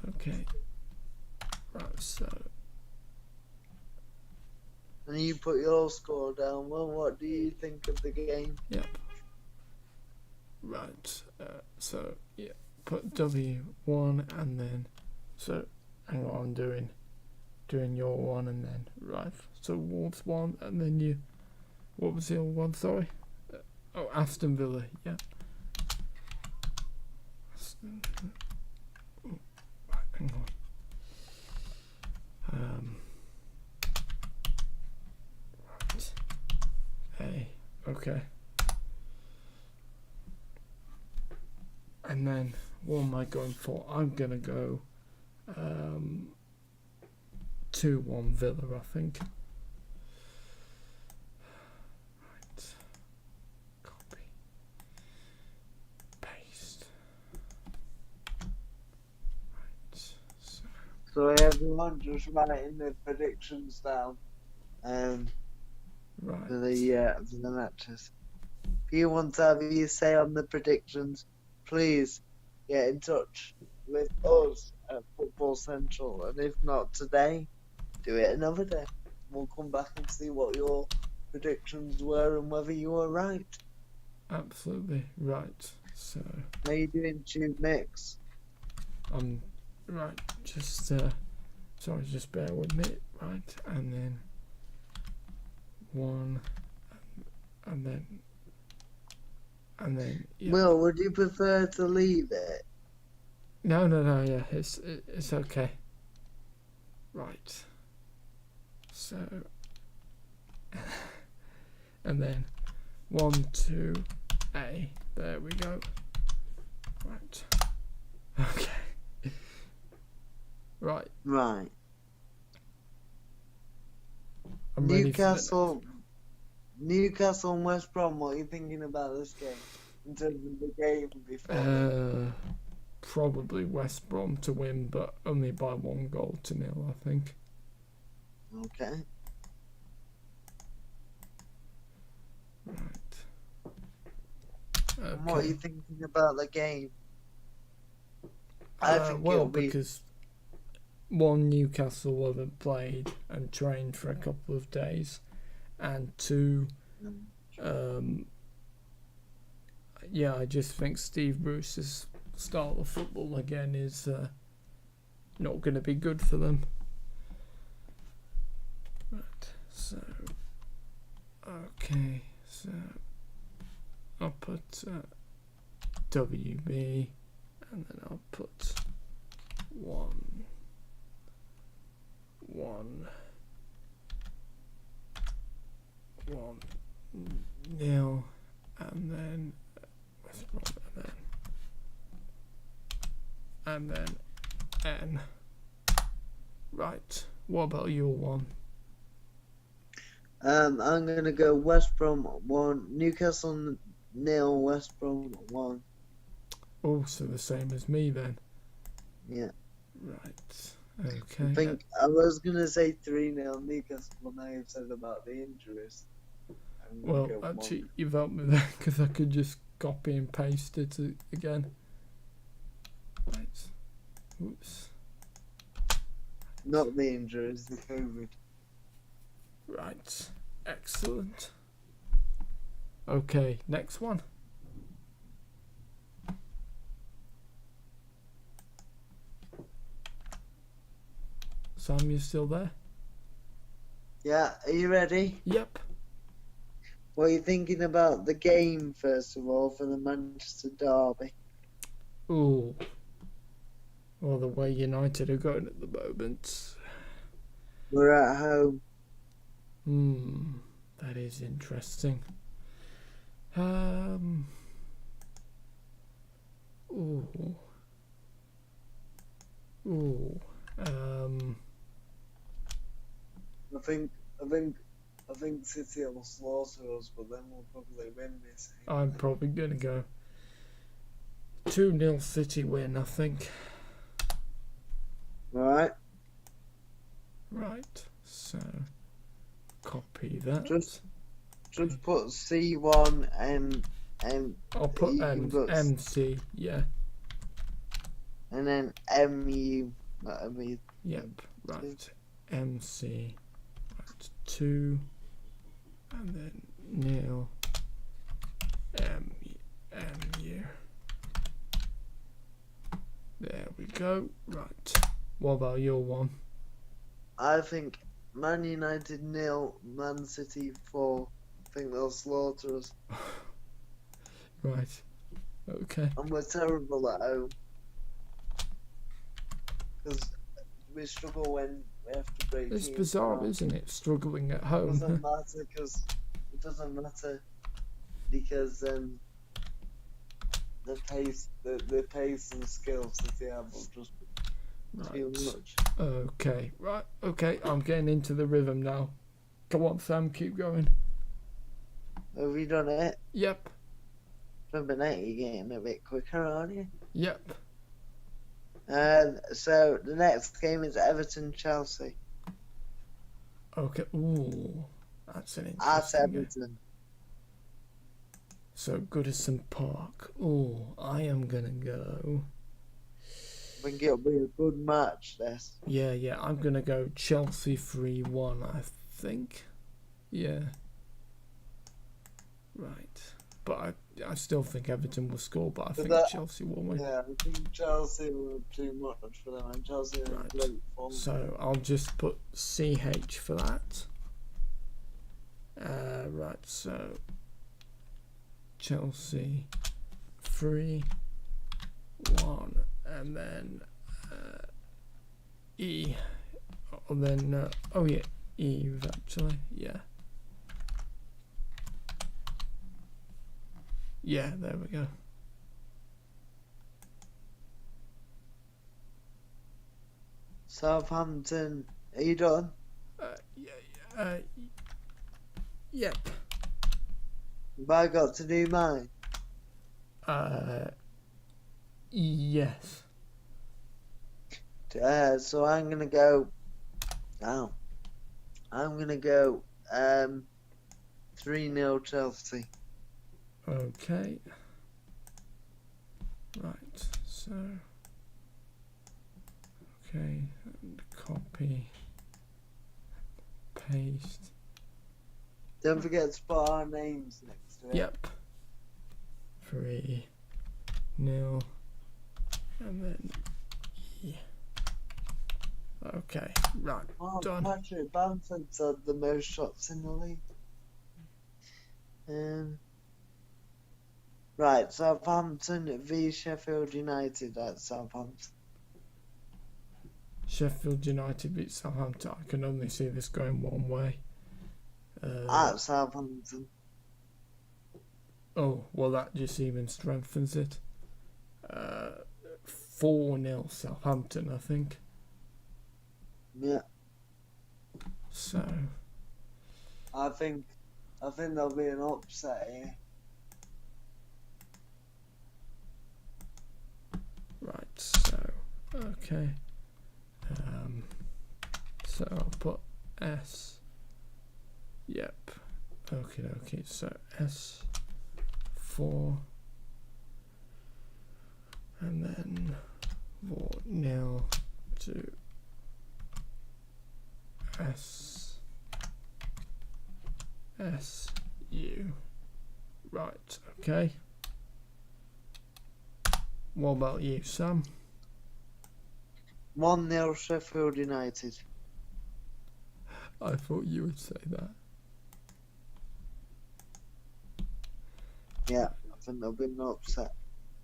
okay. Right. So. And you put your score down. Well, what do you think of the game? Yep. Right. So yeah, put W1 and then. So hang on, I'm doing your one and then right. So Wolves 1 and then you. What was the other one? Sorry. Aston Villa. Yeah. Right. Hang on. Right. Okay. And then what am I going for? I'm gonna go 2-1 Villa, I think. Right. Copy. Paste. Right. So everyone just writing the predictions down. Right. For the matches. If you want to have your say on the predictions, please get in touch with us at Football Central. And if not today, do it another day. We'll come back and see what your predictions were and whether you were right. Absolutely right. So. How you doing, TubeMix? Right. Just sorry, just bear with me. Right, and then 1, and then. Yeah. Will, would you prefer to leave it? No. Yeah, it's okay. Right. So, and then 1, 2, A. There we go. Right. Okay. Right. Right. I'm Newcastle and West Brom, what are you thinking about this game? In terms of the game before? Probably West Brom to win, but only by 1-0, I think. Okay. Right. Okay. And what are you thinking about the game? I think because 1, Newcastle haven't played and trained for a couple of days, and 2, yeah, I just think Steve Bruce's style of football again is not going to be good for them. Right, so okay, so I'll put WB, and then I'll put 1, 0, and then West Brom, and then N. Right. What about your one? I'm gonna go West Brom 1, Newcastle 0, West Brom 1. Also the same as me then. Yeah. Right. Okay. I think I was gonna say 3-0 Newcastle. Now you've said about the injuries. I'm gonna Well, go actually, you've helped me there because I could just copy and paste it again. Right. Oops. not the injuries, the COVID. Right. Excellent. Okay, next one. Sam, you still there? Yeah, are you ready? Yep. What are you thinking about the game, first of all, for the Manchester derby? Ooh. Well, the way United are going at the moment. We're at home. That is interesting. Ooh. Ooh. I think City will slaughter us, but then we'll probably win this. I'm probably gonna go 2-0 City win, I think. Alright. Right. So copy that. Just put C1 and I'll put you can put MC. Yeah. and then MU. Yep. Right. MC. Right. 2. And then nil. MU. There we go. Right. What about your one? I think Man United 0, Man City 4. I think they'll slaughter us. Right. Okay. And we're terrible at home. Because we struggle when we have to break. It's bizarre, isn't it? Struggling at home. It doesn't matter because the pace and skills that they have will just be too much. Okay, right, okay, I'm getting into the rhythm now. Come on, Sam, keep going. Have you done it? Yep. Remember now you're getting a bit quicker, aren't you? Yep. So the next game is Everton-Chelsea. Okay, ooh, that's an At interesting game. Everton. So Goodison Park. Ooh, I am gonna go. I think it'll be a good match, this. Yeah, I'm gonna go Chelsea 3-1, I think. Yeah. Right. But I still think Everton will score, but I think Chelsea will win. Yeah, I think Chelsea will do much for them, and Chelsea are in great form. So I'll just put CH for that. Right, so Chelsea 3-1, and then E. And then oh yeah, Eve actually, yeah. Yeah, there we go. Southampton, are you done? Yep. Have I got to do mine? Yes. So I'm gonna go. Now, I'm gonna go 3-0 Chelsea. Okay. Right. So. Okay. And copy. Paste. Don't forget to put our names next to it. Yep. 3-0. And then E. Okay. Right. Done. Patrick Bamford's had the most shots in the league. Right, Southampton v Sheffield United at Southampton. Sheffield United beat Southampton. I can only see this going one way. At Southampton. Oh, well, that just even strengthens it. 4-0 Southampton, I think. Yeah. So. I think there'll be an upset here. Right, so. Okay. So I'll put S. Yep. Okay. So S4. And then 4-0 to SU. Right, okay. What about you, Sam? 1-0 Sheffield United. I thought you would say that. Yeah, I think they'll be no upset.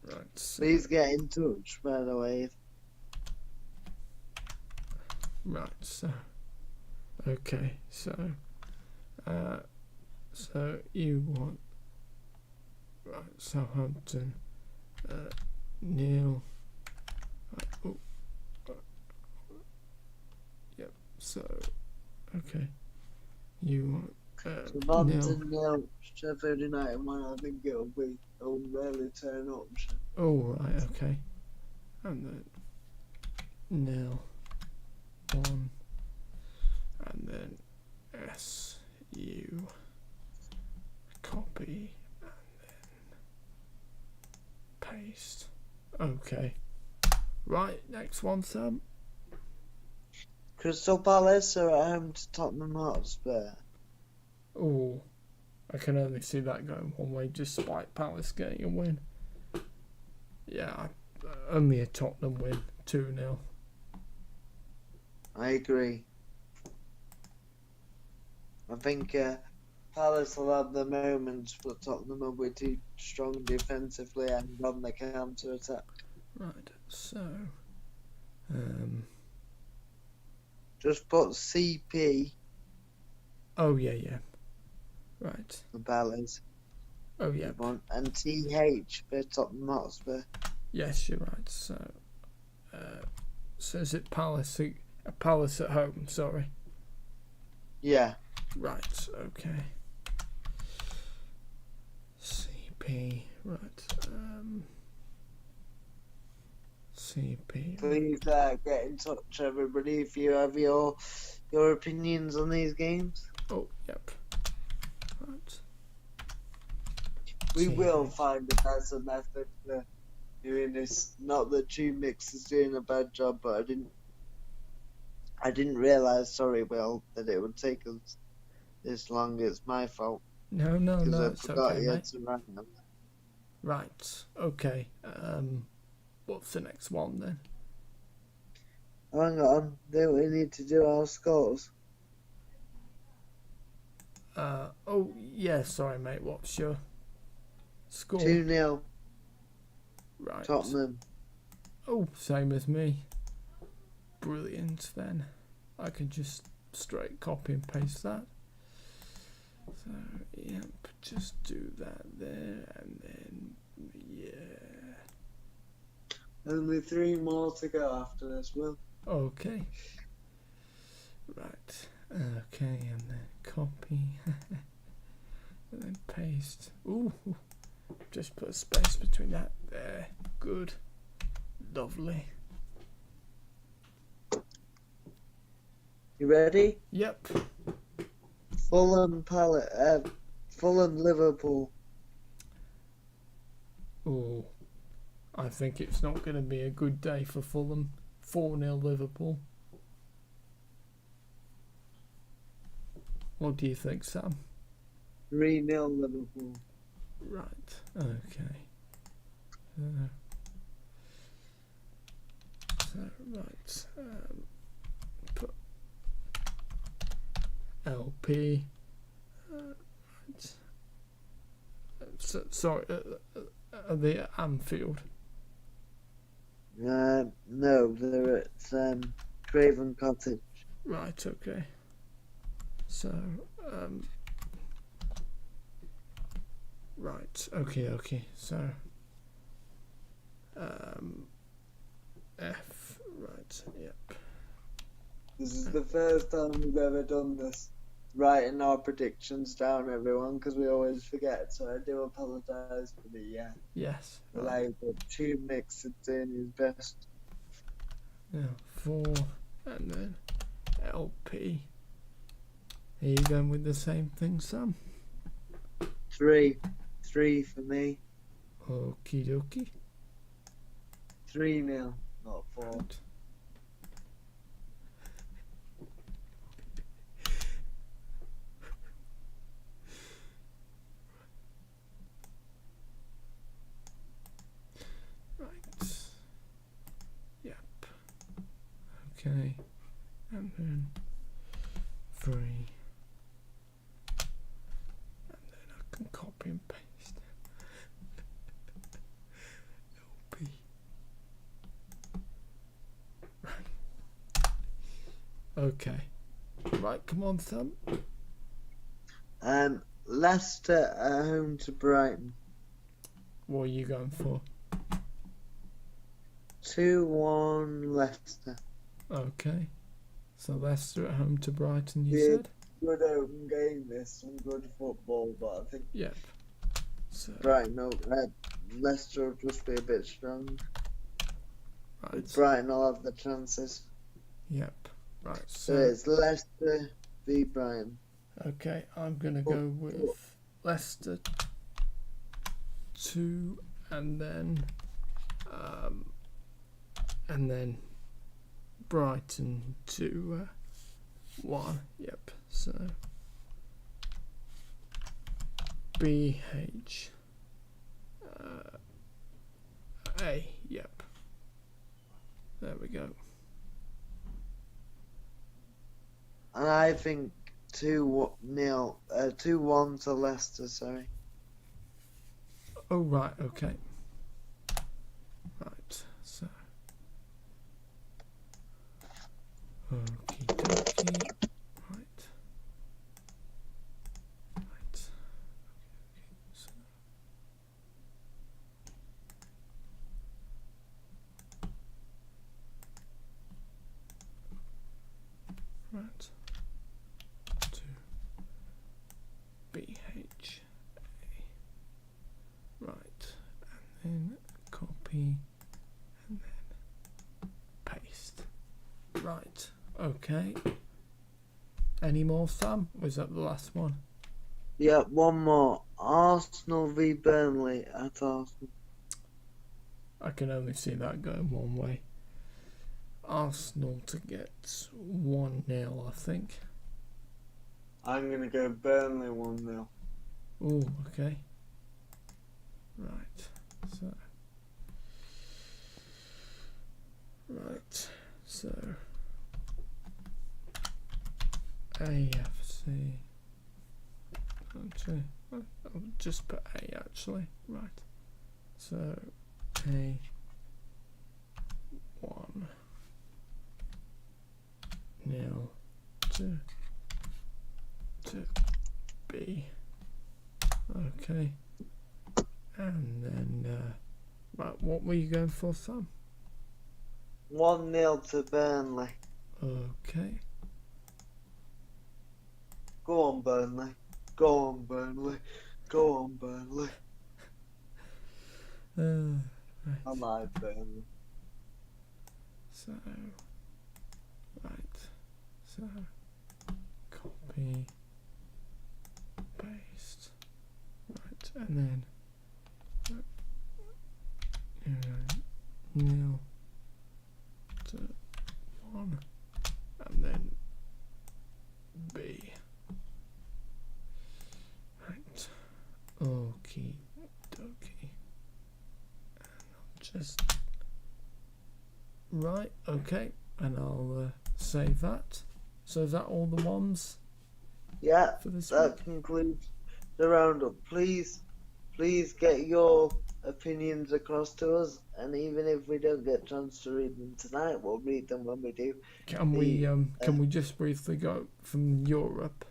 Right. So, Please get in touch, by the way. right. So. Okay. So. So you want. Right. Southampton. Neil. Yep. So. Okay. You want. Southampton nil, Sheffield United 1. I think it'll barely turn up. Oh, right, okay. And then nil 1, and then SU copy and then paste. Okay. Right, next one, Sam. Crystal Palace are at home to Tottenham Hotspur. Oh, I can only see that going one way, despite Palace getting a win. Yeah, only a Tottenham win, 2-0. I agree. I think Palace will have the moments, but Tottenham will be too strong defensively and on the counter attack. Right, so just put CP. Oh yeah. Right. For Palace. Oh yeah. And TH for Tottenham Hotspur. Yes, you're right. So, so is it Palace? Palace at home. Sorry. Yeah. Right. Okay. CP. Right. CP. Please get in touch, everybody, if you have your opinions on these games. Oh, yep. Right. We will find a better method for doing this. Not that TubeMix is doing a bad job, but I didn't realise, sorry, Will, that it would take us this long. It's my fault. No, I it's forgot okay, you mate. had to write them. Right. Okay. What's the next one then? Hang on, do we need to do our scores? Oh yeah, sorry mate, what's your score? 2-0. Right. Tottenham. Oh, same as me. Brilliant then. I can just straight copy and paste that. So, yep, just do that there and then, yeah. Only 3 more to go after this, Will. Okay. Right. Okay, and then copy. And then paste. Ooh. Just put a space between that. There. Good. Lovely. You ready? Yep. Fulham Liverpool. Oh. I think it's not going to be a good day for Fulham. 4-0 Liverpool. What do you think, Sam? 3-0 Liverpool. Right. Okay. Right. Put LP. Right. Sorry. The Anfield. No, they're at Craven Cottage. Right. Okay. So. Right. Okay. So. F. Right. Yep. This is the first time we've ever done this. Writing our predictions down, everyone, because we always forget. So I do apologise for the Yes. delay, but TubeMix is doing his best. Yeah. 4 and then LP. Are you going with the same thing, Sam? 3 for me. Okie dokie. 3-0, not 4. Right. Right. Yep. Okay. And then 3. And then I can copy and paste. LP. Okay. Right, come on, Sam. Leicester at home to Brighton. What are you going for? 2-1 Leicester. Okay. So Leicester at home to Brighton, you Yeah. said? Good open game, this. Some good football, but I think Yep. So, Leicester will just be a bit strong. right. Brighton will have the chances. Yep. Right. So So, it's Leicester v Brighton. okay, I'm going to go with Leicester 2 and then Brighton 2 1. Yep. So BH A. Yep. There we go. And I think 2-1 to Leicester, sorry. Oh, right, okay. Right, so. Okie dokie. Right. Right. Okay, so. Right. To BH. Right, and then copy and then paste. Right, okay. Any more, Sam? Was that the last one? Yeah, one more. Arsenal v Burnley at Arsenal. I can only see that going one way. Arsenal to get 1-0, I think. I'm going to go Burnley 1-0. Oh, okay. Right, so. Right, so. AFC. Actually, I'll just put A actually. Right. So A 1-0 to B. Okay. And then right, what were you going for, Sam? 1-0 to Burnley. Okay. Go on, Burnley. Go on, Burnley. Go on, Burnley. Right. I like Burnley. So, right. So, copy, paste. Right, and then 0 to 1, and then B. Right. Okie dokie. And I'll just. Right, okay. And I'll save that. So is that all the ones Yeah, for this that week? concludes the roundup. Please get your opinions across to us, and even if we don't get a chance to read them tonight, we'll read them when we do. Can we just briefly go from Europe?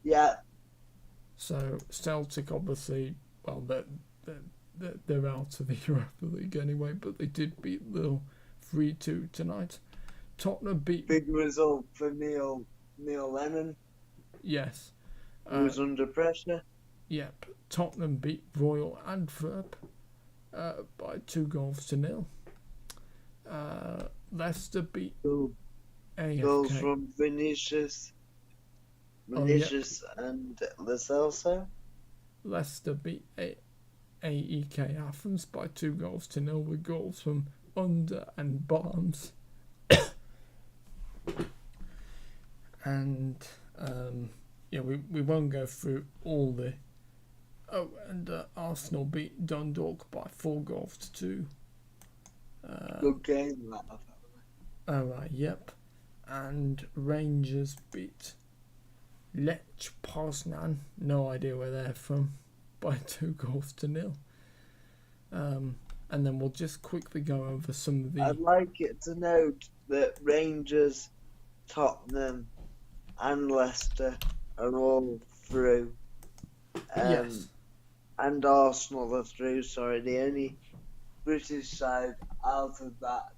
Yeah. So Celtic, obviously, well, they're out of the Europa League anyway, but they did beat Lille 3-2 tonight. Tottenham beat. Big result for Neil Lennon. Yes. Who was under pressure. Yep. Tottenham beat Royal Antwerp by 2-0. Leicester beat Goals AFK. from Vinicius Oh, yep. and Lo Celso. Leicester beat AEK Athens by 2-0 with goals from Under and Barnes. And we won't go through all the. Oh, and Arsenal beat Dundalk by 4-2. Good game, that. Oh, right, yep. And Rangers beat Lech Poznan, no idea where they're from, by 2-0. And then we'll just quickly go over some of the. I'd like it to note that Rangers, Tottenham, and Leicester are all through. Yes. And Arsenal are through. Sorry, the only British side out of that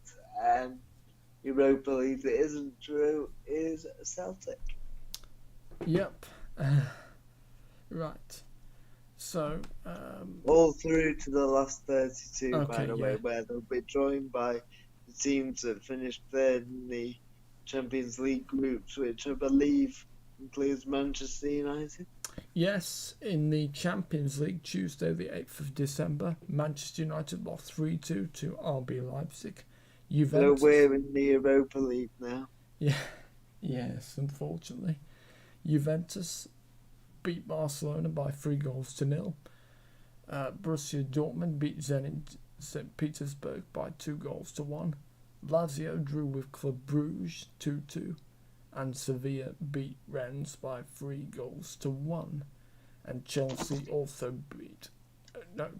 Europa League that isn't through is Celtic. Yep. Right. So. All through to the last 32, Okay, by the way, where they'll be joined by the teams that finished third in the Champions League groups, which I believe includes Manchester United. Yes, in the Champions League, Tuesday the 8th of December, Manchester United lost 3-2 to RB Leipzig. Juventus. So we're in the Europa League now. Yeah, yes, unfortunately. Juventus beat Barcelona by 3-0. Borussia Dortmund beat Zenit St. Petersburg by 2-1. Lazio drew with Club Brugge 2-2. And Sevilla beat Rennes by 3-1. And Chelsea also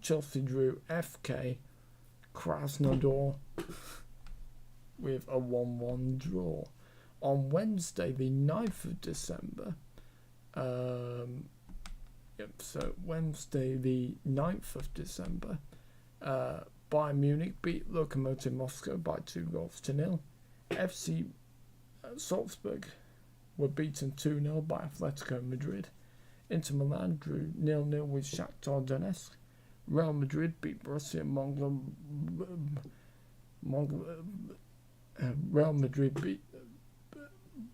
Chelsea drew FK Krasnodar with a 1-1 draw. On Wednesday, the 9th of December, so Wednesday, the 9th of December, Bayern Munich beat Lokomotiv Moscow by 2-0. FC Salzburg were beaten 2-0 by Atletico Madrid. Inter Milan drew 0-0 with Shakhtar Donetsk. Real Madrid beat Borussia Real Madrid beat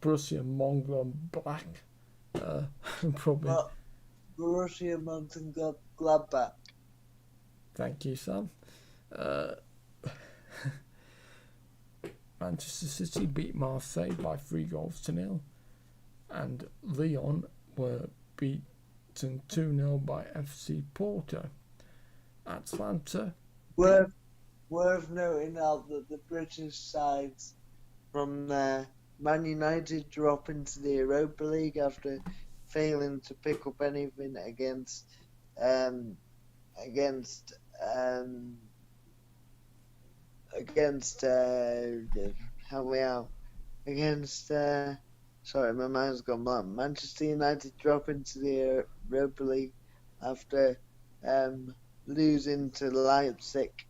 Borussia Mönchengladbach. Probably. Well, Borussia Mönchengladbach. Thank you, Sam. Manchester City beat Marseille by 3-0. And Lyon were beaten 2-0 by FC Porto. Atlanta. Worth noting out that the British sides from there, Man United drop into the Europa League after failing to pick up anything against help me out, against sorry, my mind's gone blank. Manchester United drop into the Europa League after losing to Leipzig.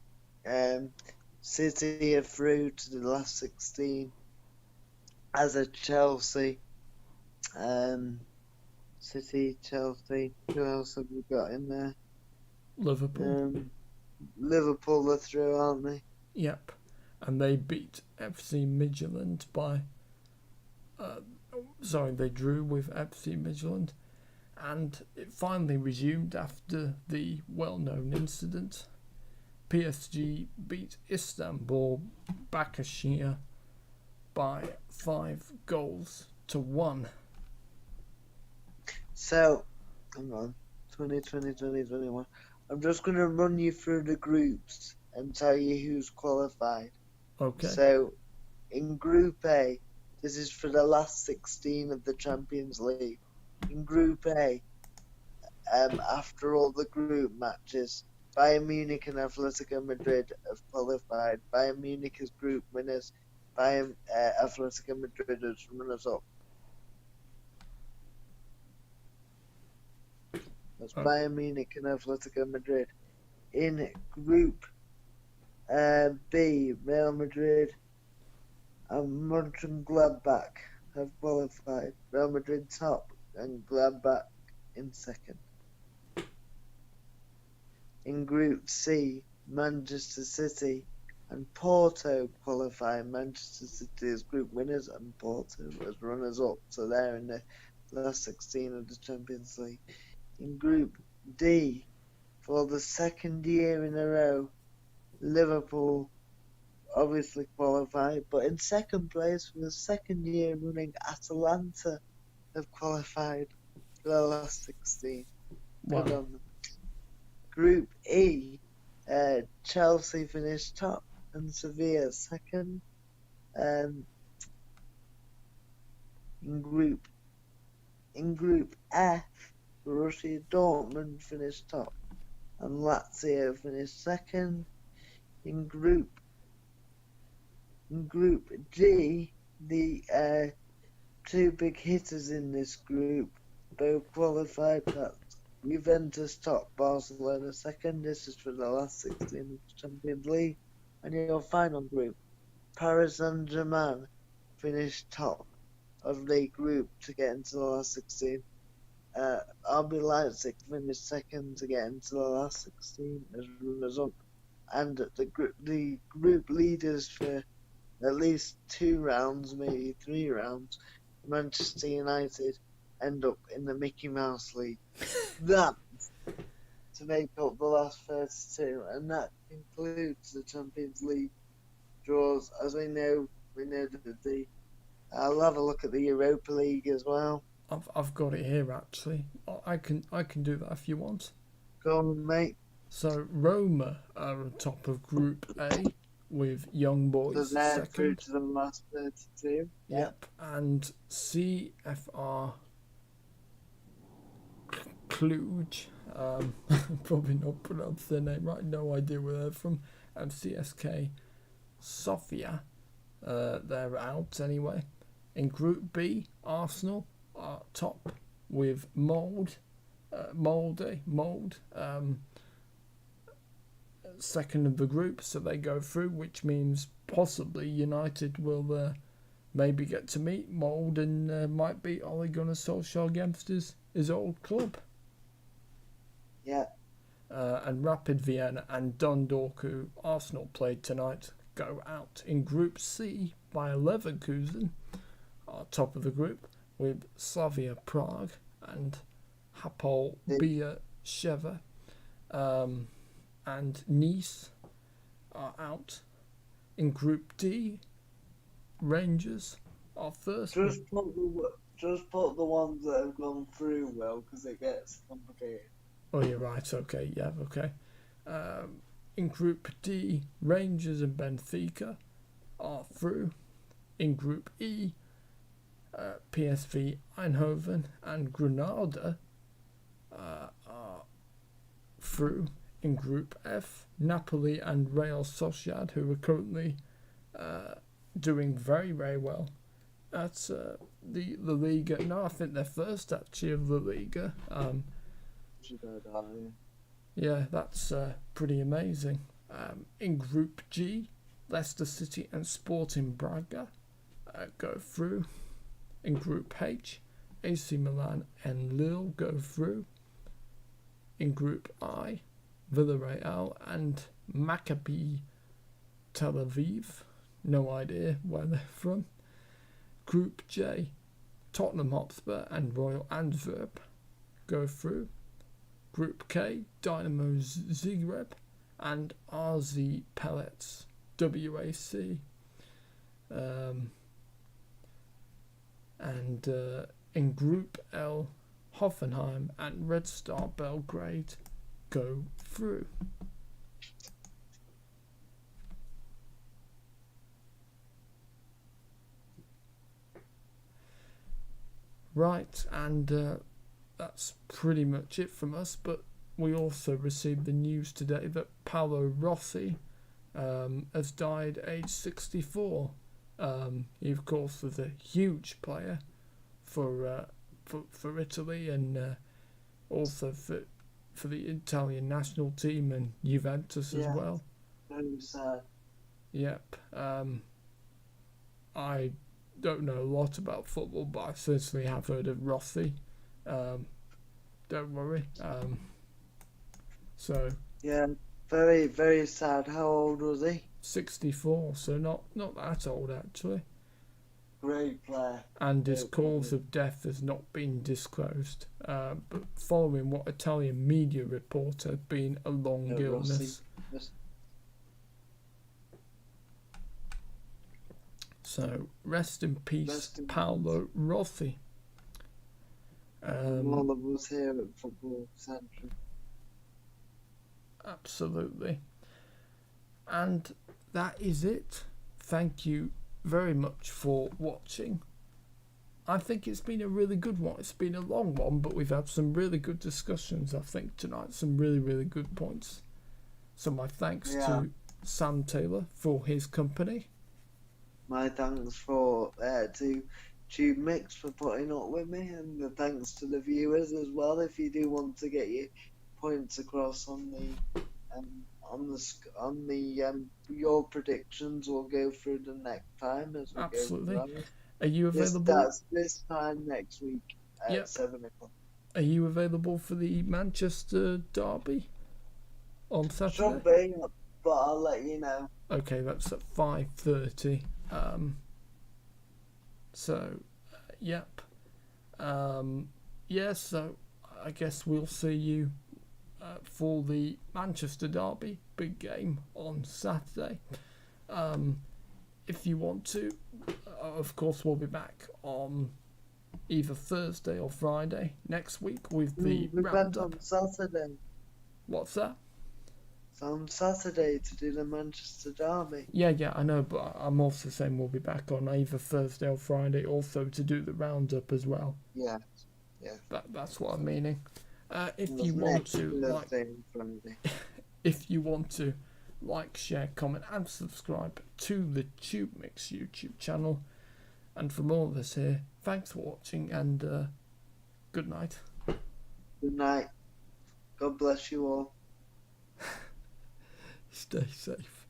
City are through to the last 16, as a Chelsea. City, Chelsea. Who else have we got in there? Liverpool. Liverpool are through, aren't they? Yep. And they beat FC Midtjylland by. They drew with FC Midtjylland. And it finally resumed after the well-known incident. PSG beat Istanbul Başakşehir by 5-1. So, hang on, 2020, 2021. I'm just going to run you through the groups and tell you who's qualified. Okay. So, in Group A, this is for the last 16 of the Champions League. In Group A, after all the group matches, Bayern Munich and Atletico Madrid have qualified. Bayern Munich as group winners, Atletico Madrid as runners-up. That's Bayern Munich and Atletico Madrid. In Group B, Real Madrid and Mönchengladbach have qualified. Real Madrid top and Gladbach in second. In Group C, Manchester City and Porto qualified Manchester City as group winners and Porto as runners-up, so they're in the last 16 of the Champions League. In Group D, for the second year in a row, Liverpool obviously qualified, but in second place for the second year running, Atalanta have qualified for the last 16. Good Wow. on them. Group E, Chelsea finished top and Sevilla second. In Group F, Borussia Dortmund finished top and Lazio finished second. In Group G, the two big hitters in this group both qualified. That's Juventus top, Barcelona second. This is for the last 16 of the Champions League. And your final group, Paris Saint-Germain finished top of the group to get into the last 16. RB Leipzig finished second to get into the last 16 as runners-up. And the group leaders for at least 2 rounds, maybe 3 rounds, Manchester United end up in the Mickey Mouse League. That to make up the last 32, and that concludes the Champions League draws. As we know that I'll have a look at the Europa League as well. I've got it here actually. I can do that if you want. Go on, mate. So Roma are on top of Group A with Young Boys So they're through second. to the last 32. Yep, and CFR Cluj. Probably not pronounced their name right. No idea where they're from. And CSK Sofia. They're out anyway. In Group B, Arsenal are top with Mold. Second of the group, so they go through, which means possibly United will maybe get to meet Mold and might beat Ole Gunnar Solskjaer against his old club. Yeah. And Rapid Vienna and Dundalk, who Arsenal played tonight, go out. In Group C, Bayer Leverkusen are top of the group with Slavia Prague and Hapoel Beersheva. And Nice are out. In Group D, Rangers are first. Just put the ones that have gone through, well, because it gets complicated. Oh, you're right. Okay, yeah, okay. In Group D, Rangers and Benfica are through. In Group E, PSV Eindhoven and Granada are through. In Group F, Napoli and Real Sociedad, who are currently doing very, very well at the La Liga. No, I think they're first actually of La Liga. Yeah, that's pretty amazing. In Group G, Leicester City and Sporting Braga go through. In Group H, AC Milan and Lille go through. In Group I, Villarreal and Maccabi Tel Aviv. No idea where they're from. Group J, Tottenham Hotspur and Royal Antwerp go through. Group K, Dynamo Zagreb and RZ Pellets WAC. And in Group L, Hoffenheim and Red Star Belgrade go through. Right, and that's pretty much it from us, but we also received the news today that Paolo Rossi has died aged 64. He, of course, was a huge player for Italy and also for the Italian national team and Juventus as well. Very sad. Yep. I don't know a lot about football, but I certainly have heard of Rossi. Don't worry. So yeah, very, very sad. How old was he? 64, so not that old actually. Great player. And his Great cause player. of death has not been disclosed. But following what Italian media report had been a long Yeah, illness. Rossi. So rest in peace, Rest in Paolo Rossi. All of us here at Football Central. Absolutely. And that is it. Thank you very much for watching. I think it's been a really good one. It's been a long one, but we've had some really good discussions, I think, tonight. Some really, really good points. So my thanks to Sam Taylor for his company. My thanks to TubeMix for putting up with me, and the thanks to the viewers as well. If you do want to get your points across on your predictions, we'll go through them next time as we Absolutely. go through. Are you available? That's this time next week at 7 o'clock. Are you available for the Manchester derby on Saturday? Should be, but I'll let you know. Okay, that's at 5:30. Yep. So I guess we'll see you for the Manchester derby, big game on Saturday. If you want to, of course, we'll be back on either Thursday or Friday next week with the Roundup. On Saturday. What's that? It's on Saturday to do the Manchester derby. Yeah, I know, but I'm also saying we'll be back on either Thursday or Friday also to do the Roundup as well. Yeah. That's what I'm meaning. If you want to like, share, comment and subscribe to the TubeMix YouTube channel. And from all of us here, thanks for watching and good night. Good night. God bless you all. Stay safe.